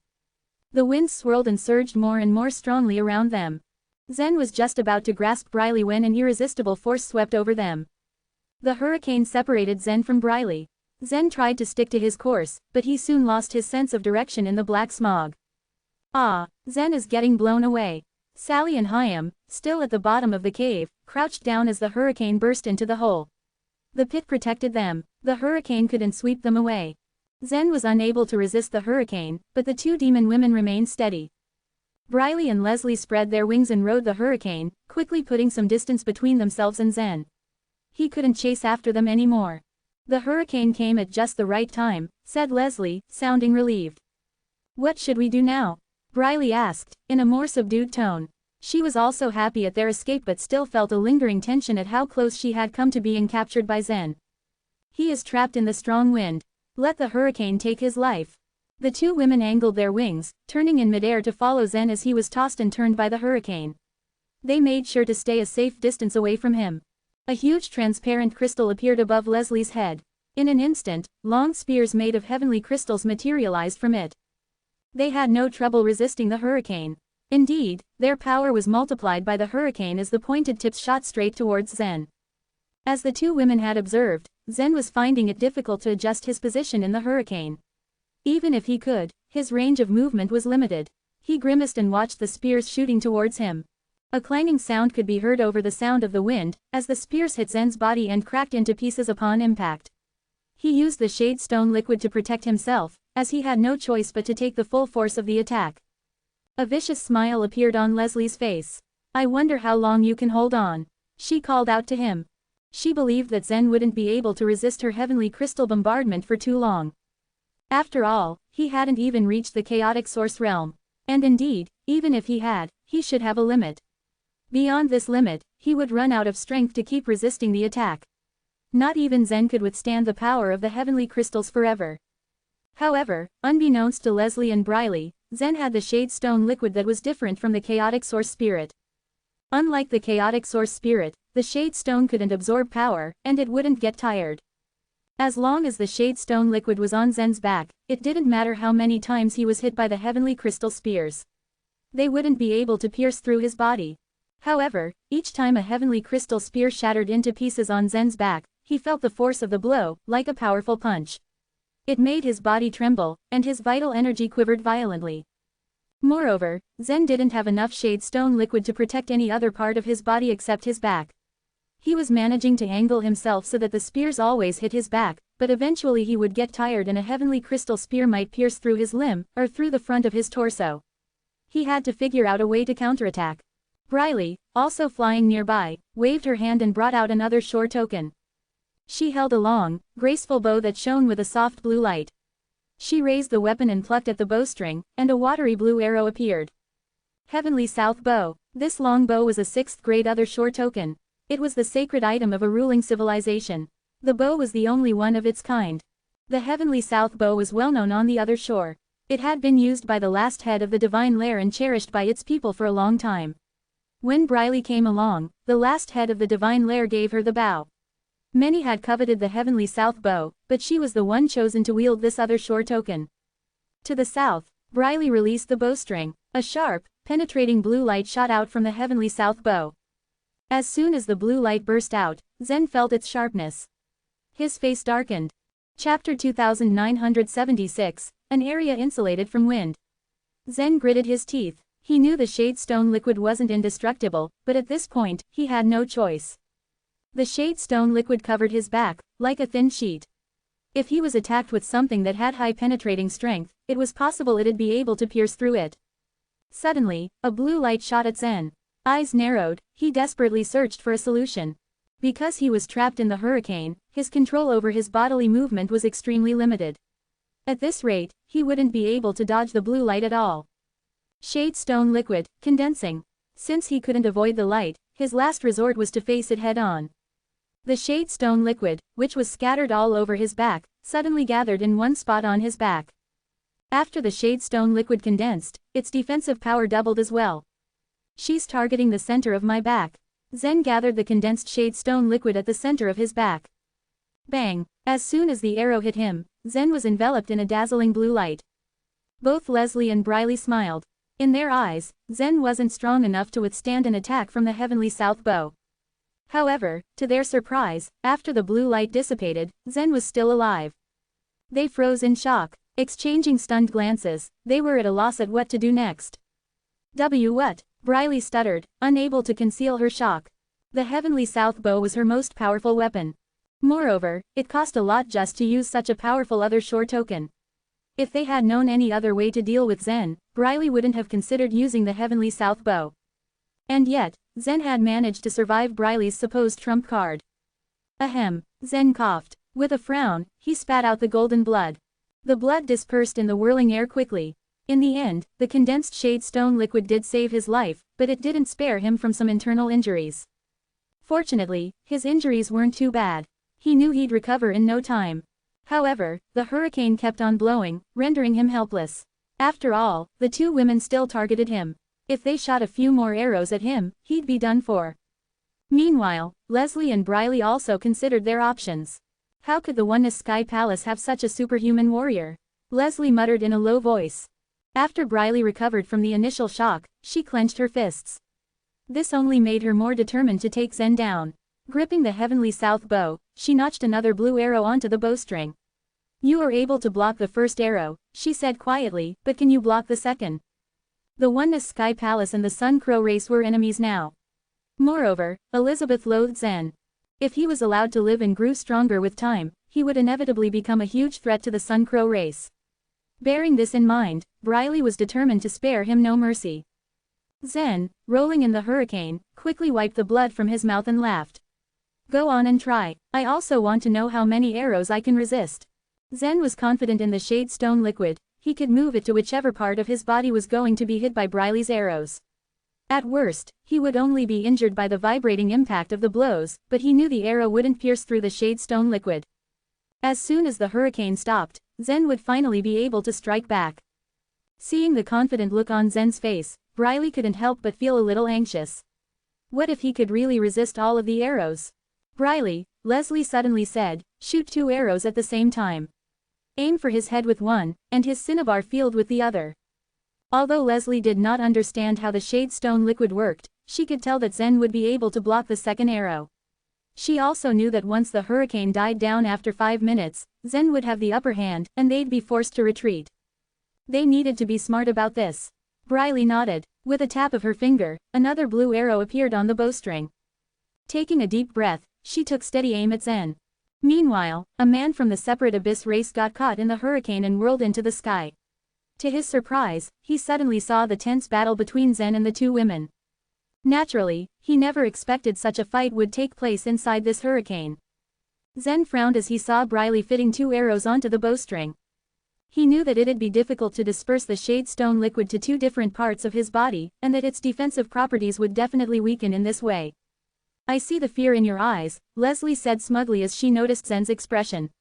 The winds swirled and surged more and more strongly around them. Zen was just about to grasp Briley when an irresistible force swept over them. The hurricane separated Zen from Briley. Zen tried to stick to his course, but he soon lost his sense of direction in the black smog. Ah, Zen is getting blown away. Sally and Hyam, still at the bottom of the cave, crouched down as the hurricane burst into the hole. The pit protected them. The hurricane couldn't sweep them away. Zen was unable to resist the hurricane, but the two demon women remained steady. Briley and Leslie spread their wings and rode the hurricane, quickly putting some distance between themselves and Zen. He couldn't chase after them anymore. The hurricane came at just the right time, said Leslie, sounding relieved. What should we do now? Briley asked, in a more subdued tone. She was also happy at their escape but still felt a lingering tension at how close she had come to being captured by Zen. He is trapped in the strong wind. Let the hurricane take his life. The two women angled their wings, turning in midair to follow Zen as he was tossed and turned by the hurricane. They made sure to stay a safe distance away from him. A huge transparent crystal appeared above Leslie's head. In an instant, long spears made of heavenly crystals materialized from it. They had no trouble resisting the hurricane. Indeed, their power was multiplied by the hurricane as the pointed tips shot straight towards Zen. As the two women had observed, Zen was finding it difficult to adjust his position in the hurricane. Even if he could, his range of movement was limited. He grimaced and watched the spears shooting towards him. A clanging sound could be heard over the sound of the wind, as the spears hit Zen's body and cracked into pieces upon impact. He used the shade stone liquid to protect himself, as he had no choice but to take the full force of the attack. A vicious smile appeared on Leslie's face. "I wonder how long you can hold on," she called out to him. She believed that Zen wouldn't be able to resist her heavenly crystal bombardment for too long. After all, he hadn't even reached the chaotic source realm. And indeed, even if he had, he should have a limit. Beyond this limit, he would run out of strength to keep resisting the attack. Not even Zen could withstand the power of the heavenly crystals forever. However, unbeknownst to Leslie and Briley, Zen had the shade stone liquid that was different from the chaotic source spirit. Unlike the chaotic source spirit, the shade stone couldn't absorb power, and it wouldn't get tired. As long as the shade stone liquid was on Zen's back, it didn't matter how many times he was hit by the heavenly crystal spears. They wouldn't be able to pierce through his body. However, each time a heavenly crystal spear shattered into pieces on Zen's back, he felt the force of the blow, like a powerful punch. It made his body tremble, and his vital energy quivered violently. Moreover, Zen didn't have enough shade stone liquid to protect any other part of his body except his back. He was managing to angle himself so that the spears always hit his back, but eventually he would get tired and a heavenly crystal spear might pierce through his limb, or through the front of his torso. He had to figure out a way to counterattack. Briley, also flying nearby, waved her hand and brought out another shore token. She held a long, graceful bow that shone with a soft blue light. She raised the weapon and plucked at the bowstring, and a watery blue arrow appeared. Heavenly South Bow. This long bow was a 6th grade other shore token. It was the sacred item of a ruling civilization. The bow was the only one of its kind. The Heavenly South Bow was well known on the other shore. It had been used by the last head of the divine lair and cherished by its people for a long time. When Briley came along, the last head of the divine lair gave her the bow. Many had coveted the Heavenly South Bow, but she was the one chosen to wield this other shore token. To the south, Briley released the bowstring. A sharp, penetrating blue light shot out from the Heavenly South Bow. As soon as the blue light burst out, Zen felt its sharpness. His face darkened. Chapter 2976, an area insulated from wind. Zen gritted his teeth. He knew the shade stone liquid wasn't indestructible, but at this point, he had no choice. The shade stone liquid covered his back, like a thin sheet. If he was attacked with something that had high penetrating strength, it was possible it'd be able to pierce through it. Suddenly, a blue light shot at Zen. Eyes narrowed, he desperately searched for a solution. Because he was trapped in the hurricane, his control over his bodily movement was extremely limited. At this rate, he wouldn't be able to dodge the blue light at all. Shade stone liquid, condensing. Since he couldn't avoid the light, his last resort was to face it head-on. The shade stone liquid, which was scattered all over his back, suddenly gathered in one spot on his back. After the shade stone liquid condensed, its defensive power doubled as well. She's targeting the center of my back. Zen gathered the condensed shade stone liquid at the center of his back. Bang! As soon as the arrow hit him, Zen was enveloped in a dazzling blue light. Both Leslie and Briley smiled. In their eyes, Zen wasn't strong enough to withstand an attack from the Heavenly South Bow. However, to their surprise, after the blue light dissipated, Zen was still alive. They froze in shock. Exchanging stunned glances, they were at a loss at what to do next. What? Briley stuttered, unable to conceal her shock. The Heavenly South Bow was her most powerful weapon. Moreover, it cost a lot just to use such a powerful other shore token. If they had known any other way to deal with Zen, Briley wouldn't have considered using the Heavenly South Bow. And yet, Zen had managed to survive Briley's supposed trump card. Ahem, Zen coughed. With a frown, he spat out the golden blood. The blood dispersed in the whirling air quickly. In the end, the condensed shade stone liquid did save his life, but it didn't spare him from some internal injuries. Fortunately, his injuries weren't too bad. He knew he'd recover in no time. However, the hurricane kept on blowing, rendering him helpless. After all, the two women still targeted him. If they shot a few more arrows at him, he'd be done for. Meanwhile, Leslie and Briley also considered their options. How could the Oneness Sky Palace have such a superhuman warrior? Leslie muttered in a low voice. After Briley recovered from the initial shock, she clenched her fists. This only made her more determined to take Zen down. Gripping the Heavenly South bow, she notched another blue arrow onto the bowstring. You are able to block the first arrow, she said quietly, but can you block the second? The Oneness Sky Palace and the Sun Crow race were enemies now. Moreover, Elizabeth loathed Zen. If he was allowed to live and grew stronger with time, he would inevitably become a huge threat to the Sun Crow race. Bearing this in mind, Briley was determined to spare him no mercy. Zen, rolling in the hurricane, quickly wiped the blood from his mouth and laughed. Go on and try. I also want to know how many arrows I can resist. Zen was confident in the Shade Stone liquid. He could move it to whichever part of his body was going to be hit by Briley's arrows. At worst, he would only be injured by the vibrating impact of the blows, but he knew the arrow wouldn't pierce through the Shade Stone liquid. As soon as the hurricane stopped, Zen would finally be able to strike back. Seeing the confident look on Zen's face, Briley couldn't help but feel a little anxious. What if he could really resist all of the arrows? Briley, Leslie suddenly said, shoot 2 arrows at the same time. Aim for his head with one, and his cinnabar field with the other. Although Leslie did not understand how the Shade Stone liquid worked, she could tell that Zen would be able to block the second arrow. She also knew that once the hurricane died down after 5 minutes, Zen would have the upper hand, and they'd be forced to retreat. They needed to be smart about this. Briley nodded. With a tap of her finger, another blue arrow appeared on the bowstring. Taking a deep breath, she took steady aim at Zen. Meanwhile, a man from the Separate Abyss race got caught in the hurricane and whirled into the sky. To his surprise, he suddenly saw the tense battle between Zen and the 2 women. Naturally, he never expected such a fight would take place inside this hurricane. Zen frowned as he saw Briley fitting 2 arrows onto the bowstring. He knew that it'd be difficult to disperse the Shade Stone liquid to 2 different parts of his body, and that its defensive properties would definitely weaken in this way. I see the fear in your eyes, Leslie said smugly as she noticed Zen's expression.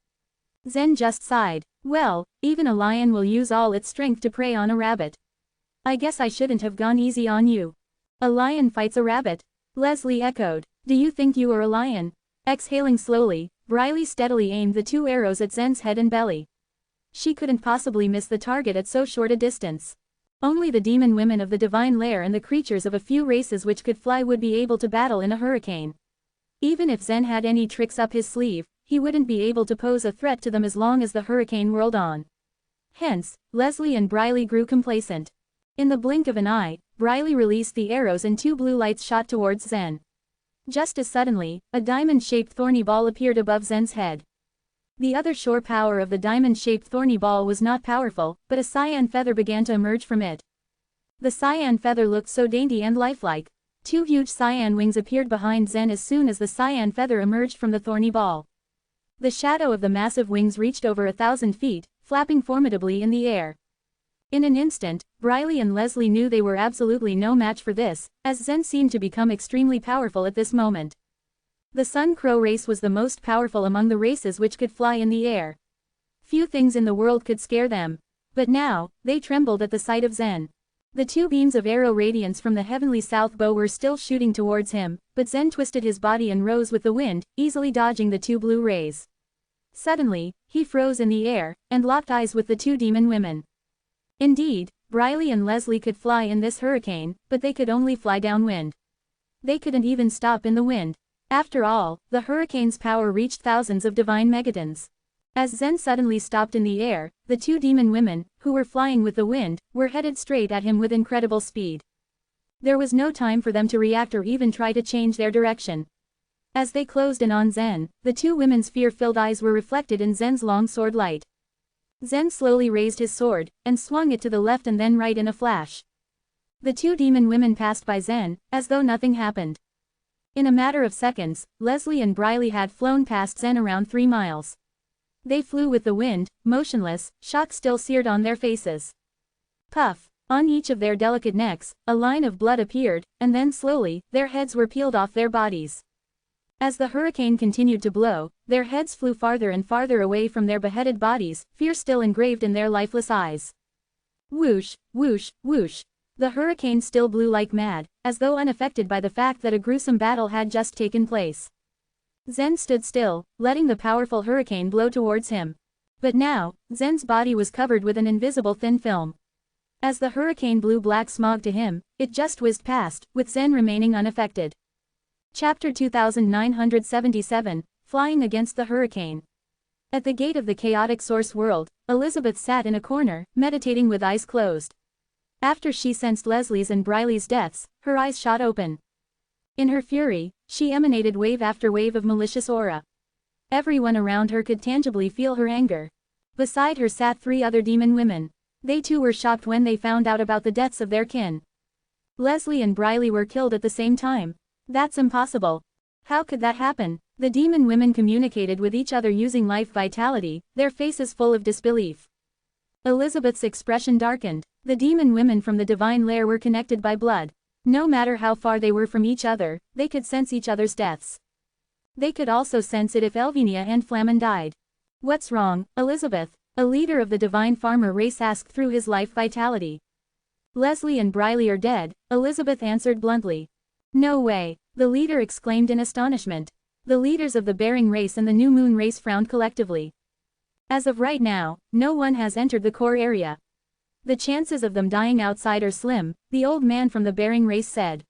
Zen just sighed. Well, even a lion will use all its strength to prey on a rabbit. I guess I shouldn't have gone easy on you. A lion fights a rabbit? Leslie echoed. Do you think you are a lion? Exhaling slowly, Briley steadily aimed the 2 arrows at Zen's head and belly. She couldn't possibly miss the target at so short a distance. Only the demon women of the divine lair and the creatures of a few races which could fly would be able to battle in a hurricane. Even if Zen had any tricks up his sleeve, he wouldn't be able to pose a threat to them as long as the hurricane whirled on. Hence, Leslie and Briley grew complacent. In the blink of an eye, Briley released the arrows and 2 blue lights shot towards Zen. Just as suddenly, a diamond-shaped thorny ball appeared above Zen's head. The other shore power of the diamond-shaped thorny ball was not powerful, but a cyan feather began to emerge from it. The cyan feather looked so dainty and lifelike. 2 huge cyan wings appeared behind Zen as soon as the cyan feather emerged from the thorny ball. The shadow of the massive wings reached over 1,000 feet, flapping formidably in the air. In an instant, Briley and Leslie knew they were absolutely no match for this, as Zen seemed to become extremely powerful at this moment. The Sun Crow race was the most powerful among the races which could fly in the air. Few things in the world could scare them. But now, they trembled at the sight of Zen. The 2 beams of arrow radiance from the Heavenly South bow were still shooting towards him, but Zen twisted his body and rose with the wind, easily dodging the 2 blue rays. Suddenly, he froze in the air, and locked eyes with the 2 demon women. Indeed, Briley and Leslie could fly in this hurricane, but they could only fly downwind. They couldn't even stop in the wind. After all, the hurricane's power reached thousands of divine megatons. As Zen suddenly stopped in the air, the 2 demon women, who were flying with the wind, were headed straight at him with incredible speed. There was no time for them to react or even try to change their direction. As they closed in on Zen, the 2 women's fear-filled eyes were reflected in Zen's long sword light. Zen slowly raised his sword, and swung it to the left and then right in a flash. The 2 demon women passed by Zen, as though nothing happened. In a matter of seconds, Leslie and Briley had flown past Zen around 3 miles. They flew with the wind, motionless, shock still seared on their faces. Puff! On each of their delicate necks, a line of blood appeared, and then slowly, their heads were peeled off their bodies. As the hurricane continued to blow, their heads flew farther and farther away from their beheaded bodies, fear still engraved in their lifeless eyes. Whoosh, whoosh, whoosh. The hurricane still blew like mad, as though unaffected by the fact that a gruesome battle had just taken place. Zen stood still, letting the powerful hurricane blow towards him. But now, Zen's body was covered with an invisible thin film. As the hurricane blew black smog to him, it just whizzed past, with Zen remaining unaffected. Chapter 2977, Flying Against the Hurricane. At the gate of the chaotic source world, Elizabeth sat in a corner, meditating with eyes closed. After she sensed Leslie's and Briley's deaths, her eyes shot open. In her fury, she emanated wave after wave of malicious aura. Everyone around her could tangibly feel her anger. Beside her sat 3 other demon women. They too were shocked when they found out about the deaths of their kin. Leslie and Briley were killed at the same time. That's impossible. How could that happen? The demon women communicated with each other using life vitality, their faces full of disbelief. Elizabeth's expression darkened. The demon women from the divine lair were connected by blood. No matter how far they were from each other, they could sense each other's deaths. They could also sense it if Elvinia and Flamen died. What's wrong, Elizabeth? A leader of the divine farmer race asked through his life vitality. Leslie and Briley are dead, Elizabeth answered bluntly. No way, the leader exclaimed in astonishment. The leaders of the Bearing race and the New Moon race frowned collectively. As of right now, no one has entered the core area. The chances of them dying outside are slim, the old man from the Bearing race said.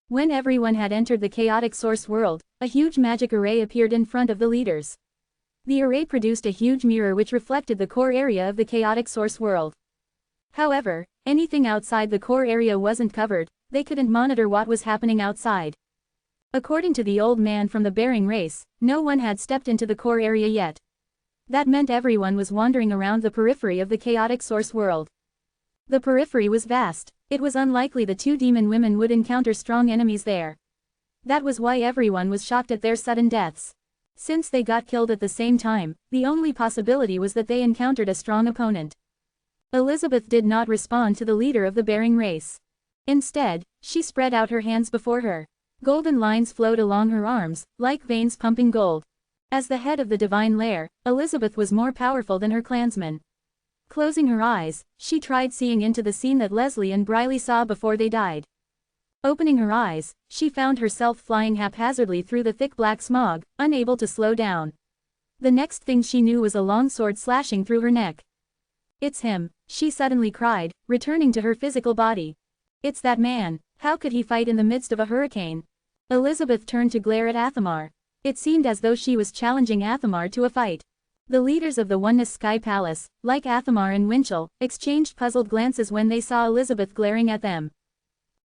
When everyone had entered the chaotic source world, a huge magic array appeared in front of the leaders. The array produced a huge mirror which reflected the core area of the chaotic source world. However, anything outside the core area wasn't covered, they couldn't monitor what was happening outside. According to the old man from the Bearing race, no one had stepped into the core area yet. That meant everyone was wandering around the periphery of the chaotic source world. The periphery was vast. It was unlikely the 2 demon women would encounter strong enemies there. That was why everyone was shocked at their sudden deaths. Since they got killed at the same time, the only possibility was that they encountered a strong opponent. Elizabeth did not respond to the leader of the Bearing race. Instead, she spread out her hands before her. Golden lines flowed along her arms, like veins pumping gold. As the head of the divine lair, Elizabeth was more powerful than her clansmen. Closing her eyes, she tried seeing into the scene that Leslie and Briley saw before they died. Opening her eyes, she found herself flying haphazardly through the thick black smog, unable to slow down. The next thing she knew was a long sword slashing through her neck. It's him, she suddenly cried, returning to her physical body. It's that man, how could he fight in the midst of a hurricane? Elizabeth turned to glare at Athamar. It seemed as though she was challenging Athamar to a fight. The leaders of the Oneness Sky Palace, like Athamar and Winchell, exchanged puzzled glances when they saw Elizabeth glaring at them.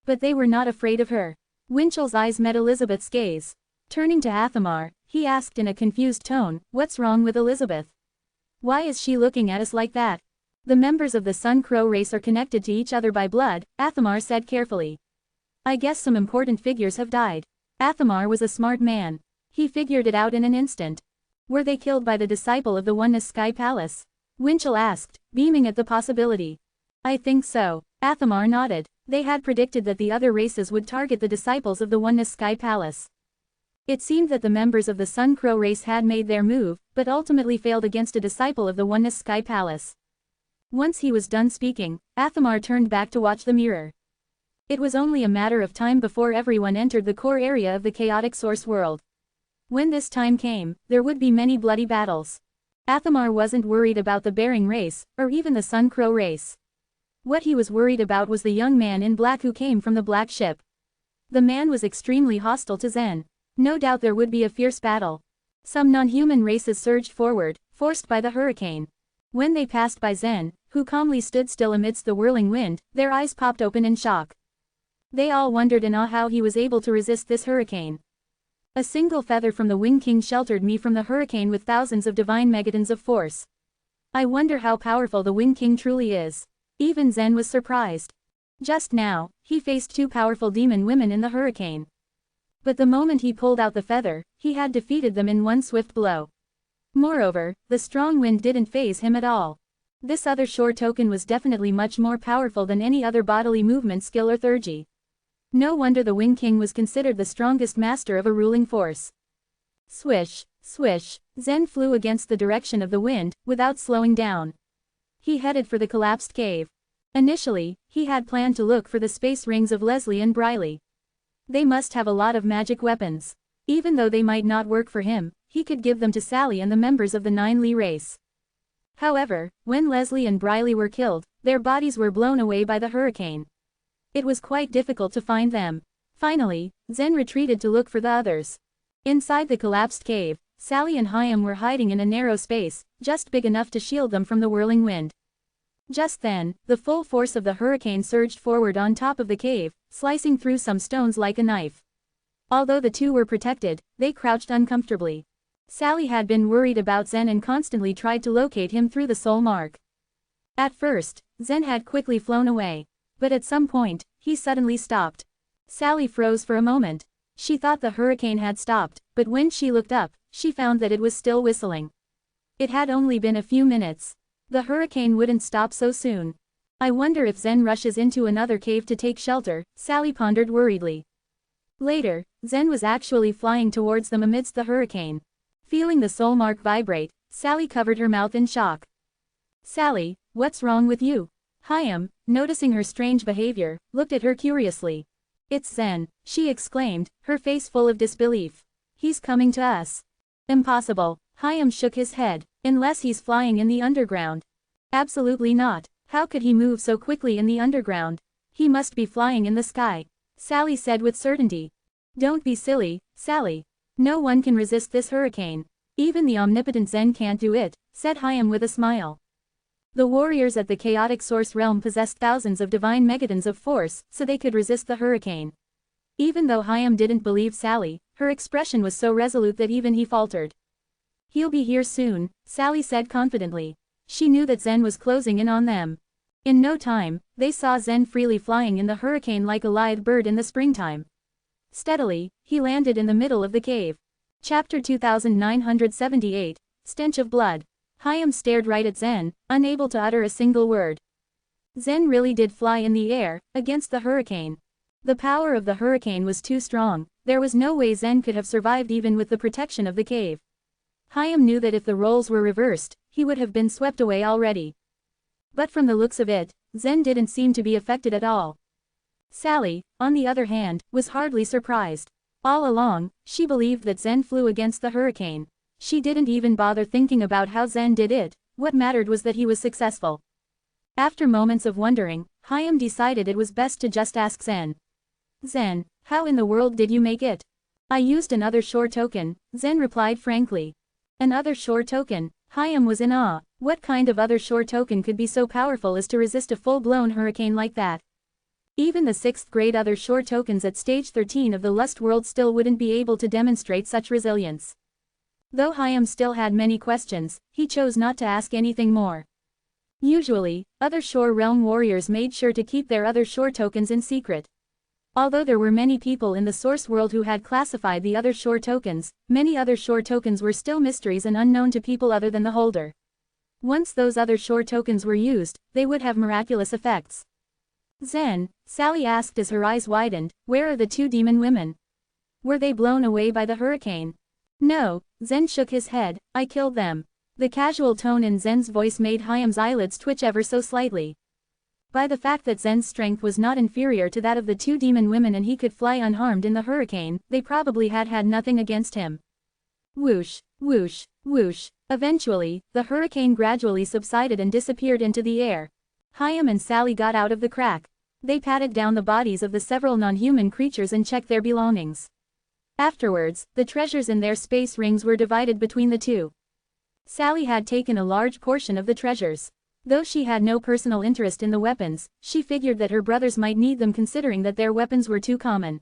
But they were not afraid of her. Winchell's eyes met Elizabeth's gaze. Turning to Athamar, he asked in a confused tone, "What's wrong with Elizabeth? Why is she looking at us like that?" "The members of the Sun Crow race are connected to each other by blood," Athamar said carefully. "I guess some important figures have died." Athamar was a smart man. He figured it out in an instant. Were they killed by the disciple of the Oneness Sky Palace? Winchell asked, beaming at the possibility. "I think so." Athamar nodded. They had predicted that the other races would target the disciples of the Oneness Sky Palace. It seemed that the members of the Sun Crow race had made their move, but ultimately failed against a disciple of the Oneness Sky Palace. Once he was done speaking, Athamar turned back to watch the mirror. It was only a matter of time before everyone entered the core area of the chaotic source world. When this time came, there would be many bloody battles. Athamar wasn't worried about the Bearing race, or even the Sun Crow race. What he was worried about was the young man in black who came from the black ship. The man was extremely hostile to Zen. No doubt there would be a fierce battle. Some non-human races surged forward, forced by the hurricane. When they passed by Zen, who calmly stood still amidst the whirling wind, their eyes popped open in shock. They all wondered in awe how he was able to resist this hurricane. "A single feather from the Wing King sheltered me from the hurricane with thousands of divine megatons of force. I wonder how powerful the Wing King truly is." Even Zen was surprised. Just now, he faced 2 powerful demon women in the hurricane. But the moment he pulled out the feather, he had defeated them in one swift blow. Moreover, the strong wind didn't faze him at all. This other shore token was definitely much more powerful than any other bodily movement skill or theurgy. No wonder the Wing King was considered the strongest master of a ruling force. Swish, swish, Zen flew against the direction of the wind, without slowing down. He headed for the collapsed cave. Initially, he had planned to look for the space rings of Leslie and Briley. They must have a lot of magic weapons. Even though they might not work for him, he could give them to Sally and the members of the 9 Lee race. However, when Leslie and Briley were killed, their bodies were blown away by the hurricane. It was quite difficult to find them. Finally, Zen retreated to look for the others. Inside the collapsed cave, Sally and Hyam were hiding in a narrow space, just big enough to shield them from the whirling wind. Just then, the full force of the hurricane surged forward on top of the cave, slicing through some stones like a knife. Although the two were protected, they crouched uncomfortably. Sally had been worried about Zen and constantly tried to locate him through the soul mark. At first, Zen had quickly flown away. But at some point, he suddenly stopped. Sally froze for a moment. She thought the hurricane had stopped, but when she looked up, she found that it was still whistling. It had only been a few minutes. The hurricane wouldn't stop so soon. I wonder if Zen rushes into another cave to take shelter, Sally pondered worriedly. Later, Zen was actually flying towards them amidst the hurricane. Feeling the soul mark vibrate, Sally covered her mouth in shock. Sally, what's wrong with you? Hyam, noticing her strange behavior, looked at her curiously. It's Zen, she exclaimed, her face full of disbelief. He's coming to us. Impossible, Hyam shook his head, unless he's flying in the underground. Absolutely not, how could he move so quickly in the underground? He must be flying in the sky, Sally said with certainty. Don't be silly, Sally. No one can resist this hurricane. Even the omnipotent Zen can't do it, said Hyam with a smile. The warriors at the chaotic source realm possessed thousands of divine megatons of force, so they could resist the hurricane. Even though Hyam didn't believe Sally, her expression was so resolute that even he faltered. He'll be here soon, Sally said confidently. She knew that Zen was closing in on them. In no time, they saw Zen freely flying in the hurricane like a lithe bird in the springtime. Steadily, he landed in the middle of the cave. Chapter 2978, Stench of Blood. Hyam stared right at Zen, unable to utter a single word. Zen really did fly in the air, against the hurricane. The power of the hurricane was too strong, there was no way Zen could have survived even with the protection of the cave. Hyam knew that if the roles were reversed, he would have been swept away already. But from the looks of it, Zen didn't seem to be affected at all. Sally, on the other hand, was hardly surprised. All along, she believed that Zen flew against the hurricane. She didn't even bother thinking about how Zen did it, what mattered was that he was successful. After moments of wondering, Hyam decided it was best to just ask Zen. Zen, how in the world did you make it? I used another shore token, Zen replied frankly. Another shore token? Hyam was in awe. What kind of other shore token could be so powerful as to resist a full-blown hurricane like that? Even the 6th grade other shore tokens at stage 13 of the Lust World still wouldn't be able to demonstrate such resilience. Though Hyam still had many questions, he chose not to ask anything more. Usually, other shore realm warriors made sure to keep their other shore tokens in secret. Although there were many people in the source world who had classified the other shore tokens, many other shore tokens were still mysteries and unknown to people other than the holder. Once those other shore tokens were used, they would have miraculous effects. Zen, Sally asked as her eyes widened, where are the 2 demon women? Were they blown away by the hurricane? No, Zen shook his head, I killed them. The casual tone in Zen's voice made Hyam's eyelids twitch ever so slightly. By the fact that Zen's strength was not inferior to that of the 2 demon women and he could fly unharmed in the hurricane, they probably had nothing against him. Whoosh, whoosh, whoosh. Eventually, the hurricane gradually subsided and disappeared into the air. Hyam and Sally got out of the crack. They patted down the bodies of the several non-human creatures and checked their belongings. Afterwards, the treasures in their space rings were divided between the two. Sally had taken a large portion of the treasures. Though she had no personal interest in the weapons, she figured that her brothers might need them considering that their weapons were too common.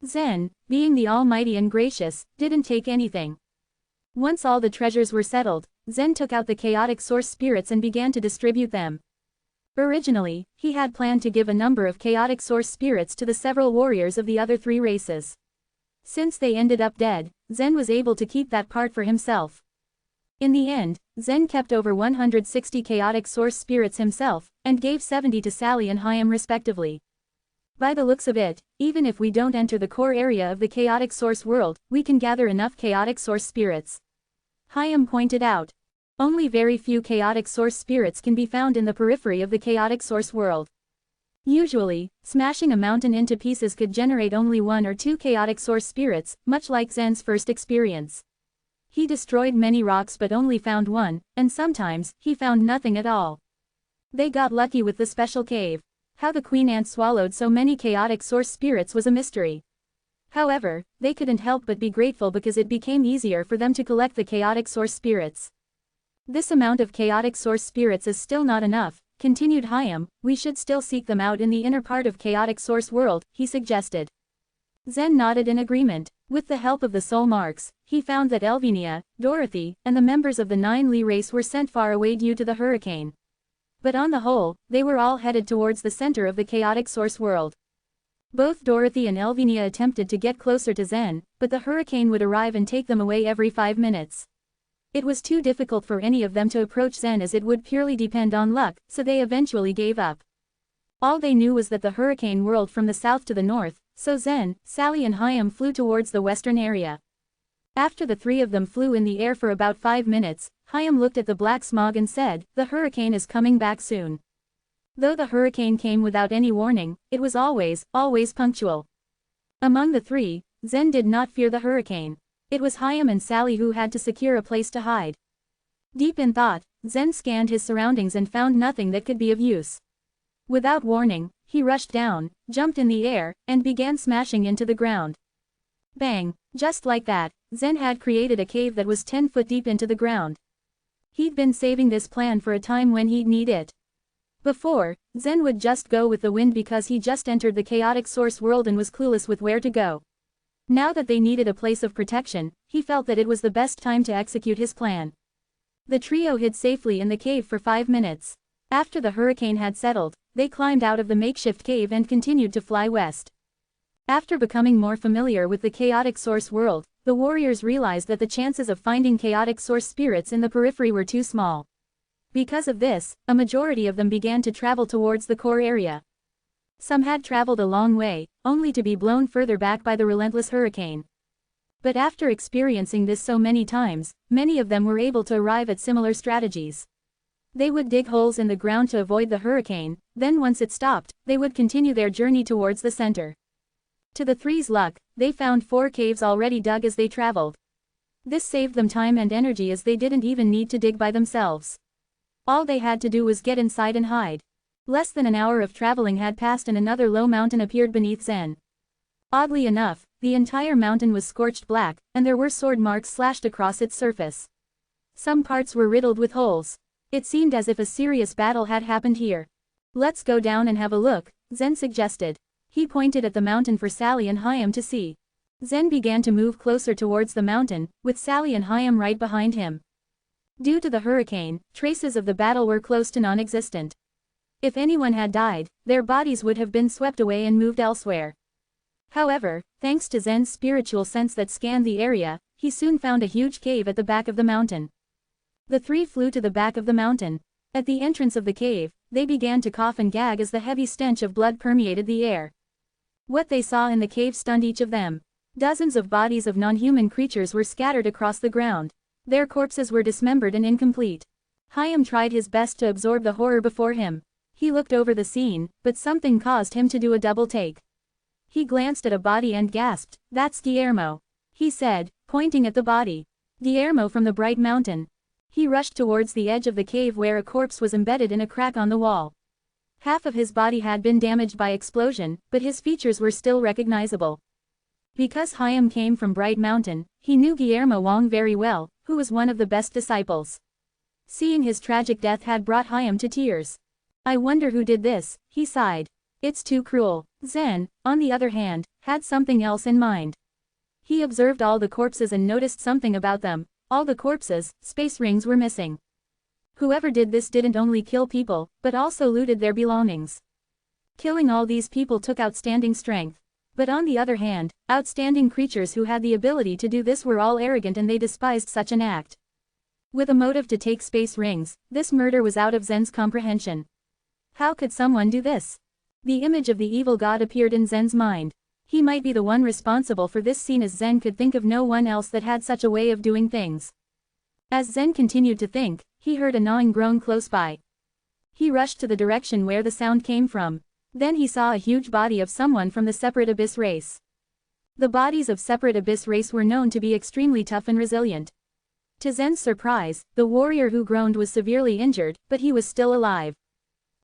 Zen, being the almighty and gracious, didn't take anything. Once all the treasures were settled, Zen took out the chaotic source spirits and began to distribute them. Originally, he had planned to give a number of chaotic source spirits to the several warriors of the other 3 races. Since they ended up dead, Zen was able to keep that part for himself. In the end, Zen kept over 160 chaotic source spirits himself, and gave 70 to Sally and Hyam respectively. By the looks of it, even if we don't enter the core area of the chaotic source world, we can gather enough chaotic source spirits. Hyam pointed out. Only very few chaotic source spirits can be found in the periphery of the chaotic source world. Usually, smashing a mountain into pieces could generate only 1 or 2 chaotic source spirits, much like Zen's first experience. He destroyed many rocks but only found 1, and sometimes, he found nothing at all. They got lucky with the special cave. How the queen ant swallowed so many chaotic source spirits was a mystery. However, they couldn't help but be grateful because it became easier for them to collect the chaotic source spirits. This amount of chaotic source spirits is still not enough, continued Hayam, we should still seek them out in the inner part of chaotic source world, he suggested. Zen nodded in agreement. With the help of the soul marks, he found that Elvenia, Dorothy, and the members of the 9 Li race were sent far away due to the hurricane. But on the whole, they were all headed towards the center of the chaotic source world. Both Dorothy and Elvenia attempted to get closer to Zen, but the hurricane would arrive and take them away every 5 minutes. It was too difficult for any of them to approach Zen as it would purely depend on luck, so they eventually gave up. All they knew was that the hurricane whirled from the south to the north, so Zen, Sally and Hayam flew towards the western area. After the 3 of them flew in the air for about 5 minutes, Hayam looked at the black smog and said, the hurricane is coming back soon. Though the hurricane came without any warning, it was always punctual. Among the 3, Zen did not fear the hurricane. It was Hayam and Sally who had to secure a place to hide. Deep in thought, Zen scanned his surroundings and found nothing that could be of use. Without warning, he rushed down, jumped in the air, and began smashing into the ground. Bang! Just like that, Zen had created a cave that was 10 foot deep into the ground. He'd been saving this plan for a time when he'd need it. Before, Zen would just go with the wind because he just entered the chaotic source world and was clueless with where to go. Now that they needed a place of protection, he felt that it was the best time to execute his plan. The trio hid safely in the cave for 5 minutes. After the hurricane had settled, they climbed out of the makeshift cave and continued to fly west. After becoming more familiar with the chaotic source world, the warriors realized that the chances of finding chaotic source spirits in the periphery were too small. Because of this, a majority of them began to travel towards the core area. Some had traveled a long way, only to be blown further back by the relentless hurricane. But after experiencing this so many times, many of them were able to arrive at similar strategies. They would dig holes in the ground to avoid the hurricane, then once it stopped, they would continue their journey towards the center. To the 3's luck, they found 4 caves already dug as they traveled. This saved them time and energy as they didn't even need to dig by themselves. All they had to do was get inside and hide. Less than an hour of traveling had passed and another low mountain appeared beneath Zen. Oddly enough, the entire mountain was scorched black, and there were sword marks slashed across its surface. Some parts were riddled with holes. It seemed as if a serious battle had happened here. Let's go down and have a look, Zen suggested. He pointed at the mountain for Sally and Hayam to see. Zen began to move closer towards the mountain, with Sally and Hayam right behind him. Due to the hurricane, traces of the battle were close to non-existent. If anyone had died, their bodies would have been swept away and moved elsewhere. However, thanks to Zen's spiritual sense that scanned the area, he soon found a huge cave at the back of the mountain. The 3 flew to the back of the mountain. At the entrance of the cave, they began to cough and gag as the heavy stench of blood permeated the air. What they saw in the cave stunned each of them. Dozens of bodies of non-human creatures were scattered across the ground. Their corpses were dismembered and incomplete. Hayam tried his best to absorb the horror before him. He looked over the scene, but something caused him to do a double take. He glanced at a body and gasped, "That's Guillermo," he said, pointing at the body. Guillermo from the Bright Mountain. He rushed towards the edge of the cave where a corpse was embedded in a crack on the wall. Half of his body had been damaged by explosion, but his features were still recognizable. Because Hayam came from Bright Mountain, he knew Guillermo Wang very well, who was one of the best disciples. Seeing his tragic death had brought Hayam to tears. "I wonder who did this," he sighed. "It's too cruel." Zen, on the other hand, had something else in mind. He observed all the corpses and noticed something about them. All the corpses, space rings were missing. Whoever did this didn't only kill people, but also looted their belongings. Killing all these people took outstanding strength. But on the other hand, outstanding creatures who had the ability to do this were all arrogant and they despised such an act. With a motive to take space rings, this murder was out of Zen's comprehension. How could someone do this? The image of the evil god appeared in Zen's mind. He might be the one responsible for this scene as Zen could think of no one else that had such a way of doing things. As Zen continued to think, he heard a gnawing groan close by. He rushed to the direction where the sound came from. Then he saw a huge body of someone from the Separate Abyss race. The bodies of Separate Abyss race were known to be extremely tough and resilient. To Zen's surprise, the warrior who groaned was severely injured, but he was still alive.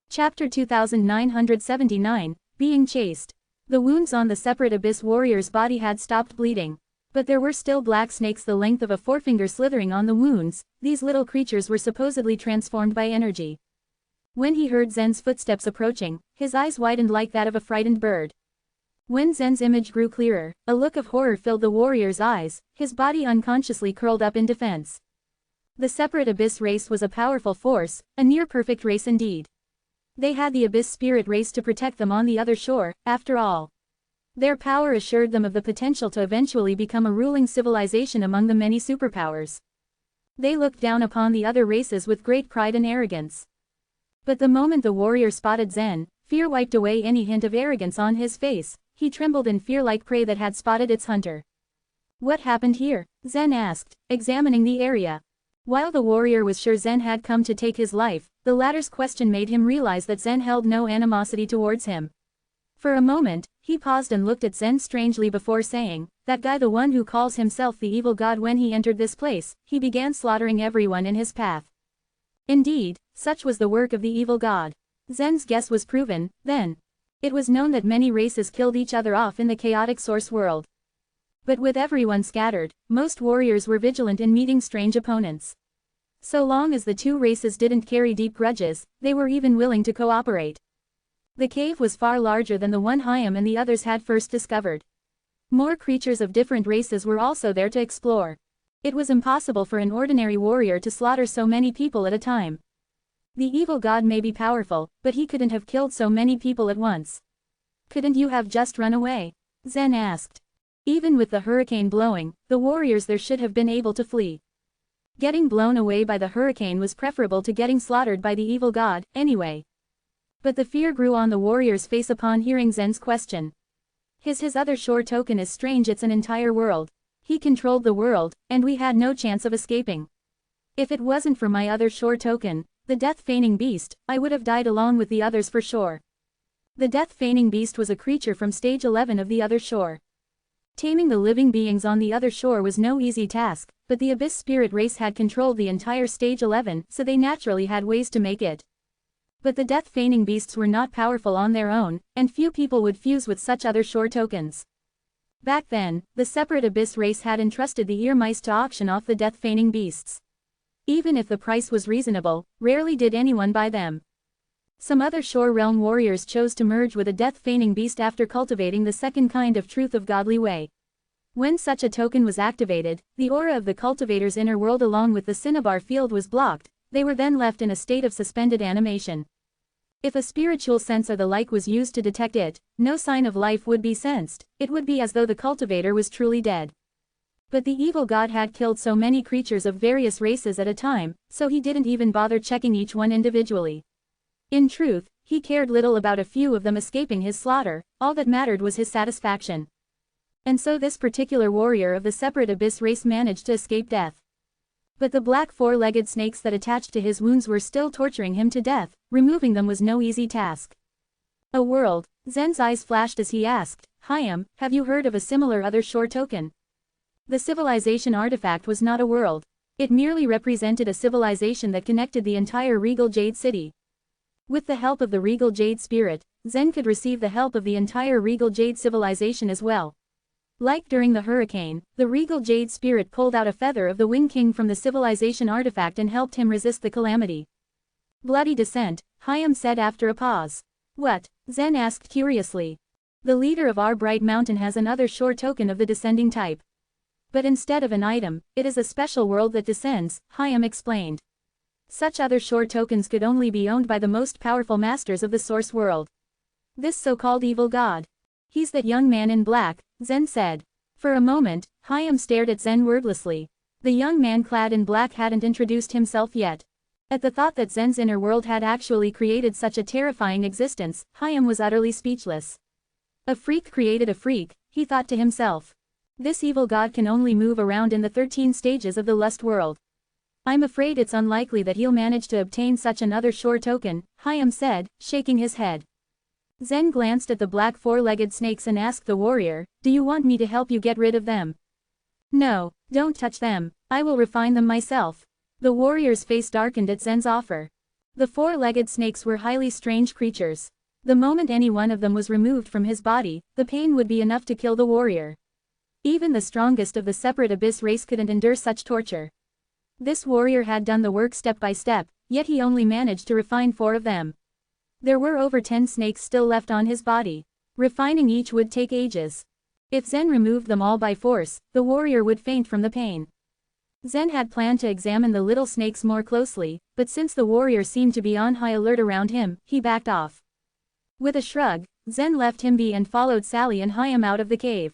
Chapter 2979, Being Chased. The wounds on the Separate Abyss warrior's body had stopped bleeding. But there were still black snakes the length of a forefinger slithering on the wounds. These little creatures were supposedly transformed by energy. When he heard Zen's footsteps approaching, his eyes widened like that of a frightened bird. When Zen's image grew clearer, a look of horror filled the warrior's eyes, his body unconsciously curled up in defense. The Separate Abyss race was a powerful force, a near-perfect race indeed. They had the Abyss Spirit race to protect them on the other shore, after all. Their power assured them of the potential to eventually become a ruling civilization among the many superpowers. They looked down upon the other races with great pride and arrogance. But the moment the warrior spotted Zen, fear wiped away any hint of arrogance on his face. He trembled in fear like prey that had spotted its hunter. What happened here? Zen asked, examining the area. While the warrior was sure Zen had come to take his life, the latter's question made him realize that Zen held no animosity towards him. For a moment, he paused and looked at Zen strangely before saying, "That guy, the one who calls himself the evil god, when he entered this place, he began slaughtering everyone in his path." Indeed, such was the work of the evil god. Zen's guess was proven, then. It was known that many races killed each other off in the chaotic source world. But with everyone scattered, most warriors were vigilant in meeting strange opponents. So long as the two races didn't carry deep grudges, they were even willing to cooperate. The cave was far larger than the one Hayam and the others had first discovered. More creatures of different races were also there to explore. It was impossible for an ordinary warrior to slaughter so many people at a time. The evil god may be powerful, but he couldn't have killed so many people at once. Couldn't you have just run away? Zen asked. Even with the hurricane blowing, the warriors there should have been able to flee. Getting blown away by the hurricane was preferable to getting slaughtered by the evil god, anyway. But the fear grew on the warrior's face upon hearing Zen's question. His other shore token is strange, it's an entire world. He controlled the world, and we had no chance of escaping. If it wasn't for my other shore token, the death-feigning beast, I would have died along with the others for sure. The death-feigning beast was a creature from stage 11 of the other shore. Taming the living beings on the other shore was no easy task, but the Abyss Spirit race had controlled the entire stage 11, so they naturally had ways to make it. But the death-feigning beasts were not powerful on their own, and few people would fuse with such other shore tokens. Back then, the Separate Abyss race had entrusted the ear-mice to auction off the death-feigning beasts. Even if the price was reasonable, rarely did anyone buy them. Some other shore realm warriors chose to merge with a death-feigning beast after cultivating the second kind of truth of godly way. When such a token was activated, the aura of the cultivator's inner world along with the cinnabar field was blocked. They were then left in a state of suspended animation. If a spiritual sense or the like was used to detect it, no sign of life would be sensed. It would be as though the cultivator was truly dead. But the evil god had killed so many creatures of various races at a time, so he didn't even bother checking each one individually. In truth, he cared little about a few of them escaping his slaughter, all that mattered was his satisfaction. And so this particular warrior of the Separate Abyss race managed to escape death. But the black four-legged snakes that attached to his wounds were still torturing him to death. Removing them was no easy task. A world, Zen's eyes flashed as he asked, "Hayam, have you heard of a similar other shore token?" The civilization artifact was not a world. It merely represented a civilization that connected the entire Regal Jade City. With the help of the Regal Jade Spirit, Zen could receive the help of the entire Regal Jade civilization as well. Like during the hurricane, the Regal Jade Spirit pulled out a feather of the Wing King from the civilization artifact and helped him resist the calamity. "Bloody descent," Hayam said after a pause. "What?" Zen asked curiously. "The leader of our Bright Mountain has another shore token of the descending type. But instead of an item, it is a special world that descends," Hayam explained. Such other shore tokens could only be owned by the most powerful masters of the source world. This so-called evil god. "He's that young man in black," Zen said. For a moment, Hayam stared at Zen wordlessly. The young man clad in black hadn't introduced himself yet. At the thought that Zen's inner world had actually created such a terrifying existence, Hayam was utterly speechless. A freak created a freak, he thought to himself. This evil god can only move around in the 13 stages of the lust world. I'm afraid it's unlikely that he'll manage to obtain such another sure token, Hayam said, shaking his head. Zen glanced at the black four-legged snakes and asked the warrior, do you want me to help you get rid of them? No, don't touch them, I will refine them myself. The warrior's face darkened at Zen's offer. The four-legged snakes were highly strange creatures. The moment any one of them was removed from his body, the pain would be enough to kill the warrior. Even the strongest of the separate abyss race couldn't endure such torture. This warrior had done the work step by step, yet he only managed to refine 4 of them. There were over 10 snakes still left on his body. Refining each would take ages. If Zen removed them all by force, the warrior would faint from the pain. Zen had planned to examine the little snakes more closely, but since the warrior seemed to be on high alert around him, he backed off. With a shrug, Zen left him be and followed Sally and Hayam out of the cave.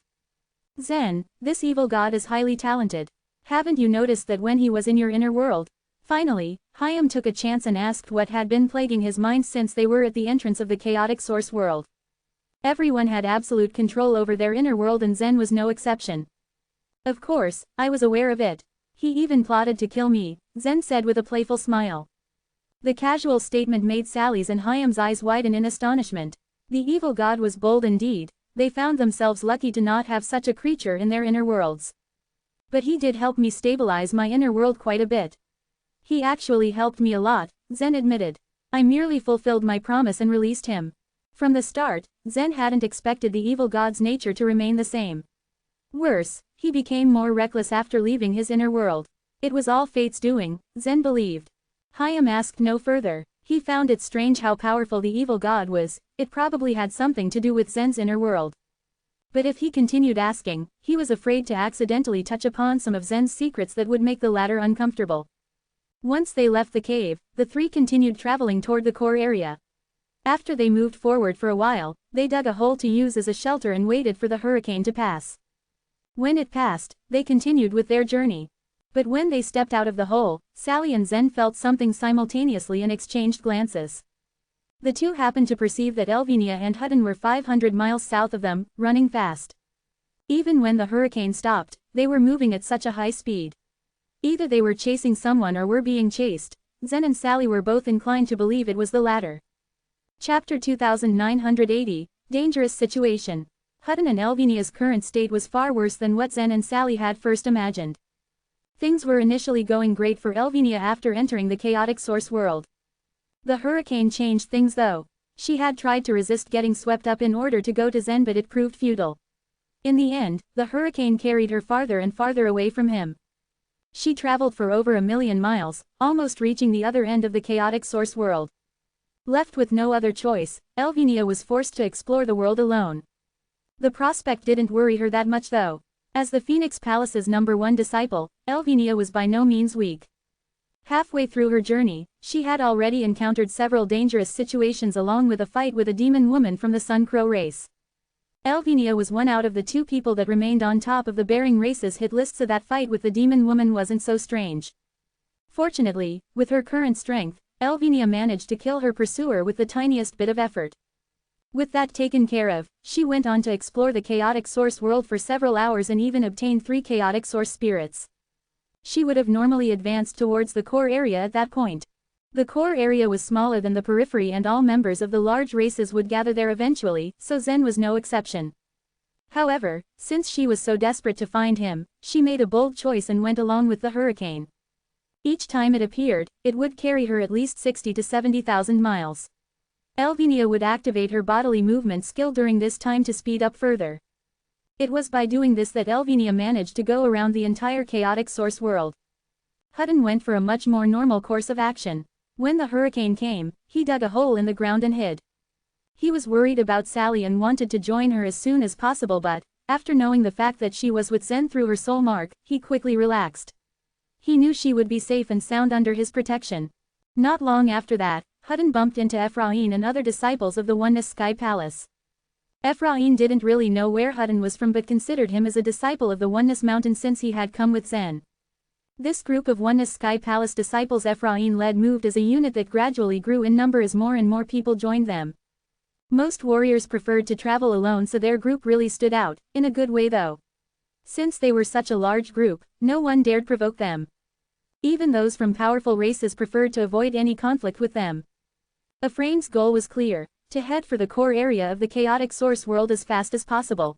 Zen, this evil god is highly talented. Haven't you noticed that when he was in your inner world? Finally, Hayam took a chance and asked what had been plaguing his mind since they were at the entrance of the chaotic source world. Everyone had absolute control over their inner world and Zen was no exception. Of course, I was aware of it. He even plotted to kill me, Zen said with a playful smile. The casual statement made Sally's and Hayam's eyes widen in astonishment. The evil god was bold indeed. They found themselves lucky to not have such a creature in their inner worlds. But he did help me stabilize my inner world quite a bit. He actually helped me a lot, Zen admitted. I merely fulfilled my promise and released him. From the start, Zen hadn't expected the evil god's nature to remain the same. Worse, he became more reckless after leaving his inner world. It was all fate's doing, Zen believed. Hayam asked no further. He found it strange how powerful the evil god was. It probably had something to do with Zen's inner world. But if he continued asking, he was afraid to accidentally touch upon some of Zen's secrets that would make the latter uncomfortable. Once they left the cave, the 3 continued traveling toward the core area. After they moved forward for a while, they dug a hole to use as a shelter and waited for the hurricane to pass. When it passed, they continued with their journey. But when they stepped out of the hole, Sally and Zen felt something simultaneously and exchanged glances. The two happened to perceive that Elvinia and Hutton were 500 miles south of them, running fast. Even when the hurricane stopped, they were moving at such a high speed. Either they were chasing someone or were being chased. Zen and Sally were both inclined to believe it was the latter. Chapter 2980, Dangerous Situation. Hutton and Elvinia's current state was far worse than what Zen and Sally had first imagined. Things were initially going great for Elvinia after entering the chaotic source world. The hurricane changed things though. She had tried to resist getting swept up in order to go to Zen, but it proved futile. In the end, the hurricane carried her farther and farther away from him. She traveled for over 1,000,000 miles, almost reaching the other end of the chaotic source world. Left with no other choice, Elvinia was forced to explore the world alone. The prospect didn't worry her that much though. As the Phoenix Palace's #1 disciple, Elvinia was by no means weak. Halfway through her journey, she had already encountered several dangerous situations along with a fight with a demon woman from the Sun Crow race. Elvinia was one out of the 2 people that remained on top of the Bering race's hit list, so that fight with the demon woman wasn't so strange. Fortunately, with her current strength, Elvinia managed to kill her pursuer with the tiniest bit of effort. With that taken care of, she went on to explore the chaotic source world for several hours and even obtained 3 chaotic source spirits. She would have normally advanced towards the core area at that point. The core area was smaller than the periphery and all members of the large races would gather there eventually, so Zen was no exception. However, since she was so desperate to find him, she made a bold choice and went along with the hurricane. Each time it appeared, it would carry her at least 60 to 70,000 miles. Elvinia would activate her bodily movement skill during this time to speed up further. It was by doing this that Elvinia managed to go around the entire chaotic source world. Hutton went for a much more normal course of action. When the hurricane came, he dug a hole in the ground and hid. He was worried about Sally and wanted to join her as soon as possible, but, after knowing the fact that she was with Zen through her soul mark, he quickly relaxed. He knew she would be safe and sound under his protection. Not long after that, Hutton bumped into Ephraim and other disciples of the Oneness Sky Palace. Ephraim didn't really know where Hutton was from but considered him as a disciple of the Oneness Mountain since he had come with Zen. This group of Oneness Sky Palace disciples Ephraim led moved as a unit that gradually grew in number as more and more people joined them. Most warriors preferred to travel alone, so their group really stood out, in a good way though. Since they were such a large group, no one dared provoke them. Even those from powerful races preferred to avoid any conflict with them. Ephraim's goal was clear: to head for the core area of the chaotic source world as fast as possible.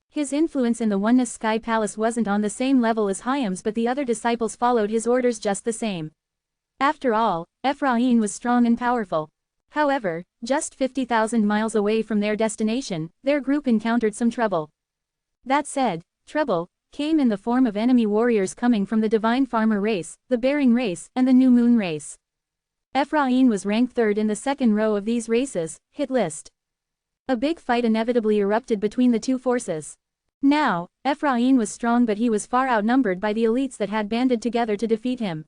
His influence in the Oneness Sky Palace wasn't on the same level as Chaim's, but the other disciples followed his orders just the same. After all, Ephraim was strong and powerful. However, just 50,000 miles away from their destination, their group encountered some trouble. That said, trouble came in the form of enemy warriors coming from the Divine Farmer race, the Bearing race, and the New Moon race. Ephraim was ranked third in the second row of these races' hit list. A big fight inevitably erupted between the two forces. Now, Ephraim was strong, but he was far outnumbered by the elites that had banded together to defeat him.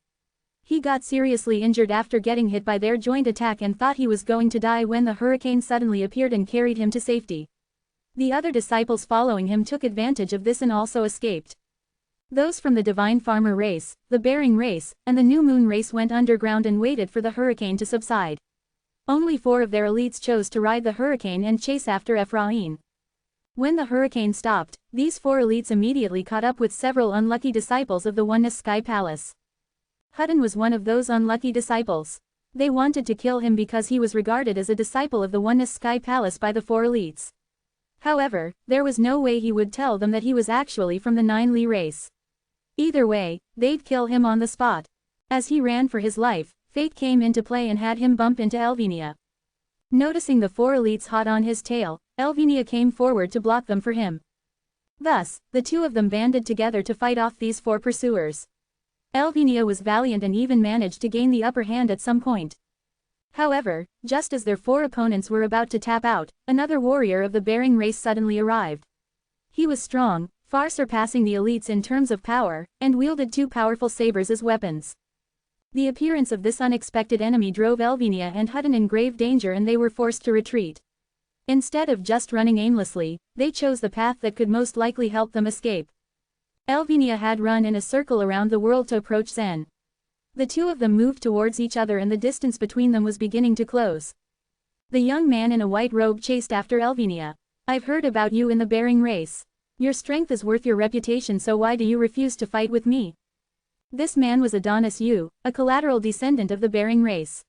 He got seriously injured after getting hit by their joint attack and thought he was going to die when the hurricane suddenly appeared and carried him to safety. The other disciples following him took advantage of this and also escaped. Those from the Divine Farmer race, the Bearing race, and the New Moon race went underground and waited for the hurricane to subside. Only 4 of their elites chose to ride the hurricane and chase after Ephraim. When the hurricane stopped, these 4 elites immediately caught up with several unlucky disciples of the Oneness Sky Palace. Hutton was one of those unlucky disciples. They wanted to kill him because he was regarded as a disciple of the Oneness Sky Palace by the 4 elites. However, there was no way he would tell them that he was actually from the 9 Li race. Either way, they'd kill him on the spot. As he ran for his life, fate came into play and had him bump into Elvinia. Noticing the 4 elites hot on his tail, Elvinia came forward to block them for him. Thus, the 2 of them banded together to fight off these 4 pursuers. Elvinia was valiant and even managed to gain the upper hand at some point. However, just as their 4 opponents were about to tap out, another warrior of the Bearing race suddenly arrived. He was strong, far surpassing the elites in terms of power, and wielded 2 powerful sabers as weapons. The appearance of this unexpected enemy drove Elvinia and Hutton in grave danger, and they were forced to retreat. Instead of just running aimlessly, they chose the path that could most likely help them escape. Elvinia had run in a circle around the world to approach Zen. The 2 of them moved towards each other and the distance between them was beginning to close. The young man in a white robe chased after Elvinia. "I've heard about you in the Bearing race. Your strength is worth your reputation, so why do you refuse to fight with me?" This man was Adonis Yu, a collateral descendant of the Bearing race.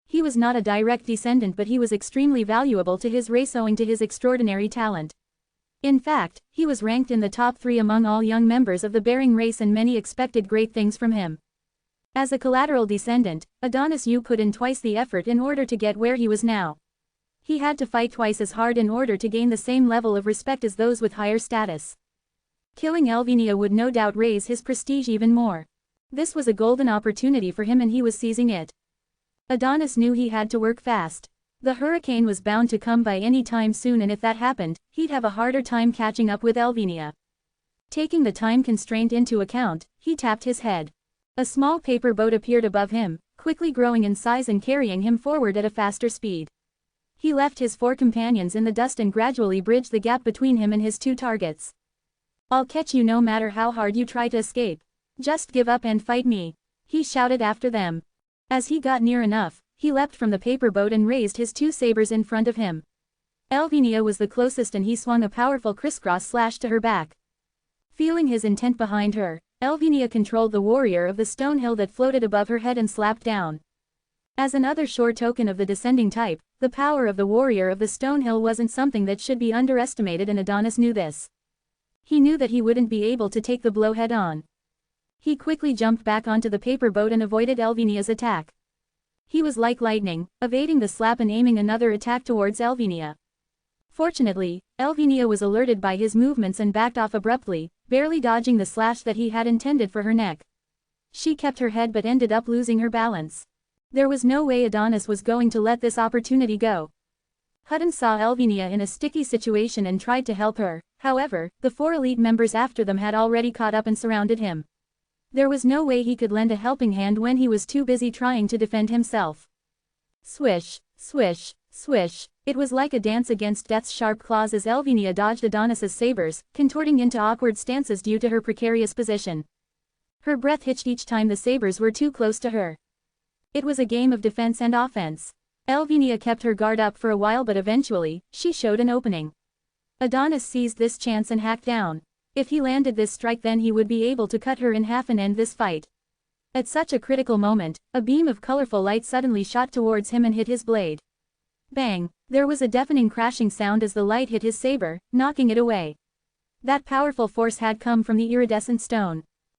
He was not a direct descendant, but he was extremely valuable to his race owing to his extraordinary talent. In fact, he was ranked in the top 3 among all young members of the Bearing race, and many expected great things from him. As a collateral descendant, Adonis Yu put in twice the effort in order to get where he was now. He had to fight twice as hard in order to gain the same level of respect as those with higher status. Killing Elvinia would no doubt raise his prestige even more. This was a golden opportunity for him and he was seizing it. Adonis knew he had to work fast. The hurricane was bound to come by any time soon, and if that happened, he'd have a harder time catching up with Elvinia. Taking the time constraint into account, he tapped his head. A small paper boat appeared above him, quickly growing in size and carrying him forward at a faster speed. He left his 4 companions in the dust and gradually bridged the gap between him and his 2 targets. "I'll catch you no matter how hard you try to escape. Just give up and fight me," he shouted after them. As he got near enough, he leapt from the paper boat and raised his 2 sabers in front of him. Elvinia was the closest and he swung a powerful crisscross slash to her back. Feeling his intent behind her, Elvinia controlled the warrior of the stone hill that floated above her head and slapped down. As another sure token of the descending type, the power of the warrior of the stone hill wasn't something that should be underestimated, and Adonis knew this. He knew that he wouldn't be able to take the blow head on. He quickly jumped back onto the paper boat and avoided Elvinia's attack. He was like lightning, evading the slap and aiming another attack towards Elvinia. Fortunately, Elvinia was alerted by his movements and backed off abruptly, barely dodging the slash that he had intended for her neck. She kept her head but ended up losing her balance. There was no way Adonis was going to let this opportunity go. Hutton saw Elvinia in a sticky situation and tried to help her. However, the 4 elite members after them had already caught up and surrounded him. There was no way he could lend a helping hand when he was too busy trying to defend himself. Swish, swish, swish. It was like a dance against death's sharp claws as Elvinia dodged Adonis's sabers, contorting into awkward stances due to her precarious position. Her breath hitched each time the sabers were too close to her. It was a game of defense and offense. Elvinia kept her guard up for a while, but eventually, she showed an opening. Adonis seized this chance and hacked down. If he landed this strike, then he would be able to cut her in half and end this fight. At such a critical moment, a beam of colorful light suddenly shot towards him and hit his blade. Bang! There was a deafening crashing sound as the light hit his saber, knocking it away. That powerful force had come from the iridescent stone.